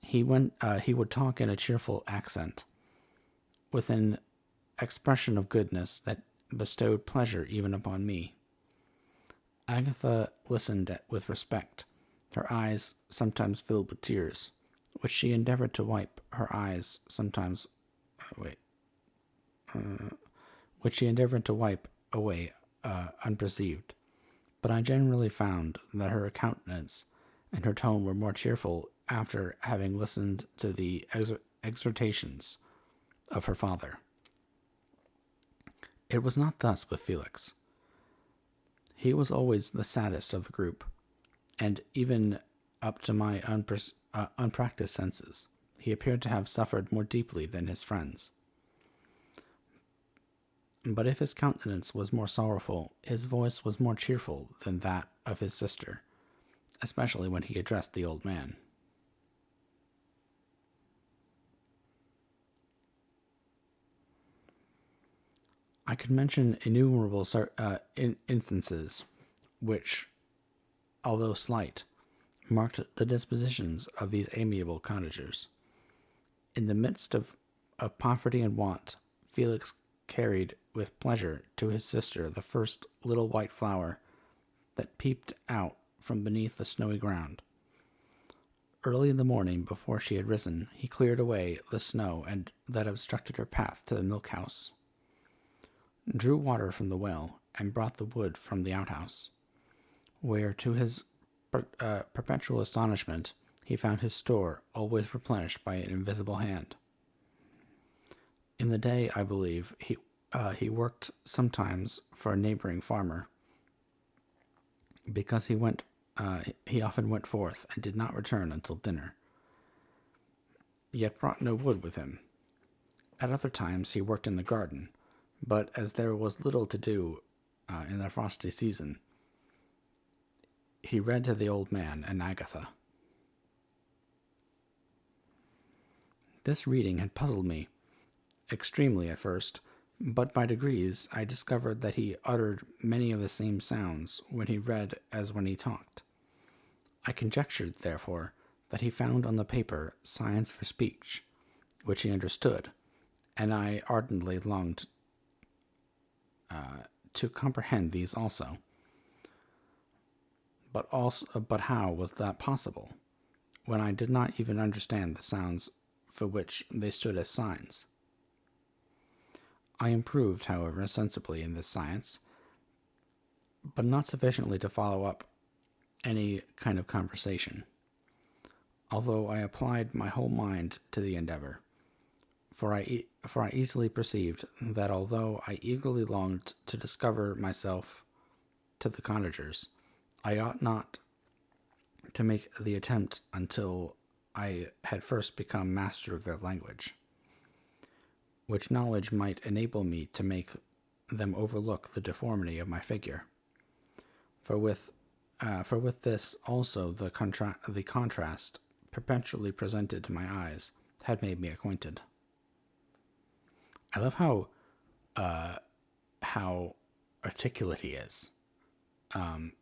He would talk in a cheerful accent, with an expression of goodness that bestowed pleasure even upon me. Agatha listened with respect, her eyes sometimes filled with tears, which she endeavored to wipe her eyes sometimes which she endeavored to wipe away unperceived. But I generally found that her countenance and her tone were more cheerful after having listened to the exhortations of her father. It was not thus with Felix. He was always the saddest of the group, and even up to my unpracticed senses, he appeared to have suffered more deeply than his friends. But if his countenance was more sorrowful, his voice was more cheerful than that of his sister, especially when he addressed the old man. I could mention innumerable instances which, although slight, marked the dispositions of these amiable cottagers. In the midst of poverty and want, Felix carried with pleasure to his sister the first little white flower that peeped out from beneath the snowy ground. Early in the morning, before she had risen, he cleared away the snow and that obstructed her path to the milk house, drew water from the well, and brought the wood from the outhouse, where, to his perpetual astonishment, he found his store always replenished by an invisible hand. In the day, I believe, he worked sometimes for a neighboring farmer, because he often went forth and did not return until dinner, yet brought no wood with him. At other times he worked in the garden, but as there was little to do in the frosty season, he read to the old man and Agatha. This reading had puzzled me extremely at first, but by degrees I discovered that he uttered many of the same sounds when he read as when he talked. I conjectured, therefore, that he found on the paper signs for speech, which he understood, and I ardently longed to comprehend these also. but how was that possible when I did not even understand the sounds for which they stood as signs? I improved, however, sensibly in this science, but not sufficiently to follow up any kind of conversation, although I applied my whole mind to the endeavor, for I easily perceived that although I eagerly longed to discover myself to the cottagers, I ought not to make the attempt until I had first become master of their language, which knowledge might enable me to make them overlook the deformity of my figure. For with this also the contrast perpetually presented to my eyes had made me acquainted. I love how articulate he is, and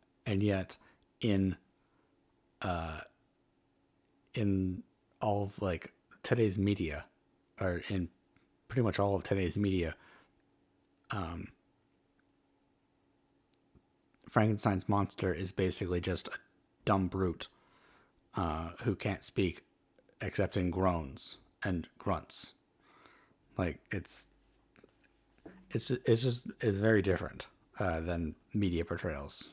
yet in all of like today's media, or in pretty much all of today's media, Frankenstein's monster is basically just a dumb brute who can't speak except in groans and grunts. Like it's very different than media portrayals.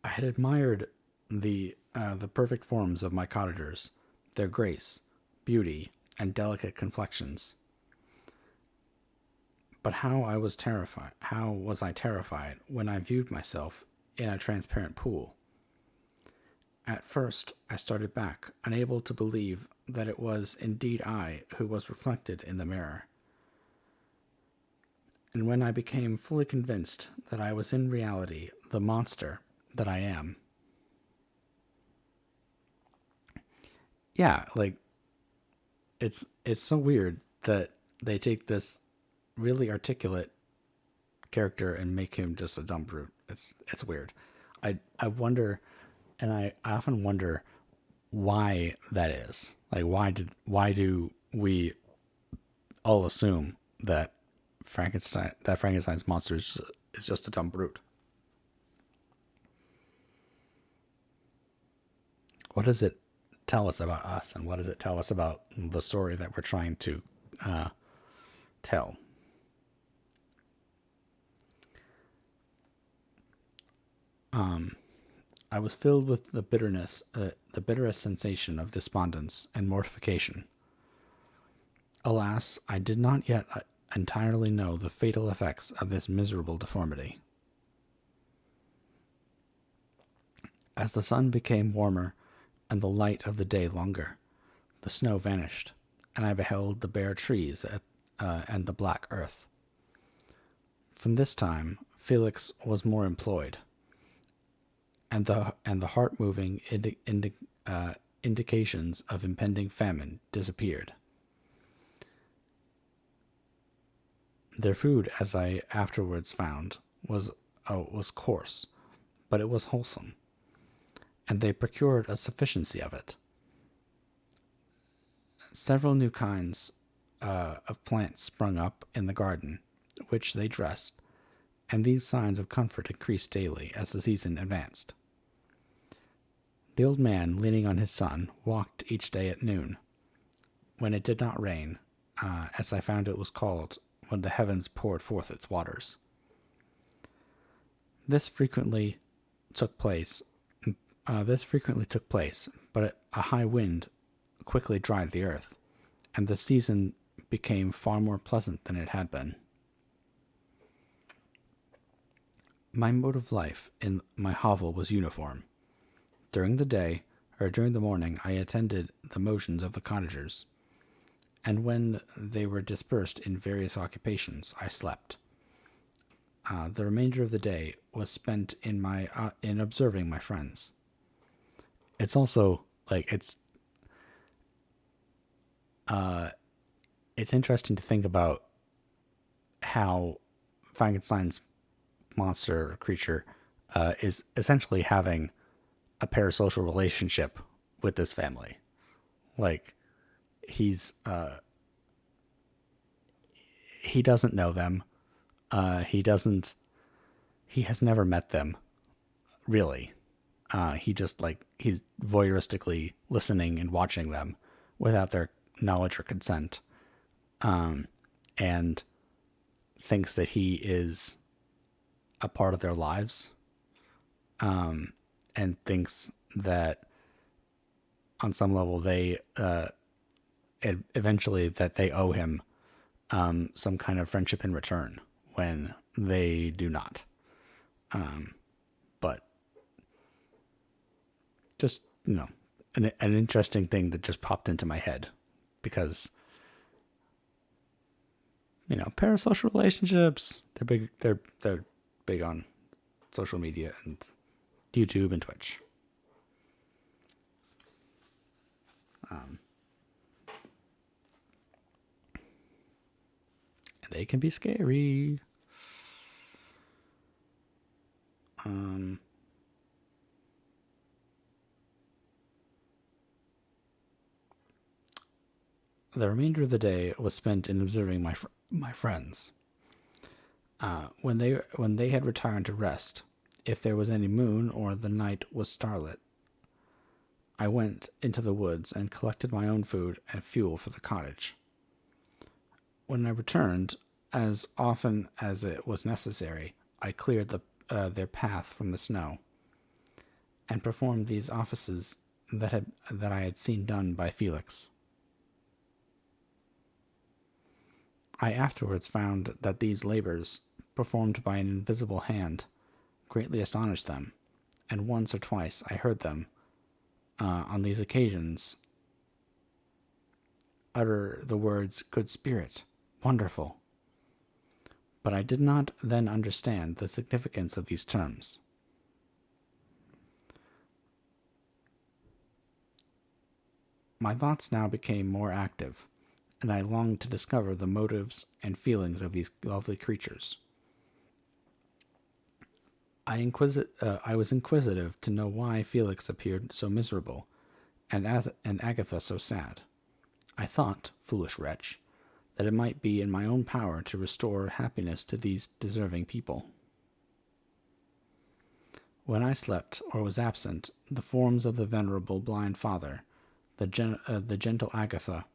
I had admired the perfect forms of my cottagers, their grace, beauty, and delicate complexions. But how was I terrified when I viewed myself in a transparent pool? At first, I started back, unable to believe that it was indeed I who was reflected in the mirror. And when I became fully convinced that I was in reality the monster that I am, yeah, like it's so weird that they take this really articulate character and make him just a dumb brute. It's weird. I wonder, and I often wonder why that is. Like why do we all assume that Frankenstein's monster is just a dumb brute? What does it tell us about us, and what does it tell us about the story that we're trying to tell? I was filled with the bitterest sensation of despondence and mortification. Alas, I did not yet entirely know the fatal effects of this miserable deformity. As the sun became warmer and the light of the day longer, the snow vanished, and I beheld the bare trees and the black earth. From this time, Felix was more employed, and the heart-moving indications of impending famine disappeared. Their food, as I afterwards found, was coarse, but it was wholesome, and they procured a sufficiency of it. Several new kinds of plants sprung up in the garden, which they dressed, and these signs of comfort increased daily as the season advanced. The old man, leaning on his son, walked each day at noon, when it did not rain, as I found it was called when the heavens poured forth its waters. This frequently took place, but a high wind quickly dried the earth, and the season became far more pleasant than it had been. My mode of life in my hovel was uniform. During the morning, I attended the motions of the cottagers, and when they were dispersed in various occupations, I slept. The remainder of the day was spent in observing my friends. It's also like it's interesting to think about how Frankenstein's monster or creature is essentially having a parasocial relationship with this family. Like he's he doesn't know them. He doesn't. He has never met them, really. He just he's voyeuristically listening and watching them without their knowledge or consent, and thinks that he is a part of their lives, and thinks that on some level they eventually that they owe him some kind of friendship in return when they do not. But just, an interesting thing that just popped into my head because, parasocial relationships, they're big on social media and YouTube and Twitch. And they can be scary. The remainder of the day was spent in observing my friends. When they had retired to rest, if there was any moon or the night was starlit, I went into the woods and collected my own food and fuel for the cottage. When I returned, as often as it was necessary, I cleared their path from the snow, and performed these offices that I had seen done by Felix. I afterwards found that these labors, performed by an invisible hand, greatly astonished them, and once or twice I heard them, on these occasions, utter the words "good spirit," "wonderful." But I did not then understand the significance of these terms. My thoughts now became more active, and I longed to discover the motives and feelings of these lovely creatures. I was inquisitive to know why Felix appeared so miserable, and Agatha so sad. I thought, foolish wretch, that it might be in my own power to restore happiness to these deserving people. When I slept or was absent, the forms of the venerable blind father, the gentle Agatha,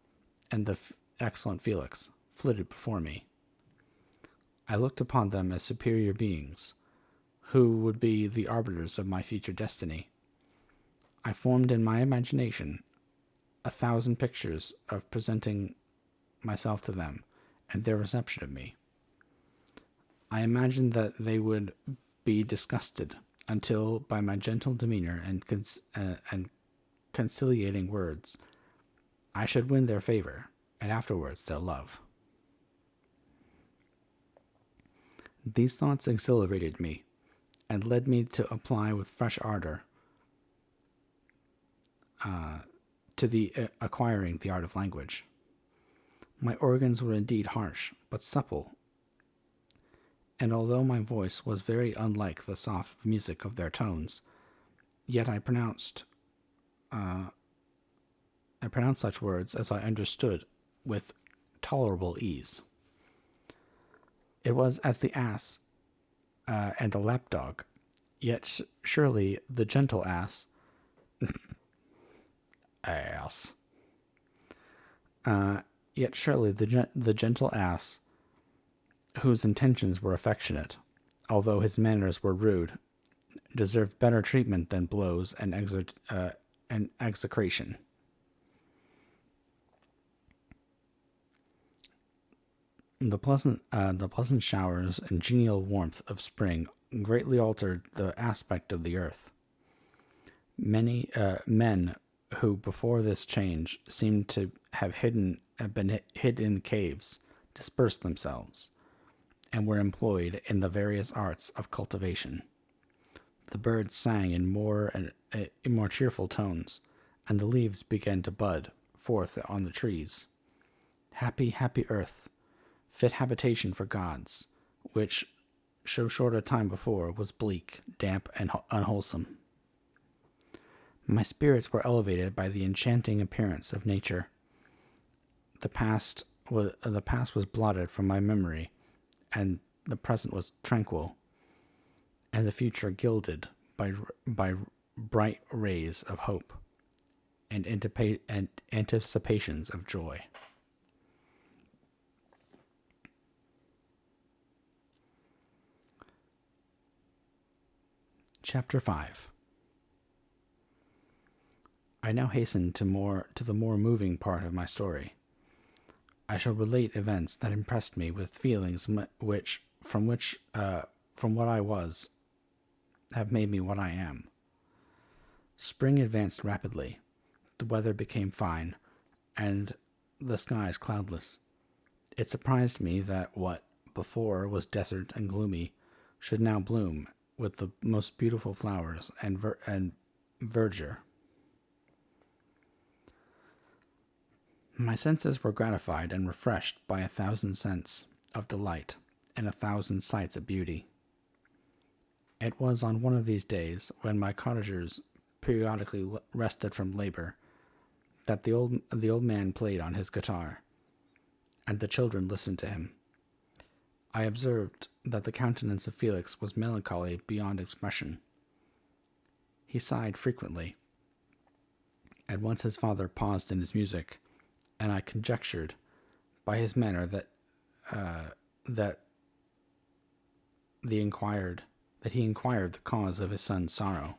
and the excellent Felix flitted before me. I looked upon them as superior beings, who would be the arbiters of my future destiny. I formed in my imagination 1,000 pictures of presenting myself to them and their reception of me. I imagined that they would be disgusted until, by my gentle demeanor and conciliating words, I should win their favor and afterwards their love. These thoughts exhilarated me and led me to apply with fresh ardor to the acquiring the art of language. My organs were indeed harsh, but supple, and although my voice was very unlike the soft music of their tones, yet I pronounced such words as I understood with tolerable ease. It was as the ass and the lapdog, yet surely the gentle ass yet surely the gentle ass, whose intentions were affectionate, although his manners were rude, deserved better treatment than blows and execration. The pleasant showers and genial warmth of spring greatly altered the aspect of the earth. Many men who before this change seemed to have been hid in caves, dispersed themselves, and were employed in the various arts of cultivation. The birds sang in more cheerful tones, and the leaves began to bud forth on the trees. Happy, happy earth, fit habitation for gods, which, so short a time before, was bleak, damp, and unwholesome. My spirits were elevated by the enchanting appearance of nature. The past the past was blotted from my memory, and the present was tranquil, and the future gilded by bright rays of hope and anticipations of joy. Chapter 5. I now hasten to the more moving part of my story. I shall relate events that impressed me with feelings which, from what I was, have made me what I am. Spring advanced rapidly. The weather became fine, and the skies cloudless. It surprised me that what before was desert and gloomy should now bloom with the most beautiful flowers and verdure. My senses were gratified and refreshed by 1,000 scents of delight and 1,000 sights of beauty. It was on one of these days, when my cottagers periodically rested from labor, that the old man played on his guitar, and the children listened to him. I observed that the countenance of Felix was melancholy beyond expression. He sighed frequently. At once his father paused in his music, and I conjectured by his manner that he inquired the cause of his son's sorrow.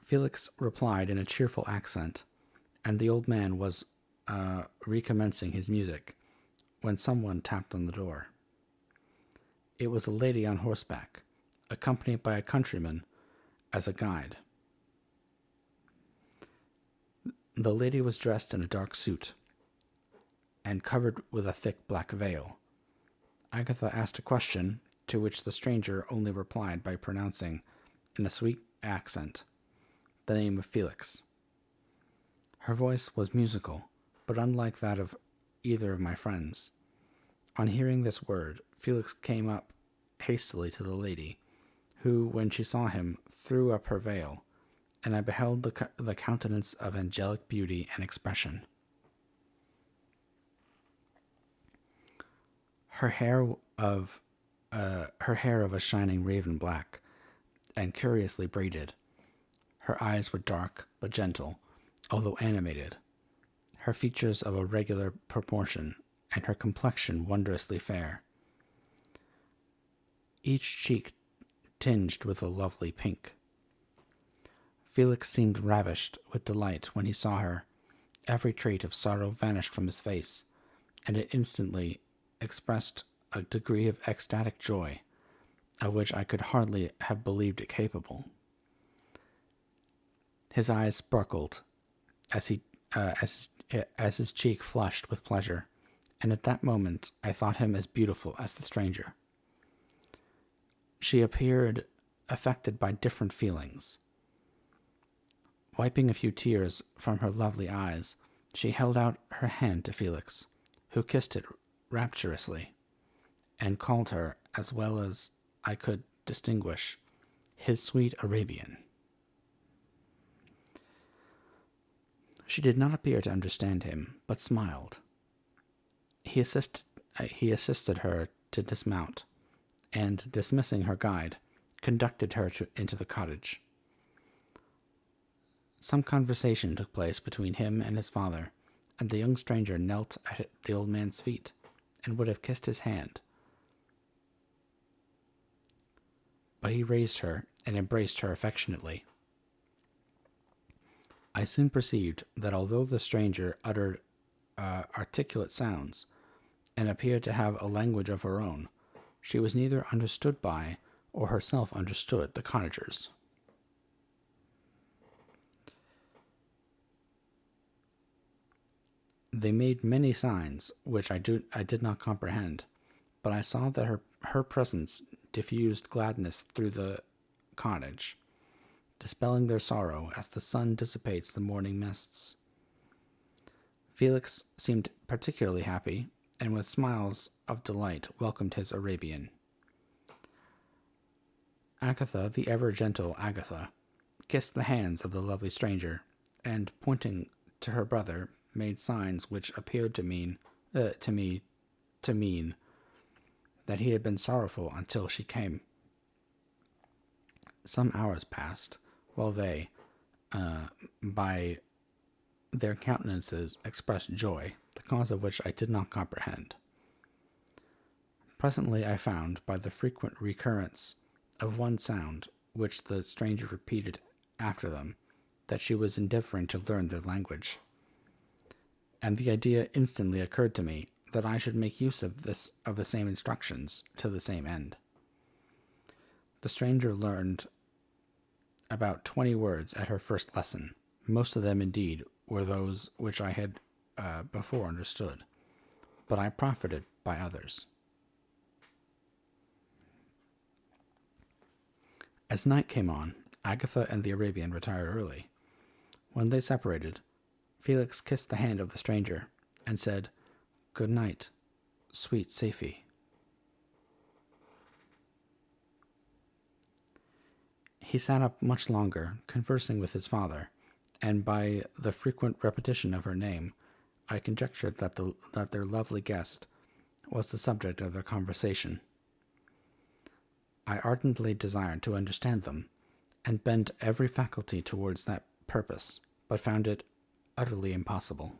Felix replied in a cheerful accent, and the old man was recommencing his music when someone tapped on the door. It was a lady on horseback, accompanied by a countryman as a guide. The lady was dressed in a dark suit and covered with a thick black veil. Agatha asked a question, to which the stranger only replied by pronouncing, in a sweet accent, the name of Felix. Her voice was musical, but unlike that of either of my friends. On hearing this word, Felix came up hastily to the lady, who, when she saw him, threw up her veil, and I beheld the countenance of angelic beauty and expression. Her hair of a shining raven black, and curiously braided. Her eyes were dark but gentle, although animated. Her features of a regular proportion, and her complexion wondrously fair. Each cheek tinged with a lovely pink. Felix seemed ravished with delight when he saw her. Every trait of sorrow vanished from his face, and it instantly expressed a degree of ecstatic joy of which I could hardly have believed it capable. His eyes sparkled as his cheek flushed with pleasure, and at that moment I thought him as beautiful as the stranger. She appeared affected by different feelings. Wiping a few tears from her lovely eyes, she held out her hand to Felix, who kissed it rapturously, and called her, as well as I could distinguish, his sweet Arabian. She did not appear to understand him, but smiled. He assisted her to dismount, and, dismissing her guide, conducted her into the cottage. Some conversation took place between him and his father, and the young stranger knelt at the old man's feet, and would have kissed his hand. But he raised her and embraced her affectionately. I soon perceived that although the stranger uttered articulate sounds, and appeared to have a language of her own, she was neither understood by, or herself understood, the cottagers. They made many signs which I did not comprehend, but I saw that her presence diffused gladness through the cottage, dispelling their sorrow as the sun dissipates the morning mists. Felix seemed particularly happy, and with smiles of delight welcomed his Arabian. Agatha, the ever gentle Agatha, kissed the hands of the lovely stranger, and, pointing to her brother made signs which appeared to mean that he had been sorrowful until she came. Some hours passed, while they, by their countenances, expressed joy, the cause of which I did not comprehend. Presently I found, by the frequent recurrence of one sound which the stranger repeated after them, that she was endeavoring to learn their language, and the idea instantly occurred to me that I should make use of the same instructions to the same end. The stranger learned about 20 words at her first lesson. Most of them, indeed, were those which I had before understood, but I profited by others. As night came on, Agatha and the Arabian retired early. When they separated, Felix kissed the hand of the stranger and said, "Good night, sweet Safie." He sat up much longer, conversing with his father, and by the frequent repetition of her name, I conjectured that their lovely guest was the subject of their conversation. I ardently desired to understand them, and bent every faculty towards that purpose, but found it utterly impossible.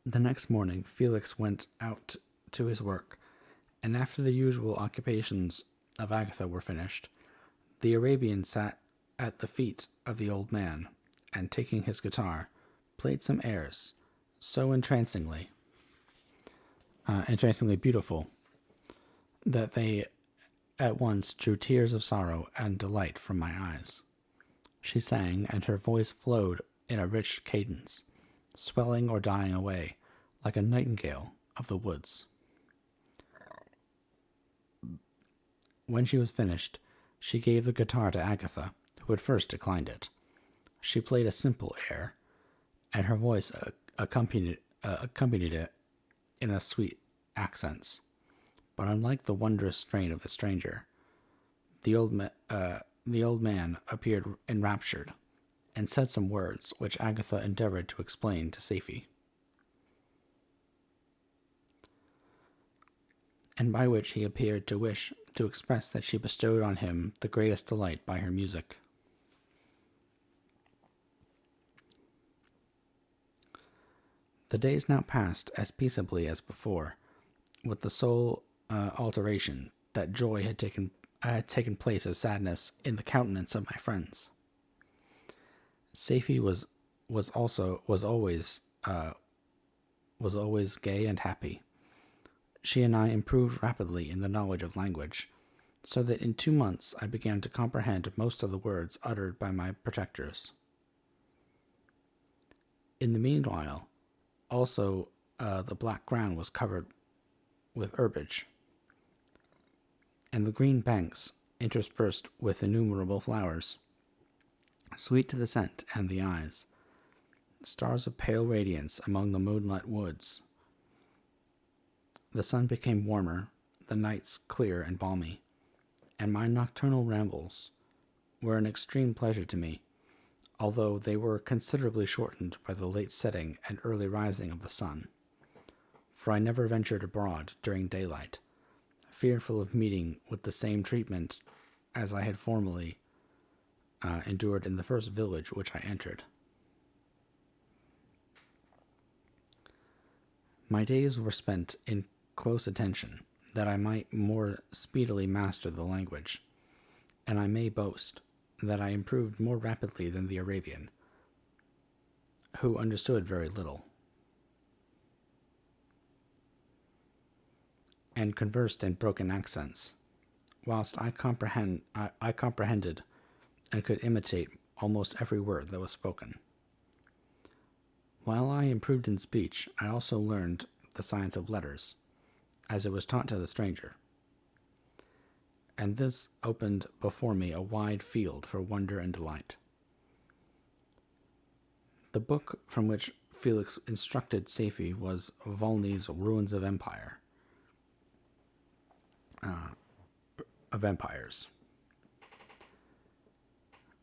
The next morning, Felix went out to his work, and after the usual occupations of Agatha were finished, the Arabian sat at the feet of the old man, and taking his guitar, played some airs so entrancingly beautiful that they at once drew tears of sorrow and delight from my eyes. She sang, and her voice flowed in a rich cadence, swelling or dying away like a nightingale of the woods. When she was finished, she gave the guitar to Agatha, who at first declined it. She played a simple air, and her voice accompanied it in a sweet accents. But unlike the wondrous strain of the stranger, the old man appeared enraptured, and said some words which Agatha endeavored to explain to Safie, and by which he appeared to wish to express that she bestowed on him the greatest delight by her music. The days now passed as peaceably as before, with the sole alteration that joy had taken place of sadness in the countenance of my friends. Safie was always gay and happy. She and I improved rapidly in the knowledge of language, so that in 2 months I began to comprehend most of the words uttered by my protectors. In the meanwhile, also, the black ground was covered with herbage, and the green banks interspersed with innumerable flowers, sweet to the scent and the eyes, stars of pale radiance among the moonlit woods. The sun became warmer, the nights clear and balmy, and my nocturnal rambles were an extreme pleasure to me, although they were considerably shortened by the late setting and early rising of the sun, for I never ventured abroad during daylight, fearful of meeting with the same treatment as I had formerly endured in the first village which I entered. My days were spent in close attention, that I might more speedily master the language, and I may boast that I improved more rapidly than the Arabian, who understood very little, and conversed in broken accents, whilst I comprehended and could imitate almost every word that was spoken. While I improved in speech, I also learned the science of letters, as it was taught to the stranger, and this opened before me a wide field for wonder and delight. The book from which Felix instructed Safie was Volney's Ruins of Empires.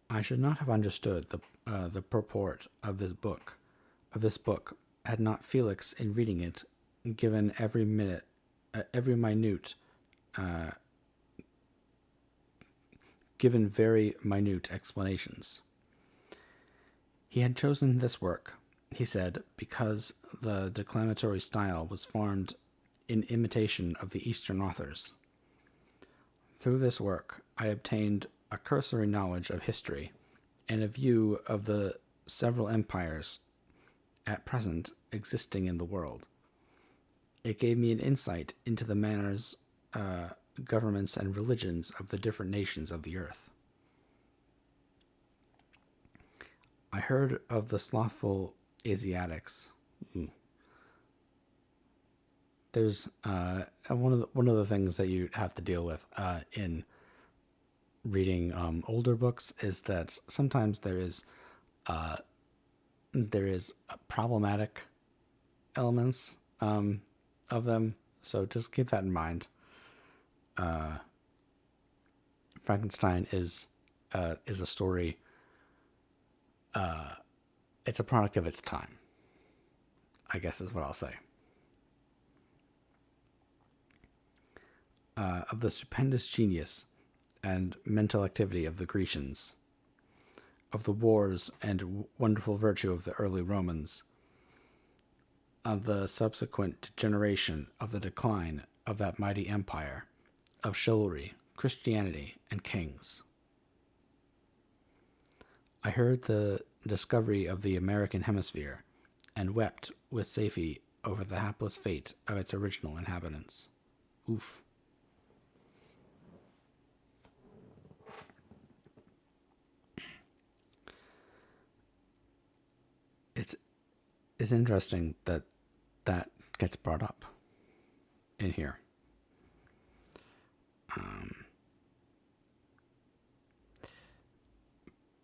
I should not have understood the purport of this book, had not Felix, in reading it, given every minute, given very minute explanations. He had chosen this work, he said, because the declamatory style was formed in imitation of the Eastern authors. Through this work, I obtained a cursory knowledge of history and a view of the several empires at present existing in the world. It gave me an insight into the manners, governments, and religions of the different nations of the earth. I heard of the slothful Asiatics. There's one of the things that you have to deal with in reading older books is that sometimes there is problematic elements of them. So just keep that in mind. Frankenstein is a story. It's a product of its time, I guess is what I'll say. Of the stupendous genius and mental activity of the Grecians, of the wars and wonderful virtue of the early Romans, of the subsequent degeneration, of the decline of that mighty empire, of chivalry, Christianity, and kings. I heard the discovery of the American hemisphere, and wept with Safie over the hapless fate of its original inhabitants. Oof. It's interesting that gets brought up in here.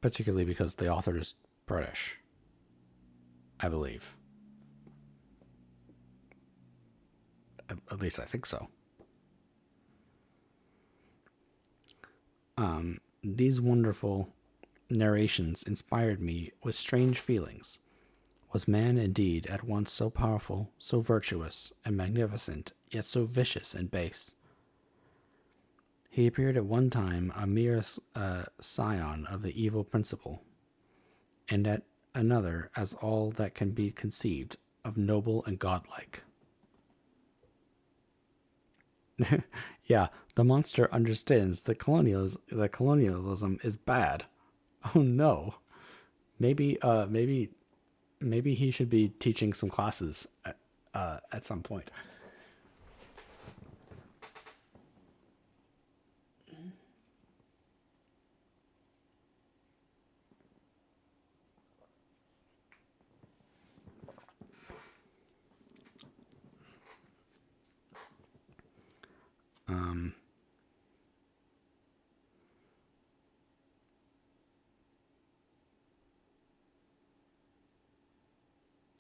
Particularly because the author is British, I believe. At least I think so. These wonderful narrations inspired me with strange feelings. Was man indeed at once so powerful, so virtuous and magnificent, yet so vicious and base? He appeared at one time a mere scion of the evil principle, and at another as all that can be conceived of noble and godlike. Yeah, the monster understands that colonialism is bad. Oh no. Maybe he should be teaching some classes at some point.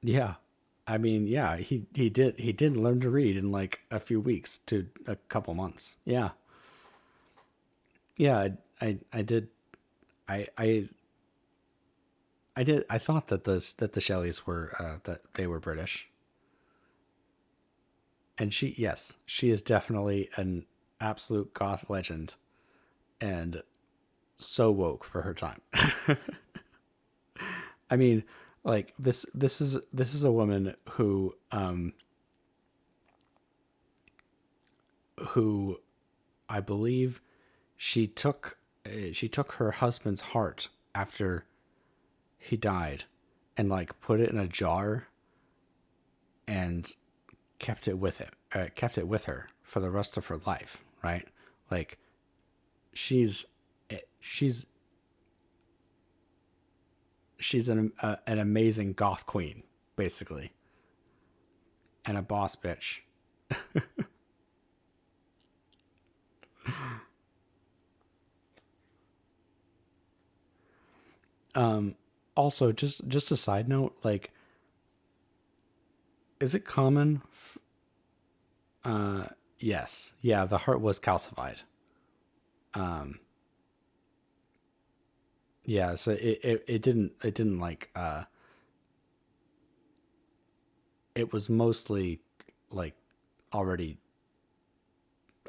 Yeah. I mean, yeah, he did learn to read in like a few weeks to a couple months. Yeah. Yeah, I did I I thought that the Shelleys were that they were British. And she is definitely an absolute goth legend and so woke for her time. I mean, like this is a woman who I believe she took her husband's heart after he died and like put it in a jar and kept it with her for the rest of her life, right? Like she's she's she's an amazing goth queen, basically, and a boss bitch. Also, just a side note, like, is it common? Yes, yeah, the heart was calcified. Um, Yeah, so it didn't like it was mostly like already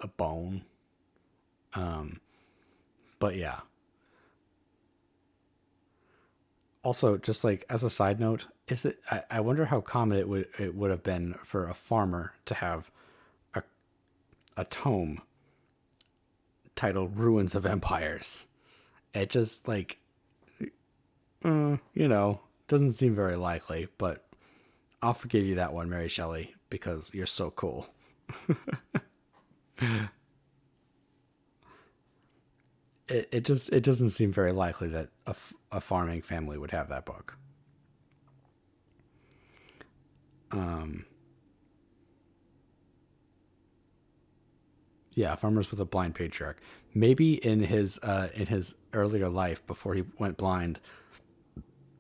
a bone. But yeah. Also, just like as a side note, is it? I wonder how common it would have been for a farmer to have a a tome titled "Ruins of Empires." It just like doesn't seem very likely, but I'll forgive you that one, Mary Shelley, because you're so cool. It doesn't seem very likely that a farming family would have that book. Yeah, farmers with a blind patriarch. Maybe in his earlier life before he went blind,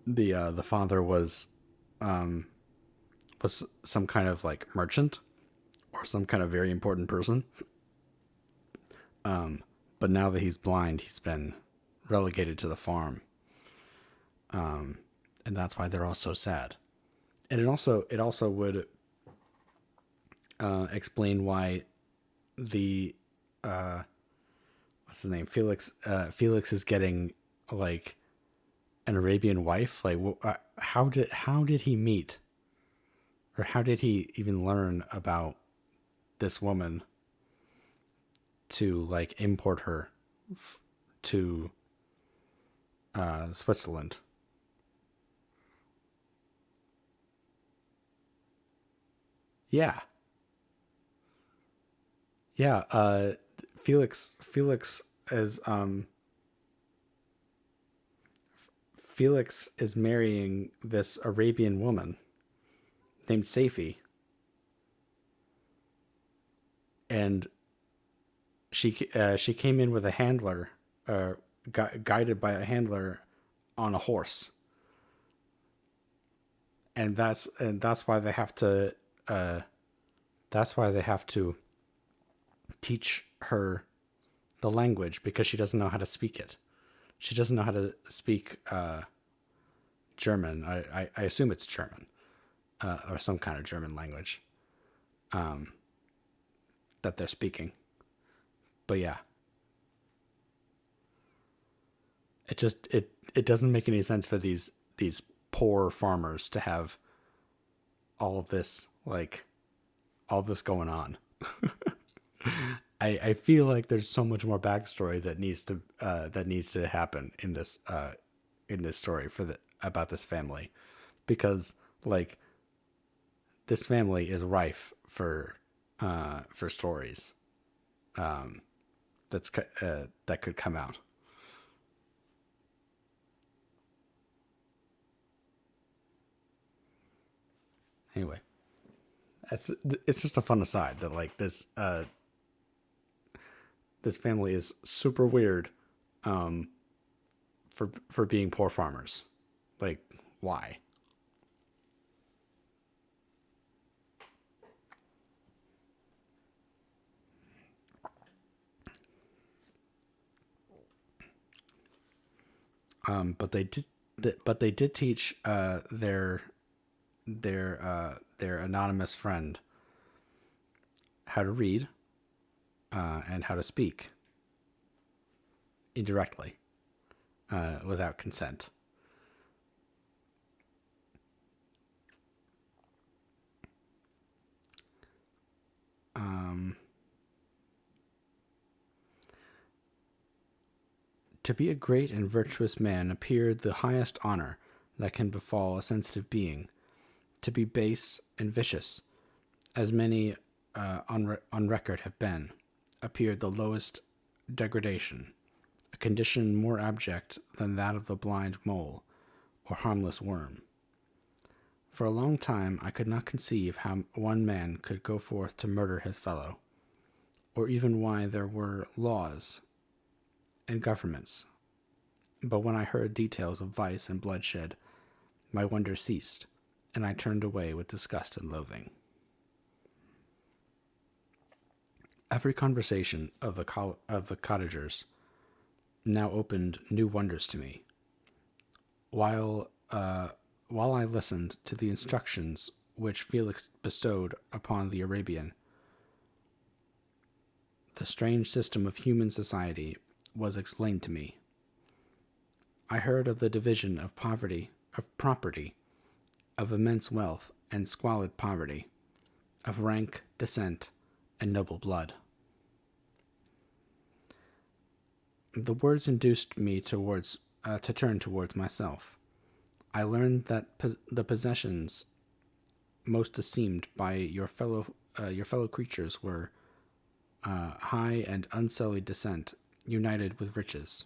the father was some kind of like merchant or some kind of very important person. But now that he's blind, he's been relegated to the farm, and that's why they're all so sad. And it also would explain why the what's his name, Felix is getting like an Arabian wife. Like, how did he meet, or how did he even learn about this woman to like import her to Switzerland? Yeah, yeah. Felix is Felix is marrying this Arabian woman named Safi, and she came in with a handler, uh, guided by a handler on a horse, and uh, that's why they have to teach her the language because she doesn't know how to speak it. She doesn't know how to speak German. I assume it's German, or some kind of German language that they're speaking. But yeah, it doesn't make any sense for these poor farmers to have all of this like all this going on. I feel like there's so much more backstory that needs to happen in this story for the about this family, because like this family is rife for stories that could come out. Anyway, it's it's just a fun aside that like this family is super weird for being poor farmers. Like, why? But they did teach their anonymous friend how to read and how to speak indirectly without consent. To be a great and virtuous man appeared the highest honor that can befall a sensitive being. To be base and vicious, as many on record have been, appeared the lowest degradation, a condition more abject than that of the blind mole or harmless worm. For a long time I could not conceive how one man could go forth to murder his fellow, or even why there were laws and governments. But when I heard details of vice and bloodshed, my wonder ceased, and I turned away with disgust and loathing. Every conversation of the cottagers now opened new wonders to me. While while I listened to the instructions which Felix bestowed upon the Arabian, the strange system of human society was explained to me. I heard of the division of property, of immense wealth and squalid poverty, of rank, descent, and noble blood. The words induced me to turn towards myself. I learned that the possessions most esteemed by your fellow creatures were high and unsullied descent, united with riches.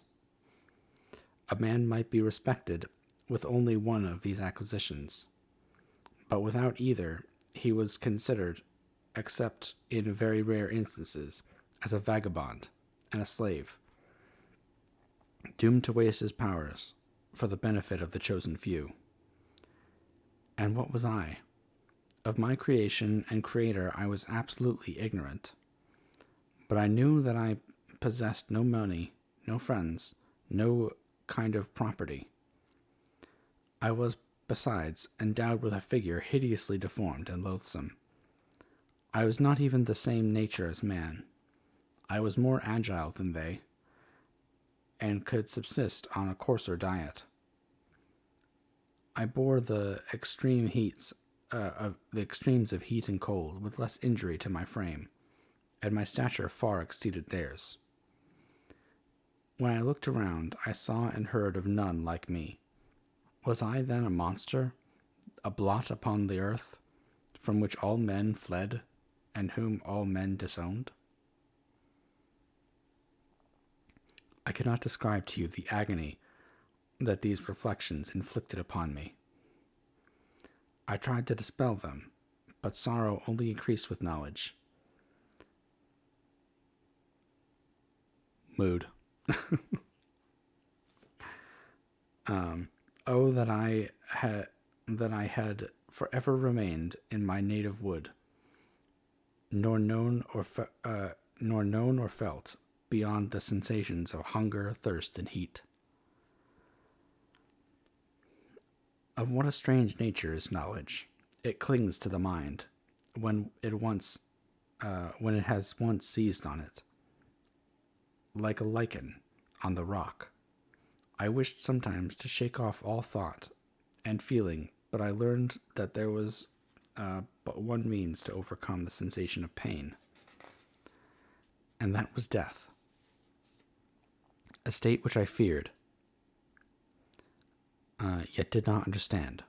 A man might be respected with only one of these acquisitions, but without either, he was considered, except in very rare instances, as a vagabond and a slave, doomed to waste his powers for the benefit of the chosen few. And what was I? Of my creation and creator I was absolutely ignorant, but I knew that I possessed no money, no friends, no kind of property. I was, besides, endowed with a figure hideously deformed and loathsome. I was not even the same nature as man. I was more agile than they, and could subsist on a coarser diet. I bore the extremes of heat and cold with less injury to my frame, and my stature far exceeded theirs. When I looked around, I saw and heard of none like me. Was I then a monster, a blot upon the earth, from which all men fled, and whom all men disowned? I cannot describe to you the agony that these reflections inflicted upon me. I tried to dispel them, but sorrow only increased with knowledge. Mood. Oh, that I had forever remained in my native wood, nor known or felt beyond the sensations of hunger, thirst, and heat. Of what a strange nature is knowledge! It clings to the mind when it has once seized on it, like a lichen on the rock. I wished sometimes to shake off all thought and feeling, but I learned that there was but one means to overcome the sensation of pain, and that was death, a state which I feared, yet did not understand.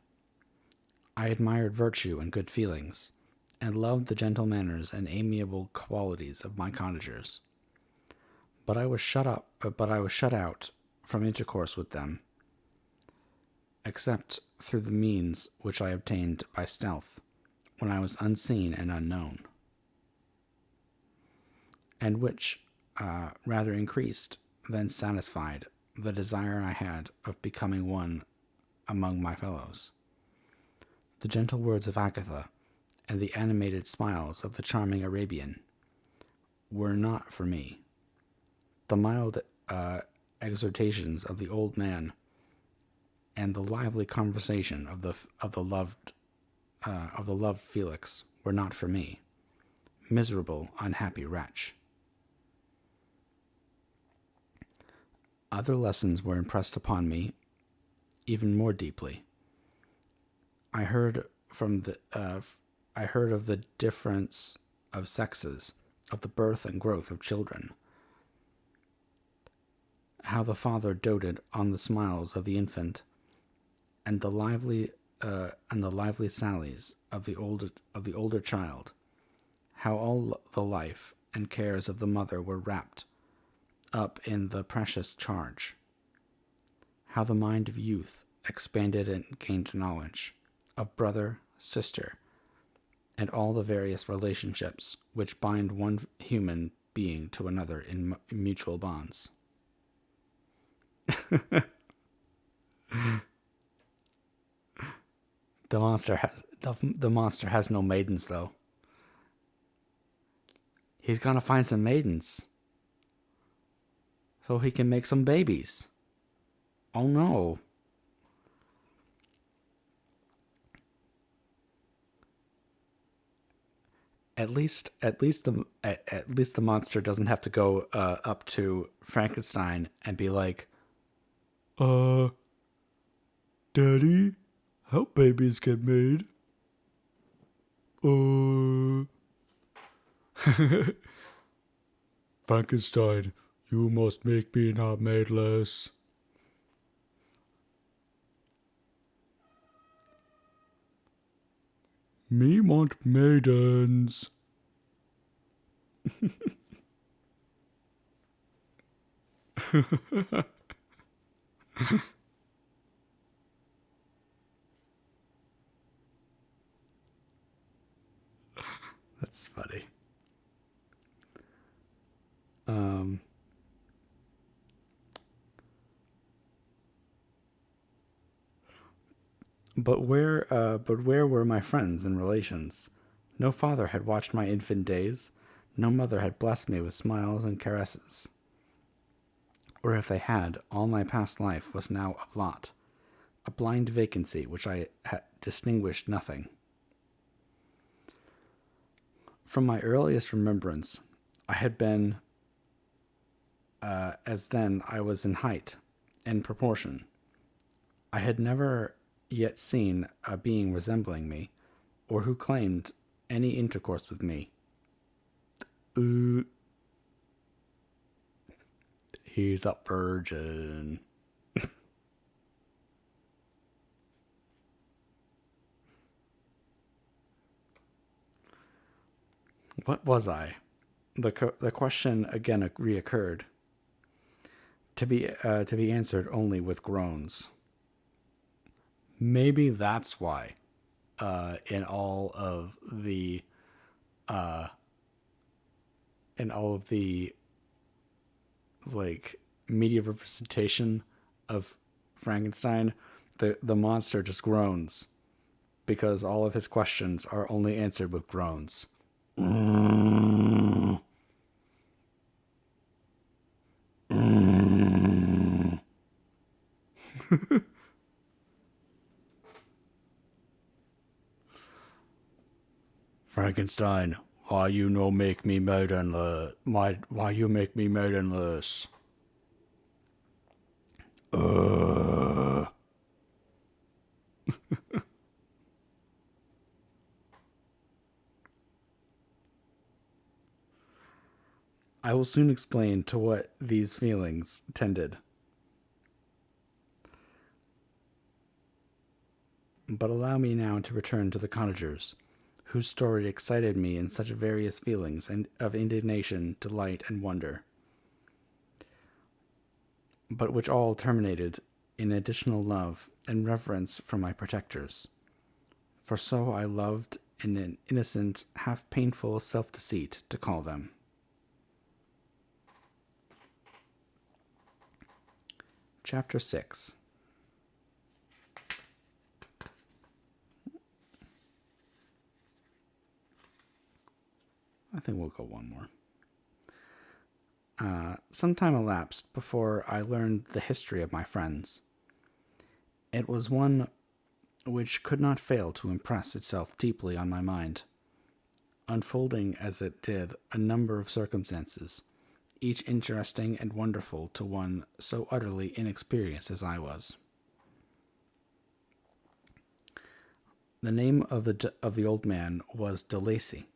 I admired virtue and good feelings, and loved the gentle manners and amiable qualities of my cottagers. But I was shut out from intercourse with them, except through the means which I obtained by stealth, when I was unseen and unknown, and which rather increased than satisfied the desire I had of becoming one among my fellows. The gentle words of Agatha and the animated smiles of the charming Arabian were not for me. The mild exhortations of the old man and the lively conversation of the loved Felix were not for me. Miserable, unhappy wretch. Other lessons were impressed upon me even more deeply. I heard of the difference of sexes, of the birth and growth of children, how the father doted on the smiles of the infant, and the lively sallies of the older child, how all the life and cares of the mother were wrapped up in the precious charge, how the mind of youth expanded and gained knowledge of brother, sister, and all the various relationships which bind one human being to another in mutual bonds. The monster has no maidens, though. He's gonna find some maidens so he can make some babies. Oh no. at least the monster doesn't have to go up to Frankenstein and be like, uh, Daddy, how babies get made? Uh, Frankenstein, you must make me not maidless. Me want maidens. That's funny. Um, but where were my friends and relations? No father had watched my infant days. No mother had blessed me with smiles and caresses. Or if they had, all my past life was now a blot, a blind vacancy which I had distinguished nothing. From my earliest remembrance, I had been, as then I was in height and proportion. I had never yet seen a being resembling me, or who claimed any intercourse with me. He's a virgin. What was I? The question again reoccurred, to be answered only with groans. Maybe that's why, in all of the uh, in all of the like media representation of Frankenstein, the monster just groans because all of his questions are only answered with groans. Mm. Mm. Frankenstein, why you no make me maidenless? Why you make me maidenless? Uh. I will soon explain to what these feelings tended. But allow me now to return to the cottagers, whose story excited me in such various feelings and of indignation, delight, and wonder, but which all terminated in additional love and reverence for my protectors. For so I loved in an innocent, half painful self deceit to call them. Chapter 6. I think we'll go one more. Some time elapsed before I learned the history of my friends. It was one which could not fail to impress itself deeply on my mind, unfolding as it did a number of circumstances, each interesting and wonderful to one so utterly inexperienced as I was. The name of the old man was de Lacy.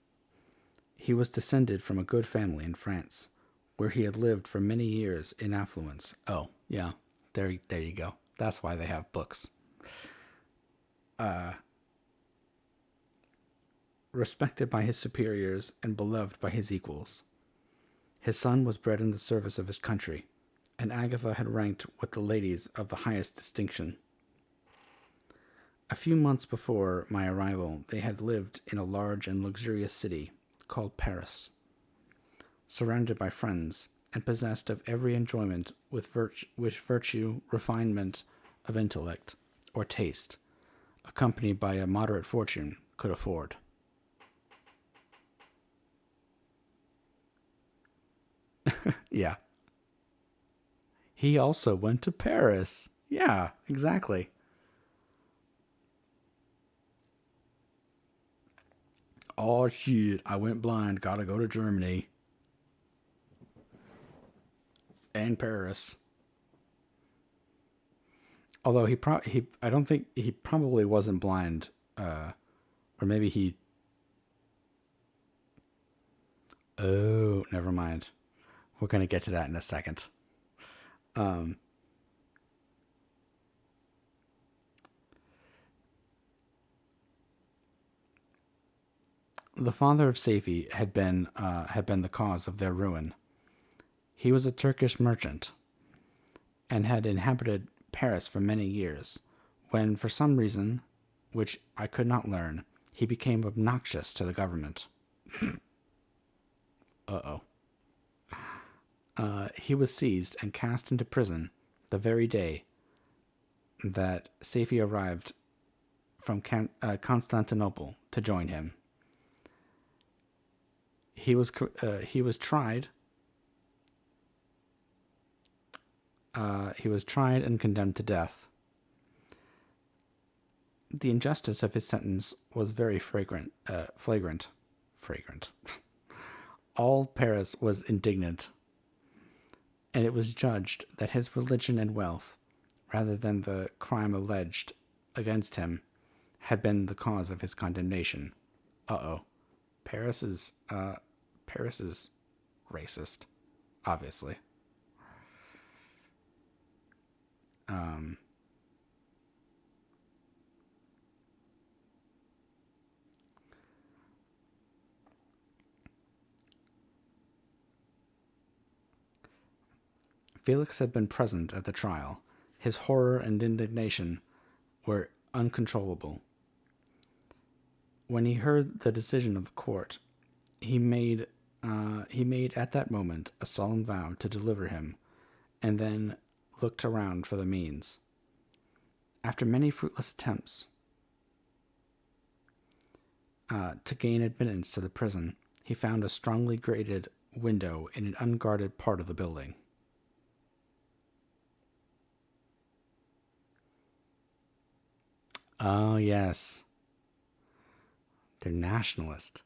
He was descended from a good family in France, where he had lived for many years in affluence. Oh, yeah, there you go. That's why they have books. Respected by his superiors and beloved by his equals. His son was bred in the service of his country, and Agatha had ranked with the ladies of the highest distinction. A few months before my arrival, they had lived in a large and luxurious city called Paris, surrounded by friends, and possessed of every enjoyment which virtue, refinement of intellect, or taste, accompanied by a moderate fortune, could afford. Yeah. He also went to Paris. Yeah, exactly. Oh shit! I went blind. Gotta go to Germany and Paris. Although I don't think he probably wasn't blind, or maybe he. Oh, never mind. We're gonna get to that in a second. Um, the father of Saifi had been the cause of their ruin. He was a Turkish merchant and had inhabited Paris for many years, when for some reason, which I could not learn, he became obnoxious to the government. Uh-oh. He was seized and cast into prison the very day that Saifi arrived from Constantinople to join him. He was tried. He was tried and condemned to death. The injustice of his sentence was very flagrant. All Paris was indignant, and it was judged that his religion and wealth, rather than the crime alleged against him, had been the cause of his condemnation. Uh-oh. Paris is Paris is racist, obviously. Um, Felix had been present at the trial. His horror and indignation were uncontrollable. When he heard the decision of the court, he made at that moment a solemn vow to deliver him, and then looked around for the means. After many fruitless attempts to gain admittance to the prison, he found a strongly grated window in an unguarded part of the building. Oh, yes. They're nationalist.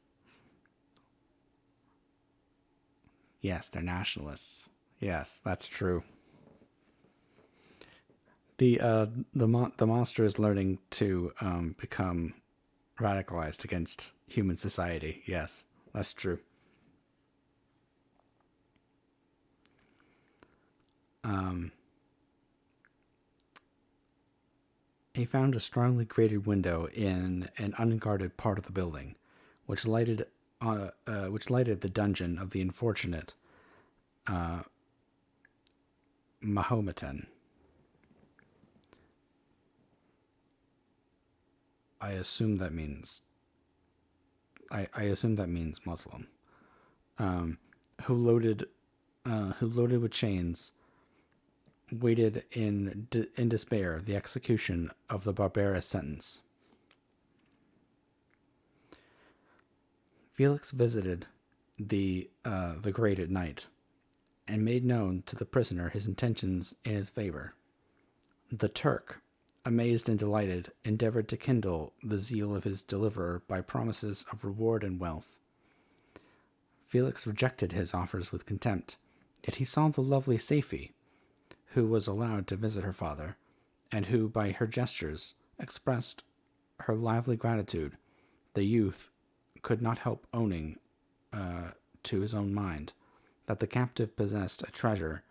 Yes, they're nationalists. Yes, that's true. The monster is learning to become radicalized against human society. Yes, that's true. Um, he found a strongly grated window in an unguarded part of the building, which lighted the dungeon of the unfortunate uh, Mahometan. I assume that means I assume that means Muslim. Um, who loaded with chains, waited in despair the execution of the barbarous sentence. Felix visited the grate at night, and made known to the prisoner his intentions in his favor. The Turk, amazed and delighted, endeavored to kindle the zeal of his deliverer by promises of reward and wealth. Felix rejected his offers with contempt, yet he saw the lovely Saifi, who was allowed to visit her father, and who, by her gestures, expressed her lively gratitude. The youth could not help owning to his own mind that the captive possessed a treasure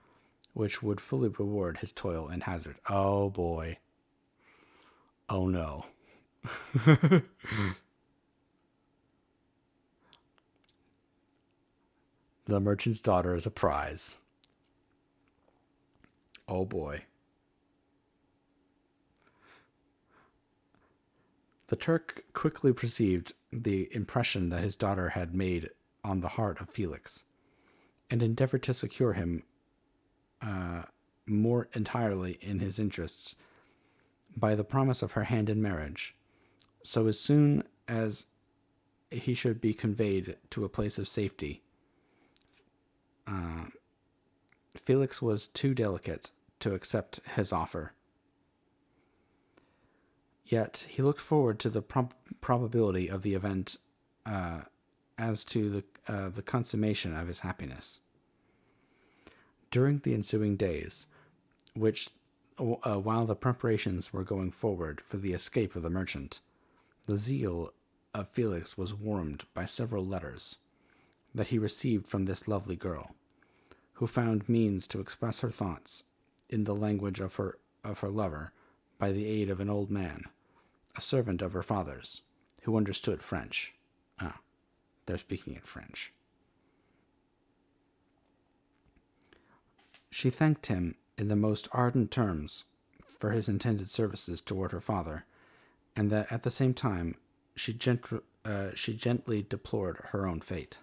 which would fully reward his toil and hazard. Oh boy. Oh no. The merchant's daughter is a prize. Oh boy. The Turk quickly perceived the impression that his daughter had made on the heart of Felix, and endeavored to secure him more entirely in his interests by the promise of her hand in marriage. So as soon as he should be conveyed to a place of safety, Felix was too delicate to accept his offer. Yet he looked forward to the probability of the event as to the consummation of his happiness. During the ensuing days, while the preparations were going forward for the escape of the merchant, the zeal of Felix was warmed by several letters that he received from this lovely girl, who found means to express her thoughts in the language of her lover by the aid of an old man, a servant of her father's, who understood French. Ah, they're speaking in French. She thanked him in the most ardent terms for his intended services toward her father, and that at the same time she gently deplored her own fate.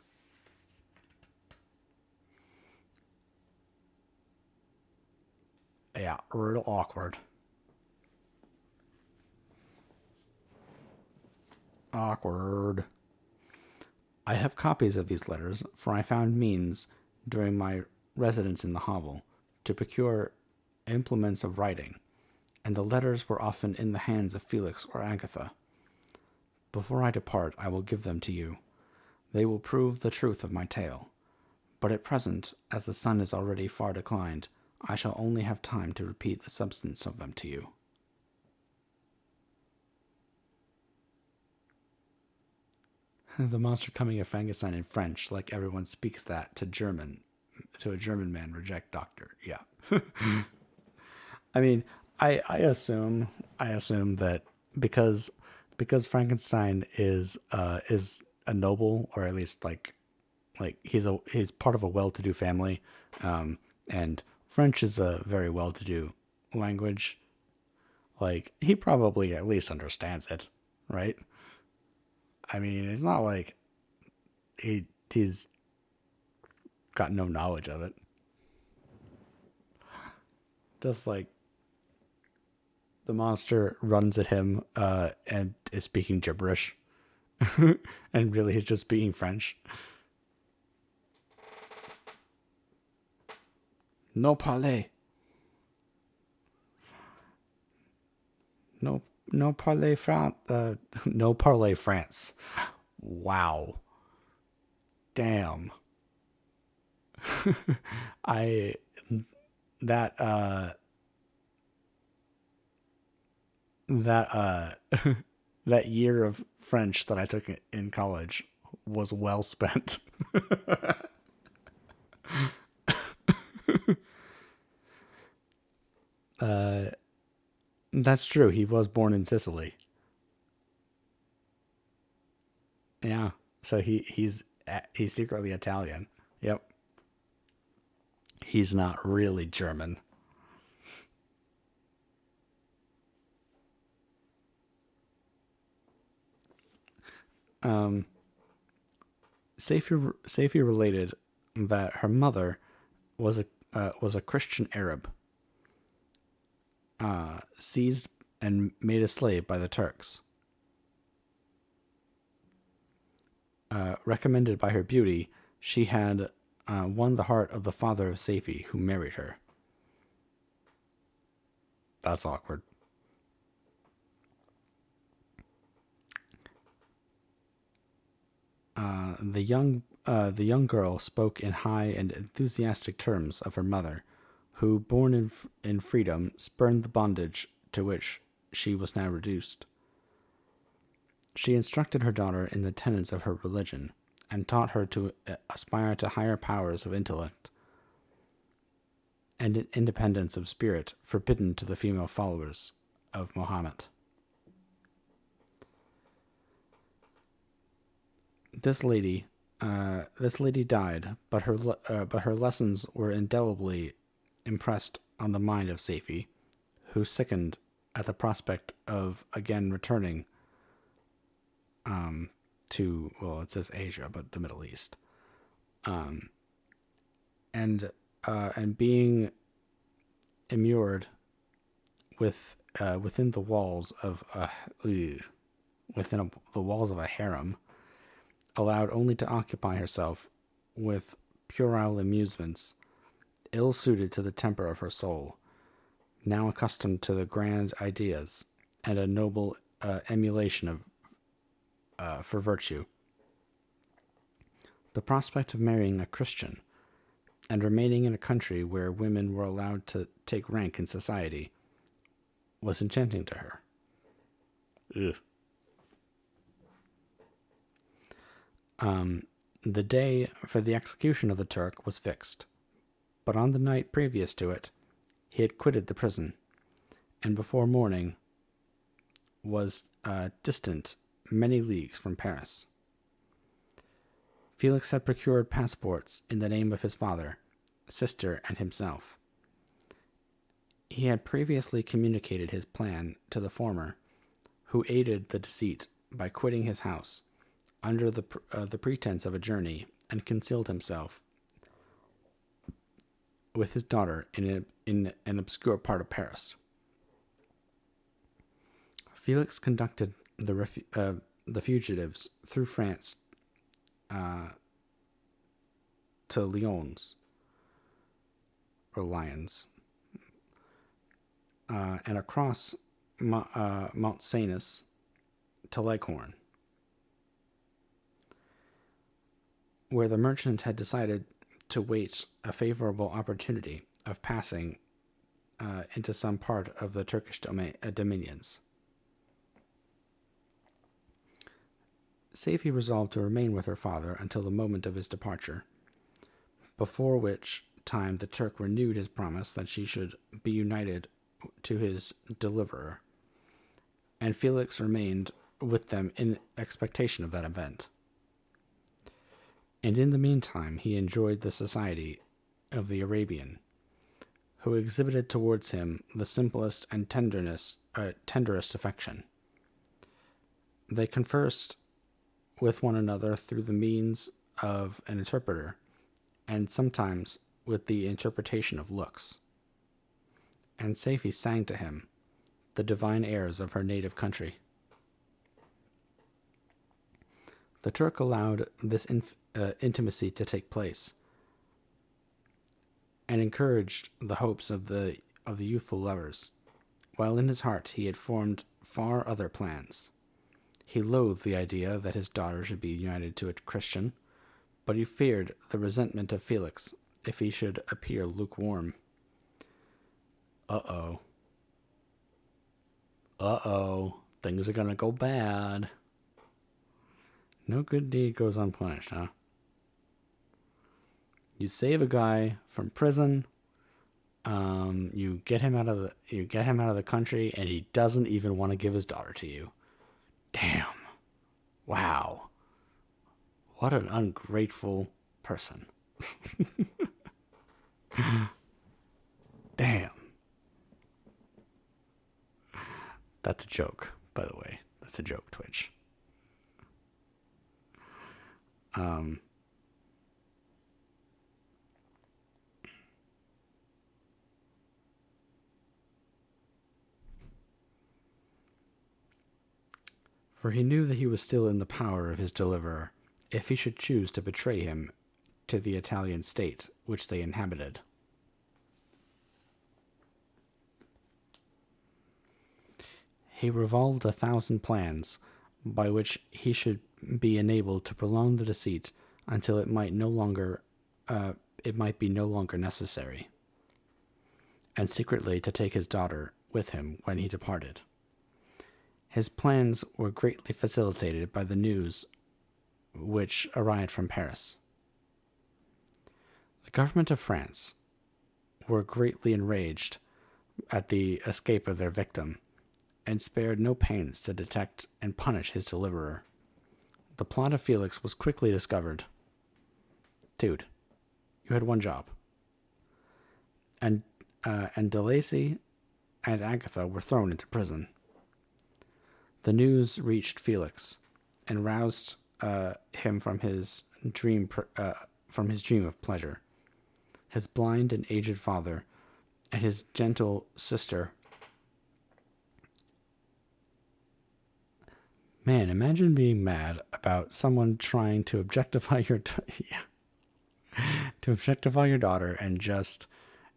Yeah, real awkward. Awkward. I have copies of these letters, for I found means, during my residence in the hovel, to procure implements of writing, and the letters were often in the hands of Felix or Agatha. Before I depart, I will give them to you. They will prove the truth of my tale. But at present, as the sun is already far declined, I shall only have time to repeat the substance of them to you. The monster coming of Frankenstein in French, like everyone speaks that to a German man, reject doctor. Yeah. I mean, I assume that because Frankenstein is a noble, or at least like he's part of a well-to-do family, and French is a very well-to-do language. Like, he probably at least understands it, right? I mean, it's not like he's got no knowledge of it. Just like the monster runs at him and is speaking gibberish, and really he's just speaking French. No parler. No parler France. No parler France. Wow. Damn. I that that that year of French that I took in college was well spent. That's true. He was born in Sicily. Yeah. So he's secretly Italian. Yep. He's not really German. Um, Safi related that her mother was a Christian Arab, seized and made a slave by the Turks. Recommended by her beauty, she had won the heart of the father of Safi, who married her. That's awkward. The young girl spoke in high and enthusiastic terms of her mother, who, born in freedom, spurned the bondage to which she was now reduced. She instructed her daughter in the tenets of her religion, and taught her to aspire to higher powers of intellect and independence of spirit forbidden to the female followers of Mohammed. This lady died, but her lessons were indelibly impressed on the mind of Safi, who sickened at the prospect of again returning to, well, it says Asia, but the Middle East, and being immured within the walls of the walls of a harem, allowed only to occupy herself with puerile amusements, ill suited to the temper of her soul, now accustomed to the grand ideas and a noble emulation for virtue. The prospect of marrying a Christian and remaining in a country where women were allowed to take rank in society was enchanting to her. Ugh. The day for the execution of the Turk was fixed, but on the night previous to it, he had quitted the prison, and before morning was distant many leagues from Paris. Felix had procured passports in the name of his father, sister, and himself. He had previously communicated his plan to the former, who aided the deceit by quitting his house under the pretense of a journey, and concealed himself with his daughter in an obscure part of Paris. Felix conducted the fugitives through France to Lyons, and across Mount Cenis to Leghorn, where the merchant had decided to wait a favorable opportunity of passing into some part of the Turkish dominions. Safie resolved to remain with her father until the moment of his departure, before which time the Turk renewed his promise that she should be united to his deliverer, and Felix remained with them in expectation of that event. And in the meantime he enjoyed the society of the Arabian, who exhibited towards him the simplest and tenderest affection. They conversed with one another through the means of an interpreter, and sometimes with the interpretation of looks. And Safie sang to him the divine airs of her native country. The Turk allowed this intimacy to take place, and encouraged the hopes of the youthful lovers, while in his heart he had formed far other plans. He loathed the idea that his daughter should be united to a Christian, but he feared the resentment of Felix if he should appear lukewarm. Uh-oh. Things are gonna go bad. No good deed goes unpunished, huh? You save a guy from prison, you get him out of the country, and he doesn't even want to give his daughter to you. Damn. Wow. What an ungrateful person. Damn. That's a joke, by the way. That's a joke, Twitch. For he knew that he was still in the power of his deliverer, if he should choose to betray him to the Italian state which they inhabited. He revolved 1,000 plans by which he should be enabled to prolong the deceit until it might be no longer necessary, and secretly to take his daughter with him when he departed. His plans were greatly facilitated by the news which arrived from Paris. The government of France were greatly enraged at the escape of their victim, and spared no pains to detect and punish his deliverer. The plot of Felix was quickly discovered. Dude, you had one job. And DeLacy and Agatha were thrown into prison. The news reached Felix, and roused him from his dream of pleasure. His blind and aged father, and his gentle sister. Man, imagine being mad about someone trying to objectify your daughter and just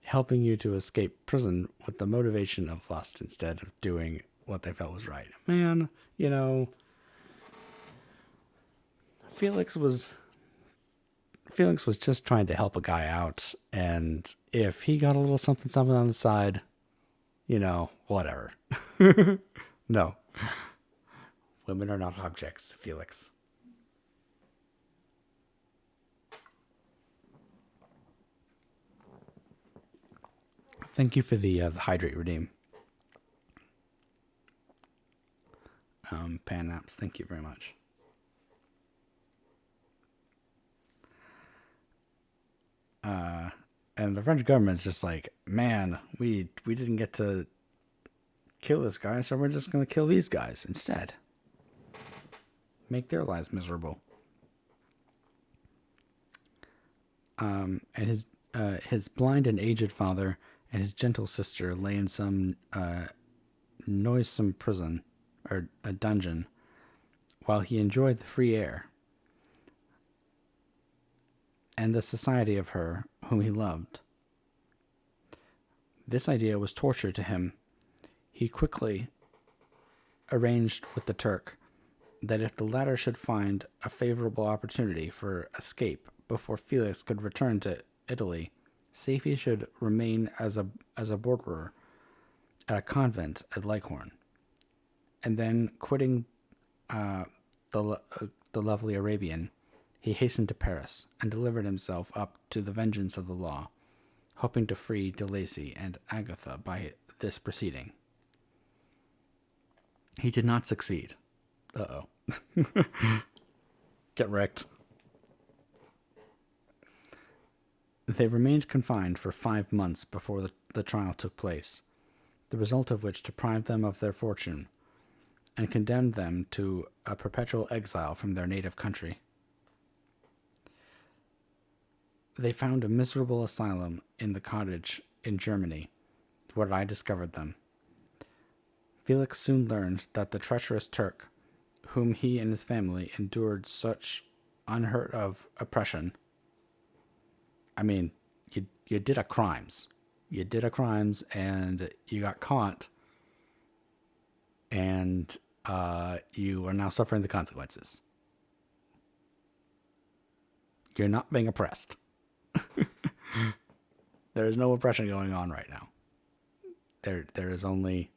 helping you to escape prison with the motivation of lust instead of doing what they felt was right. Man, Felix was Felix was just trying to help a guy out, and if he got a little something something on the side, whatever. No, women are not objects, Felix. Thank you for the hydrate redeem. Pan naps. Thank you very much. And the French government's just like, man, we didn't get to kill this guy, so we're just gonna kill these guys instead. Make their lives miserable. And his blind and aged father and his gentle sister lay in some noisome prison or a dungeon while he enjoyed the free air and the society of her whom he loved. This idea was torture to him. He quickly arranged with the Turk that if the latter should find a favorable opportunity for escape before Felix could return to Italy, Safie should remain as a boarder at a convent at Leghorn, and then quitting the lovely Arabian, he hastened to Paris and delivered himself up to the vengeance of the law, hoping to free de Lacy and Agatha by this proceeding. He did not succeed. Uh-oh. Get wrecked. They remained confined for 5 months before the trial took place, the result of which deprived them of their fortune and condemned them to a perpetual exile from their native country. They found a miserable asylum in the cottage in Germany, where I discovered them. Felix soon learned that the treacherous Turk, whom he and his family endured such unheard of oppression. I mean, you did a crimes. You did a crimes and you got caught, and you are now suffering the consequences. You're not being oppressed. There is no oppression going on right now. There is only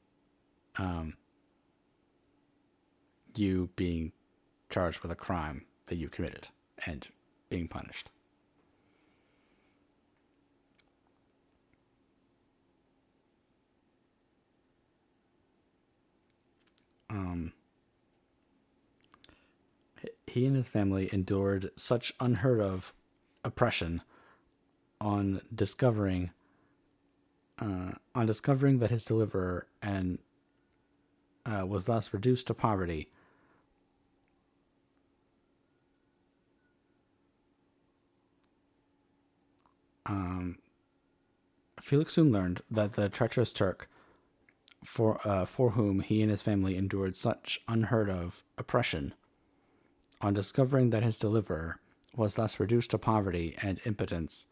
you being charged with a crime that you committed and being punished. He and his family endured such unheard of oppression on discovering that his deliverer and was thus reduced to poverty. Felix soon learned that the treacherous Turk, for whom he and his family endured such unheard of oppression, on discovering that his deliverer was thus reduced to poverty and impotence,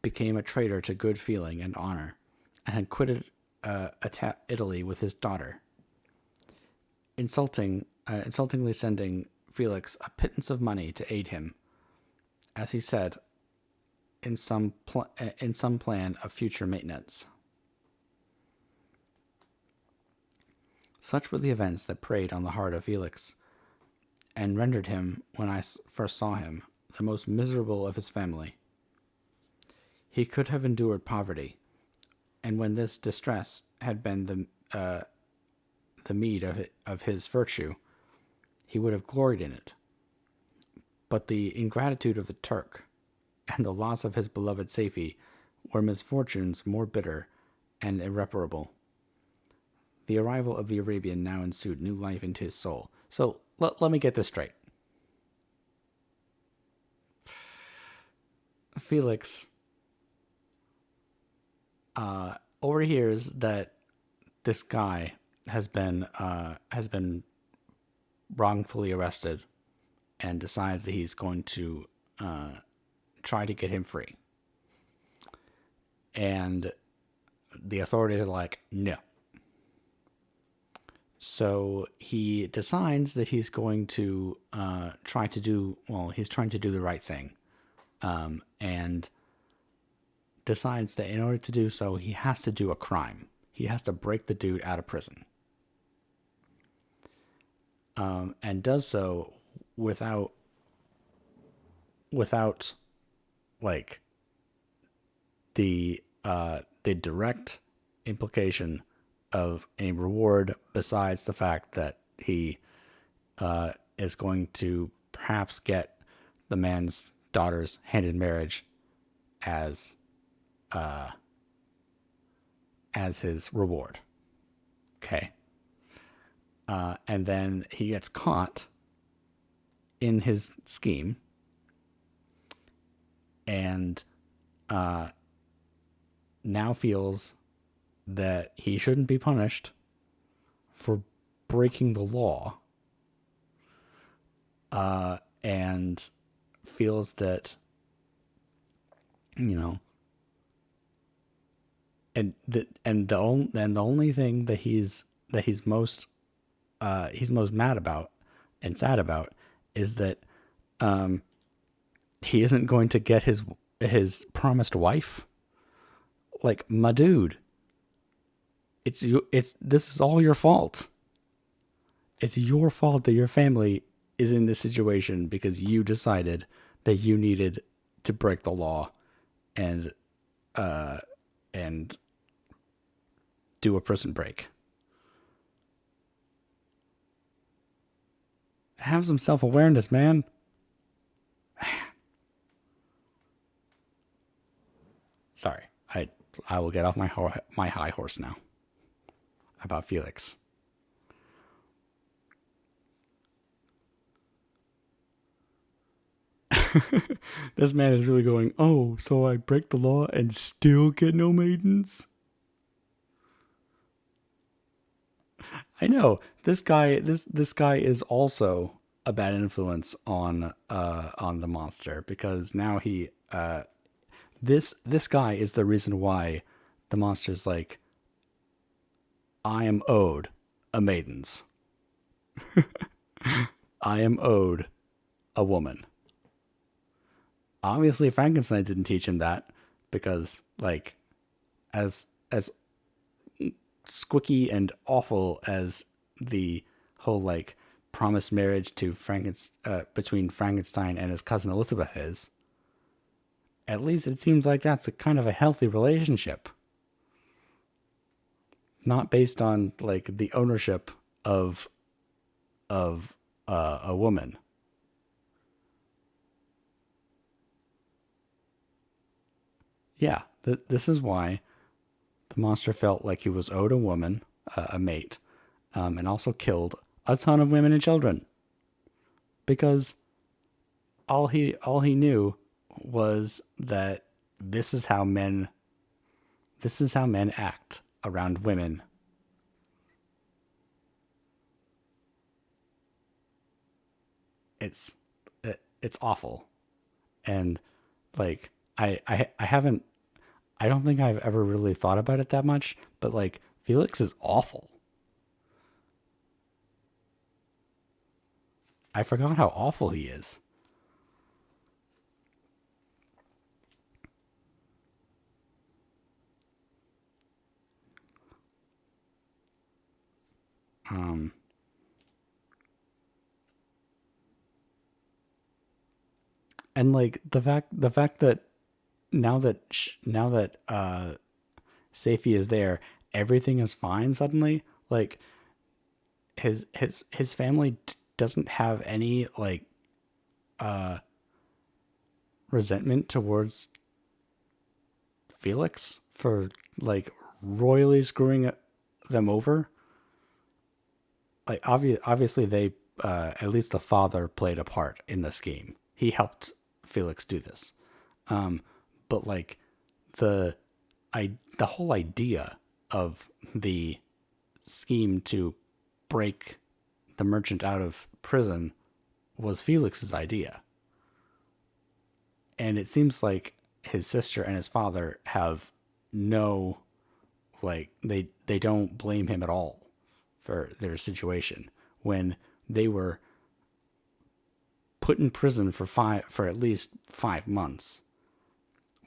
became a traitor to good feeling and honor, and had quitted Italy with his daughter, insultingly sending Felix a pittance of money to aid him, as he said, in some plan of future maintenance. Such were the events that preyed on the heart of Felix, and rendered him, when I first saw him, the most miserable of his family. He could have endured poverty, and when this distress had been the meed of his virtue, he would have gloried in it. But the ingratitude of the Turk and the loss of his beloved Safie were misfortunes more bitter and irreparable. The arrival of the Arabian now ensued new life into his soul. So let me get this straight. Felix overhears that this guy has been wrongfully arrested, and decides that he's going to try to get him free. And the authorities are like, no. So he decides that he's going to trying to do the right thing and decides that in order to do so, he has to do a crime. He has to break the dude out of prison, and does so without without like the direct implication of any reward besides the fact that he is going to perhaps get the man's daughter's hand in marriage as as his reward. Okay. And then he gets caught in his scheme and now feels that he shouldn't be punished for breaking the law, and feels that, you know, and the only thing that he's most mad about and sad about is that he isn't going to get his promised wife. Like, my dude, it's this is all your fault. It's your fault that your family is in this situation because you decided that you needed to break the law and uh and do a prison break. Have some self-awareness, man. Sorry. I will get off my high horse now about Felix. This man is really going, "Oh, so I break the law and still get no maidens?" I know. This guy is also a bad influence on the monster because now he this guy is the reason why the monster's like, I am owed a maidens. I am owed a woman. Obviously Frankenstein didn't teach him that because, like, as squicky and awful as the whole like promised marriage to between Frankenstein and his cousin Elizabeth is, at least it seems like that's a kind of a healthy relationship, not based on like the ownership of a woman. Yeah, this is why the monster felt like he was owed a woman, a mate, and also killed a ton of women and children because all he knew was that this is how men this is how men act around women. It's it's awful, and like I haven't I don't think I've ever really thought about it that much, but like Felix is awful. I forgot how awful he is. Um, and like the fact that now that Safety is there, everything is fine suddenly. Like his family doesn't have any like resentment towards Felix for like royally screwing them over. Like obviously they at least the father played a part in the scheme. He helped Felix do this. But like the the whole idea of the scheme to break the merchant out of prison was Felix's idea. And it seems like his sister and his father have no like they don't blame him at all for their situation when they were put in prison for at least 5 months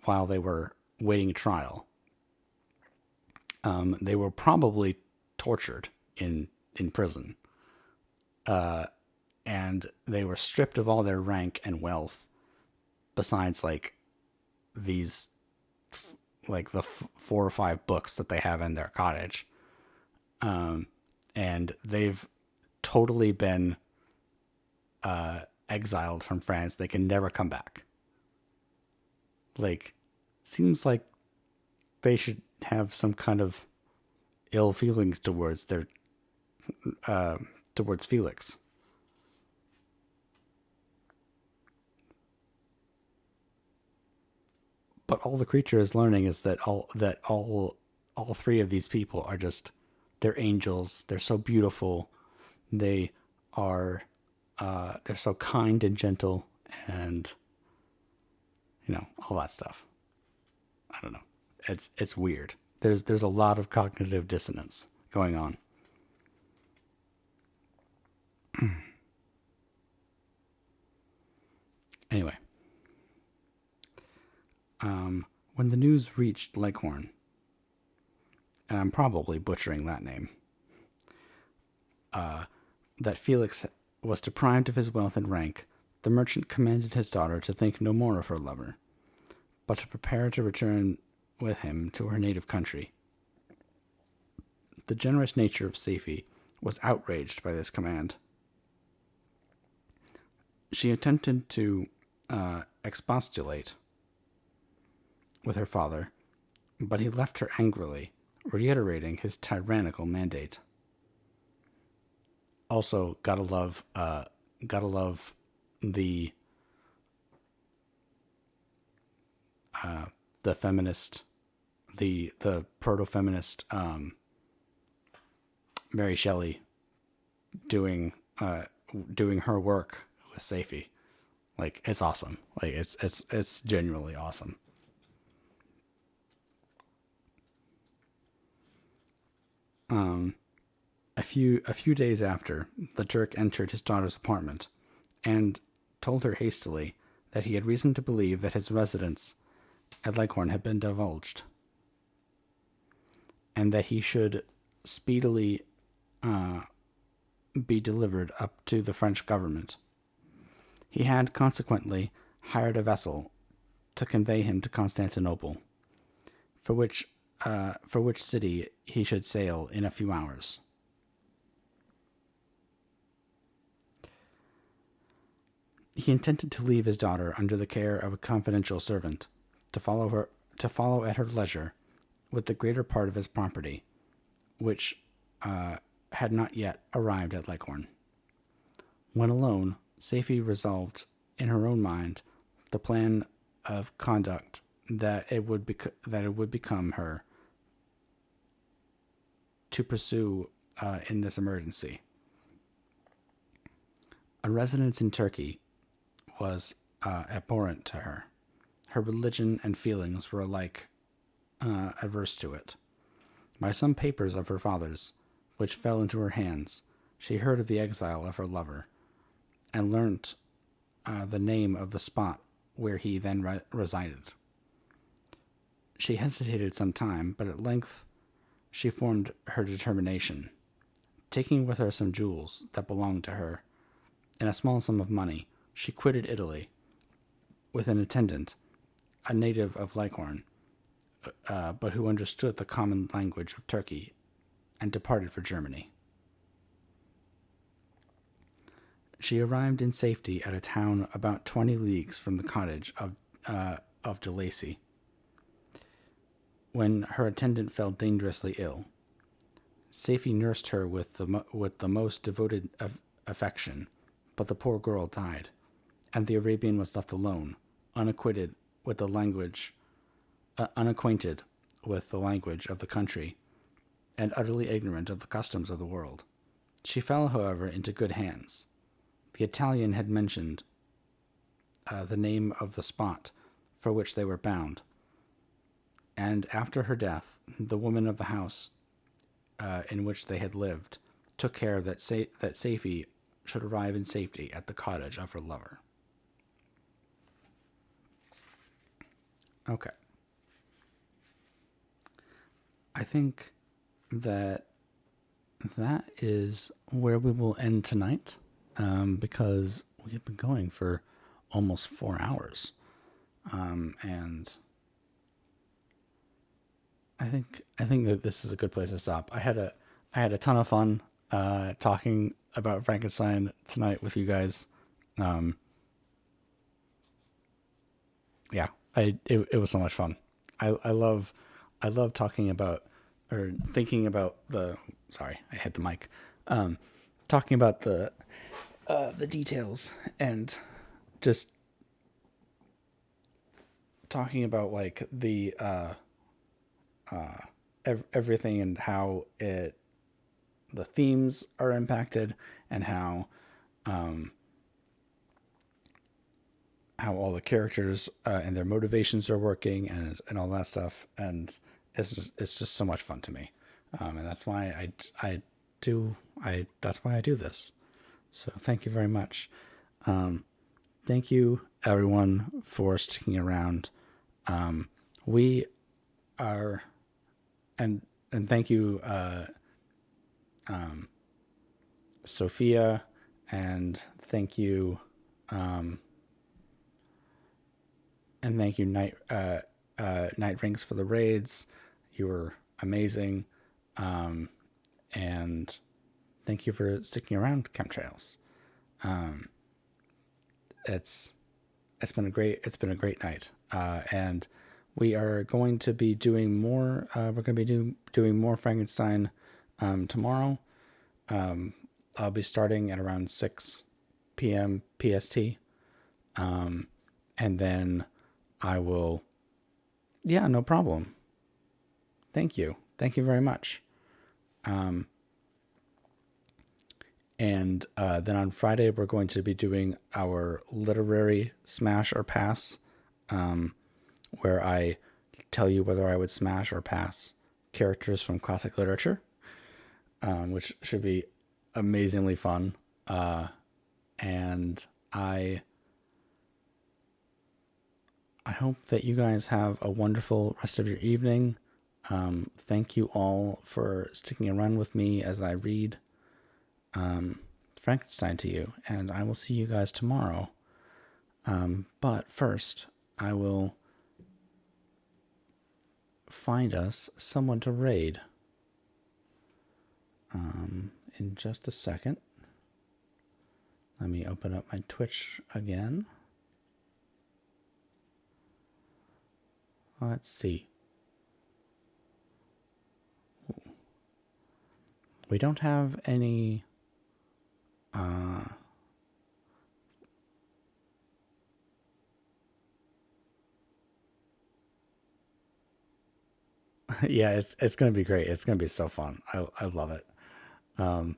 while they were waiting trial. They were probably tortured in prison, and they were stripped of all their rank and wealth, besides these like the 4 or 5 books that they have in their cottage. And they've totally been exiled from France. They can never come back. Seems like they should have some kind of ill feelings towards towards Felix. But all the creature is learning is that all three of these people are just, they're angels. They're so beautiful. They are they're so kind and gentle, and all that stuff. I don't know. It's weird. There's a lot of cognitive dissonance going on. Anyway, when the news reached Leghorn, and I'm probably butchering that name, that Felix was deprived of his wealth and rank, the merchant commanded his daughter to think no more of her lover, but to prepare to return with him to her native country. The generous nature of Safie was outraged by this command. She attempted to expostulate with her father, but he left her angrily, reiterating his tyrannical mandate. Also, gotta love the the feminist, the proto-feminist Mary Shelley doing her work with Safie. It's awesome. It's genuinely awesome. A few days after, the Turk entered his daughter's apartment and told her hastily that he had reason to believe that his residence at Leghorn had been divulged, and that he should speedily be delivered up to the French government. He had consequently hired a vessel to convey him to Constantinople, for which city he should sail in a few hours. He intended to leave his daughter under the care of a confidential servant, to follow at her leisure with the greater part of his property, which had not yet arrived at Leghorn. When alone, Safie resolved in her own mind the plan of conduct that it would become her to pursue in this emergency. A residence in Turkey was abhorrent to her. Her religion and feelings were alike averse to it. By some papers of her father's, which fell into her hands, she heard of the exile of her lover, and learnt the name of the spot where he then resided. She hesitated some time, but at length she formed her determination. Taking with her some jewels that belonged to her, and a small sum of money, she quitted Italy with an attendant, a native of Leghorn, but who understood the common language of Turkey, and departed for Germany. She arrived in safety at a town about 20 leagues from the cottage of de Lacy, when her attendant fell dangerously ill. Safie nursed her with the most devoted affection, but the poor girl died, and the Arabian was left alone, unacquainted with the language of the country, and utterly ignorant of the customs of the world. She fell, however, into good hands. The Italian had mentioned the name of the spot for which they were bound, and after her death, the woman of the house in which they had lived took care that Safie should arrive in safety at the cottage of her lover. Okay. I think that that is where we will end tonight, because we have been going for almost 4 hours. And I think that this is a good place to stop. I had a ton of fun talking about Frankenstein tonight with you guys. Um, yeah, it was so much fun. I love talking about or thinking about the. Sorry, I hit the mic. Um, Talking about the details and just talking about like the everything and how it the themes are impacted and how all the characters and their motivations are working and all that stuff, and it's just so much fun to me, and that's why I do this. So thank you very much. Thank you everyone for sticking around. We are and thank you Sophia, and thank you Night Rings for the raids. You were amazing. And thank you for sticking around, Chemtrails. It's it's been a great night. And we are going to be doing more. We're going to be doing more Frankenstein tomorrow. I'll be starting at around 6 p.m. PST. And then I will. Yeah, no problem. Thank you. Thank you very much. And then on Friday, we're going to be doing our literary smash or pass, where I tell you whether I would smash or pass characters from classic literature, which should be amazingly fun. And I hope that you guys have a wonderful rest of your evening. Thank you all for sticking around with me as I read Frankenstein to you, and I will see you guys tomorrow. But first, I will find us someone to raid in just a second. Let me open up my Twitch again. Let's see. We don't have any yeah, it's gonna be great. It's gonna be so fun. I love it. Um,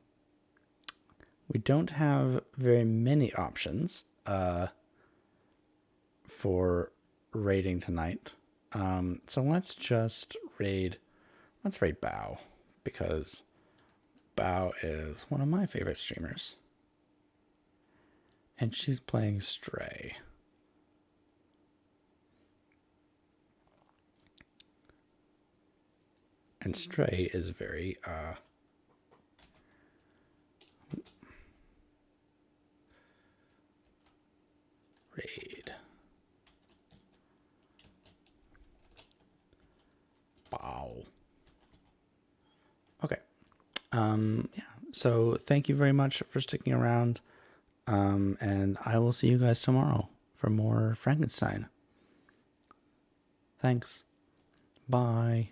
we don't have very many options for raiding tonight. So let's raid Bao, because Bao is one of my favorite streamers. And she's playing Stray. And Stray is very raid. Wow. Okay. Yeah. So thank you very much for sticking around. And I will see you guys tomorrow for more Frankenstein. Thanks. Bye.